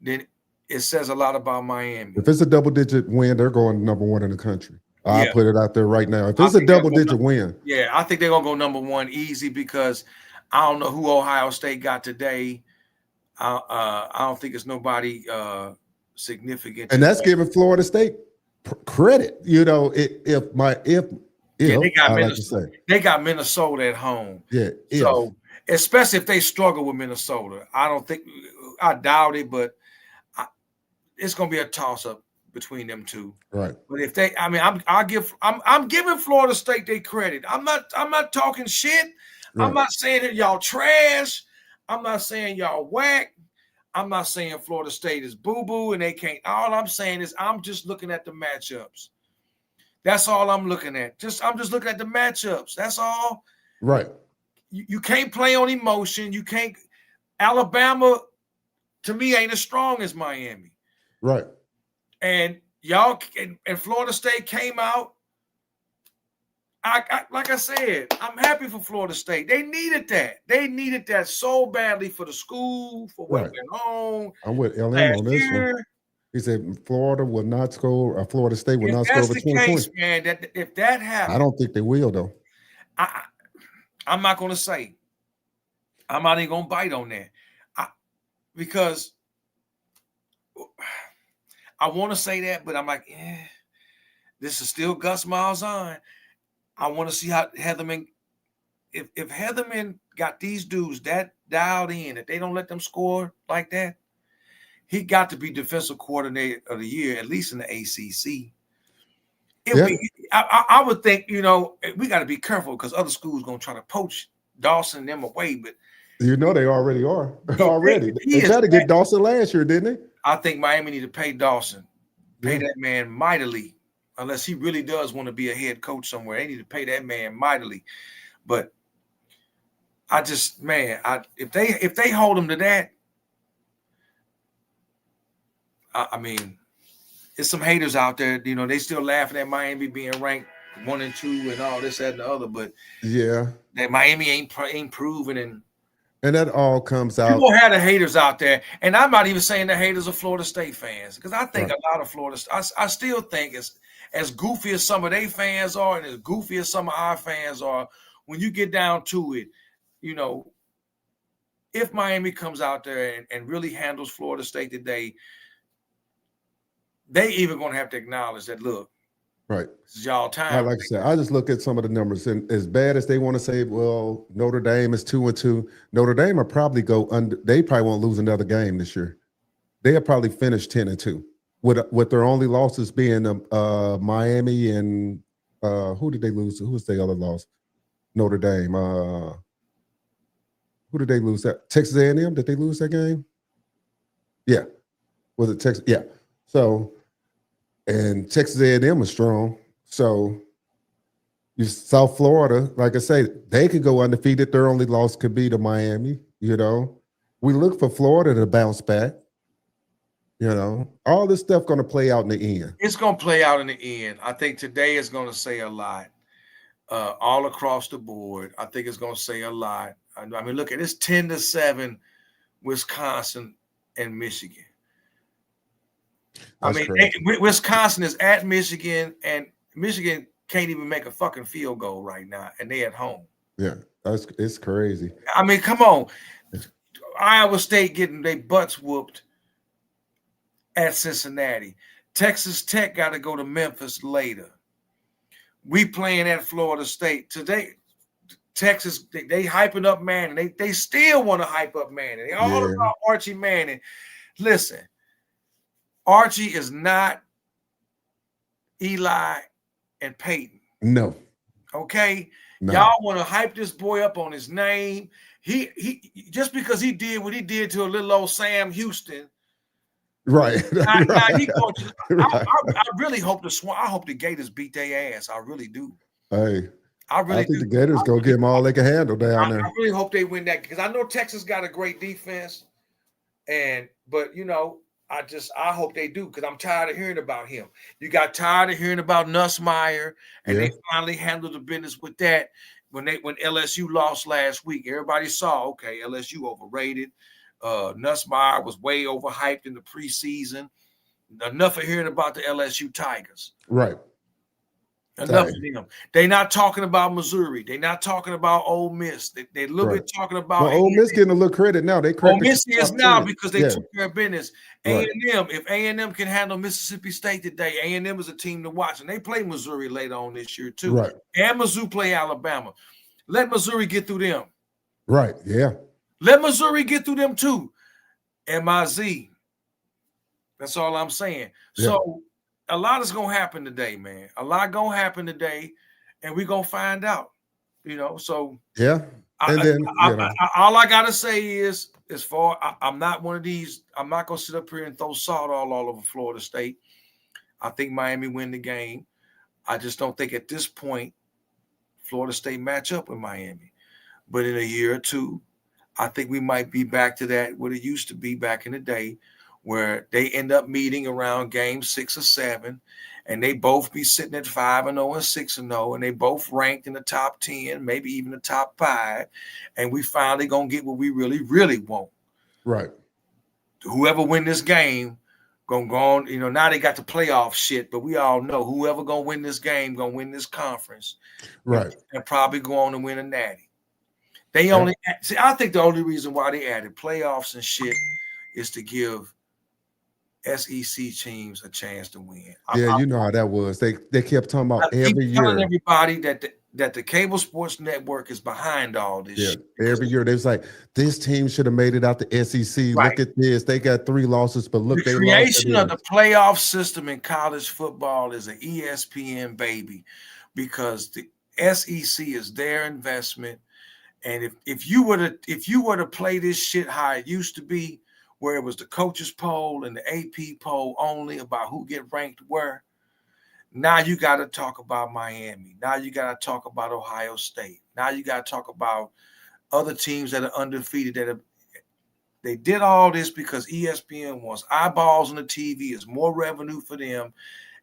then it says a lot about Miami. If it's a double-digit win, they're going number 1 in the country. I'll put it out there right now. If it's a double-digit win. Yeah, I think they're going to go number 1 easy because I don't know who Ohio State got today. I don't think it's nobody significant. And that's giving Florida State credit. You know, they got Minnesota at home. Yeah. So especially if they struggle with Minnesota, I doubt it, but it's going to be a toss-up between them two. Right. But if they, I'm giving Florida State their credit. I'm not talking shit. Right. I'm not saying that y'all trash. I'm not saying y'all whack. I'm not saying Florida State is boo-boo and they can't. All I'm saying is I'm just looking at the matchups. That's all I'm looking at. I'm just looking at the matchups. That's all. Right. You can't play on emotion. You can't. Alabama, to me, ain't as strong as Miami. Right. And y'all and Florida State came out. Like I said, I'm happy for Florida State. They needed that. They needed that so badly for the school, for what went on. I'm with LM on this one. He said Florida will not score, or Florida State will not score over 20 points. Man, if that happens, I don't think they will, though. I'm not going to say. I'm not even going to bite on that. because I want to say that, but I'm like, this is still Gus Malzahn. I want to see how Heatherman, if Heatherman got these dudes that dialed in, that they don't let them score like that, he got to be defensive coordinator of the year, at least in the ACC. I would think, we got to be careful because other schools going to try to poach Dawson and them away, but they already are. They tried to get Dawson last year, didn't they? I think Miami need to pay Dawson, pay that man mightily, unless he really does want to be a head coach somewhere. They need to pay that man mightily. But I just, man, if they hold him to that, I mean, there's some haters out there. They still laughing at Miami being ranked 1 and 2 and all this, that, and the other. But that Miami ain't proven, and that all comes out. People have the haters out there, and I'm not even saying the haters are Florida State fans, because I think a lot of Florida. I still think as goofy as some of their fans are, and as goofy as some of our fans are, when you get down to it, if Miami comes out there and really handles Florida State today, they even going to have to acknowledge that, look, right, this is y'all time. Like I said, I just look at some of the numbers, and as bad as they want to say, well, Notre Dame is 2-2. Notre Dame will probably go under. They probably won't lose another game this year. They'll probably finish 10-2, with their only losses being Miami and who did they lose to? Who was the other loss? Notre Dame. Who did they lose that? Texas A&M. Did they lose that game? Yeah. Was it Texas? Yeah. So. And Texas A&M is strong. So South Florida, like I say, they could go undefeated. Their only loss could be to Miami. We look for Florida to bounce back. All this stuff going to play out in the end. It's going to play out in the end. I think today is going to say a lot all across the board. I think it's going to say a lot. I mean, look at it's 10-7, Wisconsin and Michigan. That's crazy. Wisconsin is at Michigan, and Michigan can't even make a fucking field goal right now, and they at home. Yeah, it's crazy. I mean, come on. Iowa State getting their butts whooped at Cincinnati. Texas Tech got to go to Memphis later. We playing at Florida State. Today, Texas, they hyping up Manning. They still want to hype up Manning. They all about Archie Manning. Listen. Archie is not Eli and Peyton. No. Okay? No. Y'all want to hype this boy up on his name. He just because he did what he did to a little old Sam Houston. Right. I really hope I hope the Gators beat their ass. I really do. Hey. I think the Gators go get them all they can handle down there. I really hope they win that, because I know Texas got a great defense. But I hope they do, because I'm tired of hearing about him. You got tired of hearing about Nussmeier, and they finally handled the business with that when LSU lost last week. Everybody saw, okay, LSU overrated. Nussmeier was way overhyped in the preseason. Enough of hearing about the LSU Tigers. Right. Enough of them. They're not talking about Missouri. They're not talking about Ole Miss. They're a little bit talking about. Well, Ole Miss getting a little credit now. Ole Miss is now because they took care of business. A&M, if A&M can handle Mississippi State today, A&M is a team to watch, and they play Missouri later on this year too. Right. And Mizzou play Alabama. Let Missouri get through them. Right. Yeah. Let Missouri get through them too. MIZ. That's all I'm saying. Yeah. So a lot is gonna happen today, man. A lot gonna happen today, and we're gonna find out. So yeah. And all I gotta say is, I'm not one of these. I'm not gonna sit up here and throw salt all over Florida State. I think Miami win the game. I just don't think at this point Florida State match up with Miami. But in a year or two, I think we might be back to that what it used to be back in the day, where they end up meeting around game 6 or 7, and they both be sitting at 5-0 and 6-0, and they both ranked in the top 10, maybe even the top 5, and we finally gonna get what we really, really want. Right. Whoever win this game gonna go on. Now they got the playoff shit, but we all know whoever gonna win this game gonna win this conference. Right. And probably go on and win a natty. I think the only reason why they added playoffs and shit is to give SEC teams a chance to win. Yeah, you know how that was. They kept talking I about keep every telling year. everybody that the cable sports network is behind all this Yeah, shit. every year they was like, this team should have made it out the SEC. Right. Look at this. They got 3 losses, but look, The they lost creation to of the this. playoff system in college football is an ESPN baby, because the SEC is their investment. And if you were to play this shit how it used to be, where it was the coaches poll and the AP poll only about who get ranked where, now you got to talk about Miami. Now you got to talk about Ohio State. Now you got to talk about other teams that are undefeated. They did all this because ESPN wants eyeballs on the TV, is more revenue for them,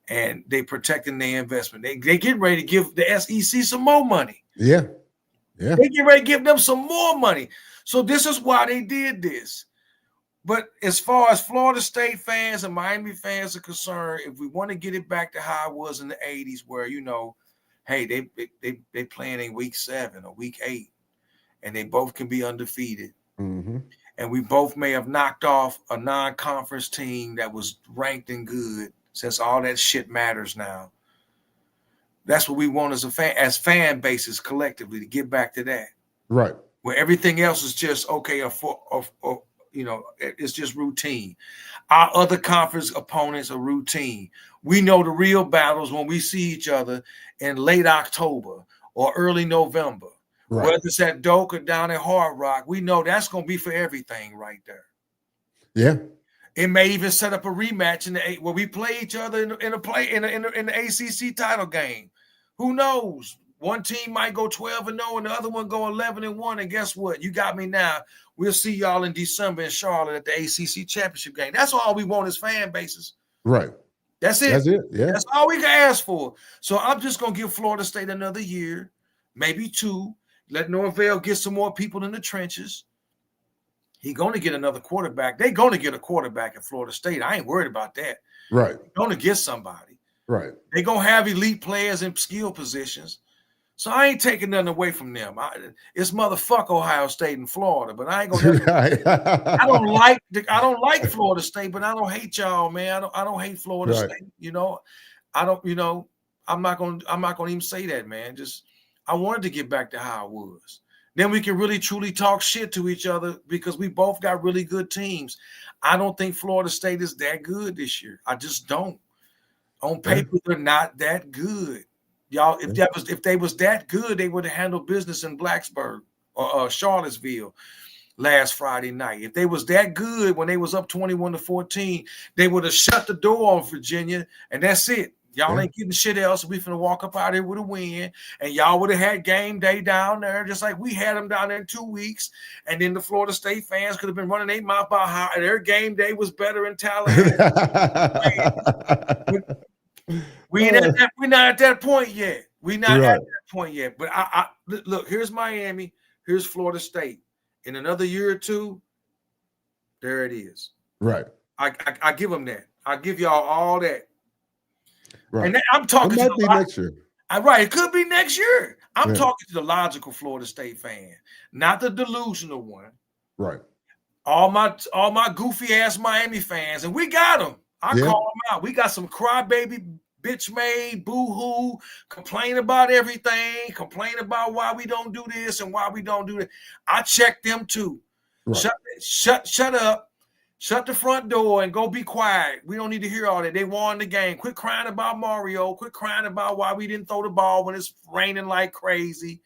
and they protecting their investment. They get ready to give the SEC some more money. Yeah. Yeah. They get ready to give them some more money. So this is why they did this. But as far as Florida State fans and Miami fans are concerned, if we want to get it back to how it was in the 80s, where, hey, they playing in week 7 or week 8, and they both can be undefeated. Mm-hmm. And we both may have knocked off a non-conference team that was ranked and good, since all that shit matters now. That's what we want as fan bases collectively, to get back to that. Right. Where everything else is just okay, it's just routine. Our other conference opponents are routine. We know the real battles when we see each other in late October or early November. Right. Whether it's at Doak or down at Hard Rock, we know that's going to be for everything right there. Yeah. It may even set up a rematch where we play each other in the ACC title game. Who knows? One team might go 12-0 and the other one go 11-1. And guess what? You got me now. We'll see y'all in December in Charlotte at the ACC championship game. That's all we want as fan bases. Right. That's it. That's it. Yeah. That's all we can ask for. So I'm just going to give Florida State another year, maybe 2. Let Norvell get some more people in the trenches. He's going to get another quarterback. They're going to get a quarterback at Florida State. I ain't worried about that. Right. They're going to get somebody. Right. They're going to have elite players in skill positions. So I ain't taking nothing away from them. It's motherfuck Ohio State and Florida, but I ain't gonna. I don't like Florida State, but I don't hate y'all, man. I don't hate Florida State. I'm not gonna even say that, man. Just I wanted to get back to how it was. Then we can really truly talk shit to each other, because we both got really good teams. I don't think Florida State is that good this year. I just don't. On paper, they're not that good. Y'all, if they was that good, they would have handled business in Blacksburg or Charlottesville last Friday night. If they was that good when they was up 21-14, they would have shut the door on Virginia, and that's it. Y'all ain't getting shit else. We finna walk up out here with a win, and y'all would have had game day down there, just like we had them down there in 2 weeks. And then the Florida State fans could have been running their mouth about how their game day was better in Tallahassee. We're not at that point yet. We're not at that point yet. But I look, here's Miami, here's Florida State. In another year or 2, there it is. Right. I give them that. I give y'all all that. Right. And I'm talking it might be next year. Right. It could be next year. I'm talking to the logical Florida State fan, not the delusional one. Right. All my goofy ass Miami fans, and we got them. I call them out. We got some crybaby, bitch made, boo-hoo, complain about everything, complain about why we don't do this and why we don't do that. I check them too. Right. Shut up. Shut the front door and go be quiet. We don't need to hear all that. They won the game. Quit crying about Mario. Quit crying about why we didn't throw the ball when it's raining like crazy.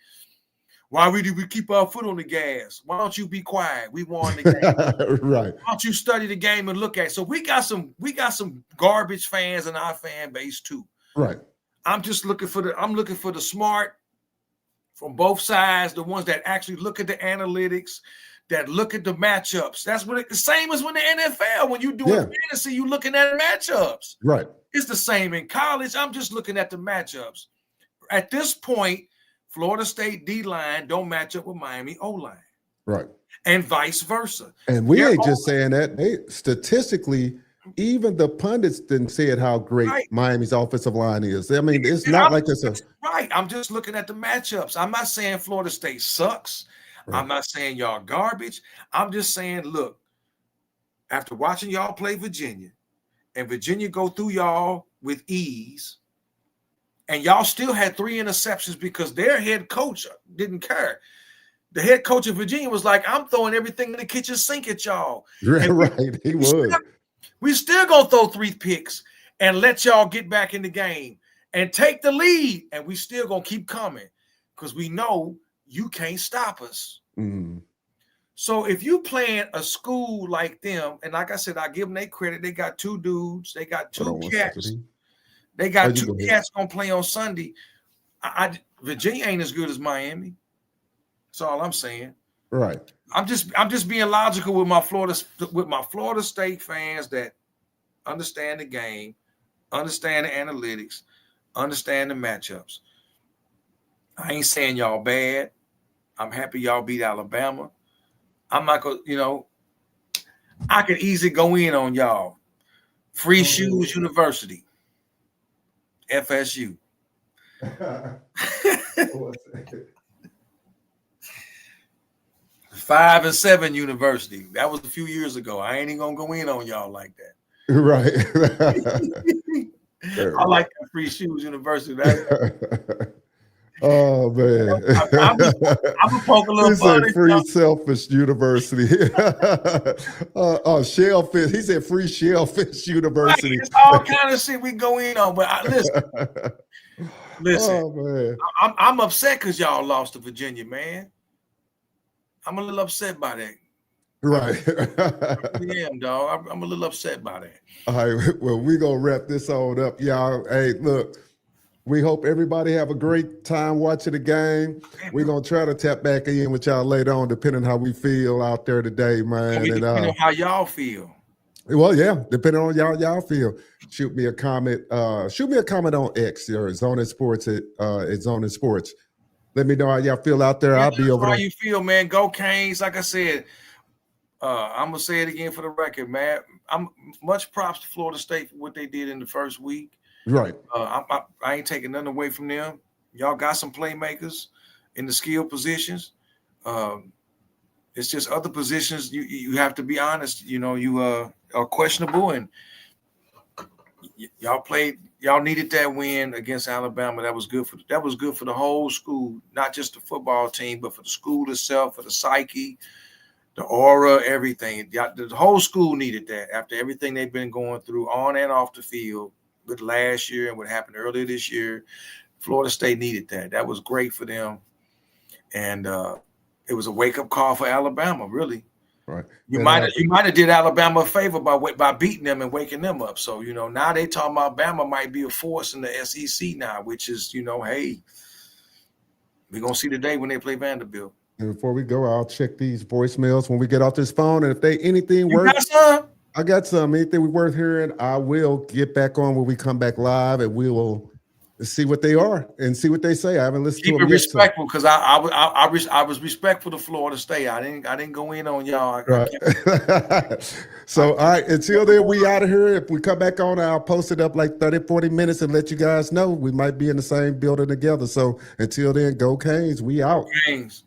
Why we keep our foot on the gas? Why don't you be quiet? We won the game. Right. Why don't you study the game and look at it? So we got some garbage fans in our fan base too. Right. I'm looking for the smart from both sides, the ones that actually look at the analytics, that look at the matchups. That's what the same as when the NFL, when you doing fantasy, you looking at matchups. Right. It's the same in college. I'm just looking at the matchups. At this point, Florida State D-line don't match up with Miami O-line. Right. And vice versa. And we ain't just saying that. They statistically, even the pundits didn't say it how great Miami's offensive line is. I mean, it's not like it's right. I'm just looking at the matchups. I'm not saying Florida State sucks. Right. I'm not saying y'all garbage. I'm just saying, look, after watching y'all play Virginia, and Virginia go through y'all with ease, and y'all still had 3 interceptions because their head coach didn't care. The head coach of Virginia was like, I'm throwing everything in the kitchen sink at y'all. Right, he was. We still gonna throw 3 picks and let y'all get back in the game and take the lead, and we still gonna keep coming because we know you can't stop us. Mm. So if you playing a school like them, and like I said, I give them their credit. They got 2 dudes. They got 2 cats. They got 2 cats gonna play on Sunday. Virginia ain't as good as Miami. That's all I'm saying. Right. I'm just being logical with my Florida State fans that understand the game, understand the analytics, understand the matchups. I ain't saying y'all bad. I'm happy y'all beat Alabama. I'm not gonna, I could easily go in on y'all. Free Shoes University, FSU. 5-7 University. That was a few years ago. I ain't even gonna go in on y'all like that. Right. I like that Free Shoes University. Oh man, I'm gonna poke a little fun. Free Shellfish University. Shellfish. He said Free Shellfish University. Right, it's all kind of shit we go in on. But listen. Oh man, I'm upset because y'all lost to Virginia, man. I'm a little upset by that. Right. I really am, dog. I'm a little upset by that. All right. Well, we're gonna wrap this on up, y'all. Hey, look. We hope everybody have a great time watching the game. We're going to try to tap back in with y'all later on, depending how we feel out there today, man. Depending on how y'all feel. Well, yeah, depending on y'all feel. Shoot me a comment. Shoot me a comment on X or Zone in Sports at Zone in Sports. Let me know how y'all feel out there. I'll be over there. How you feel, man. Go Canes. Like I said, I'm going to say it again for the record, man. I'm much props to Florida State for what they did in the first week. Right. I ain't taking nothing away from them. Y'all got some playmakers in the skill positions. It's just other positions you have to be honest. You are questionable, and y'all needed that win against Alabama. That was good for the whole school, not just the football team, but for the school itself, for the psyche, the aura, everything. The whole school needed that after everything they've been going through on and off the field. With last year and what happened earlier this year, Florida State needed that. That was great for them, and it was a wake-up call for Alabama. Really, right? You might have did Alabama a favor by beating them and waking them up. So now they talking about Bama might be a force in the SEC now, which is hey, we're gonna see today when they play Vanderbilt. And before we go, I'll check these voicemails when we get off this phone, and if they anything works. I got some. Anything we worth hearing, I will get back on when we come back live, and we will see what they are and see what they say. I haven't listened to them yet. Keep it respectful, because I was respectful to Florida State. I didn't go in on y'all. Right. So, all right. Until then, we out of here. If we come back on, I'll post it up like 30, 40 minutes and let you guys know we might be in the same building together. So until then, go Canes. We out. Canes.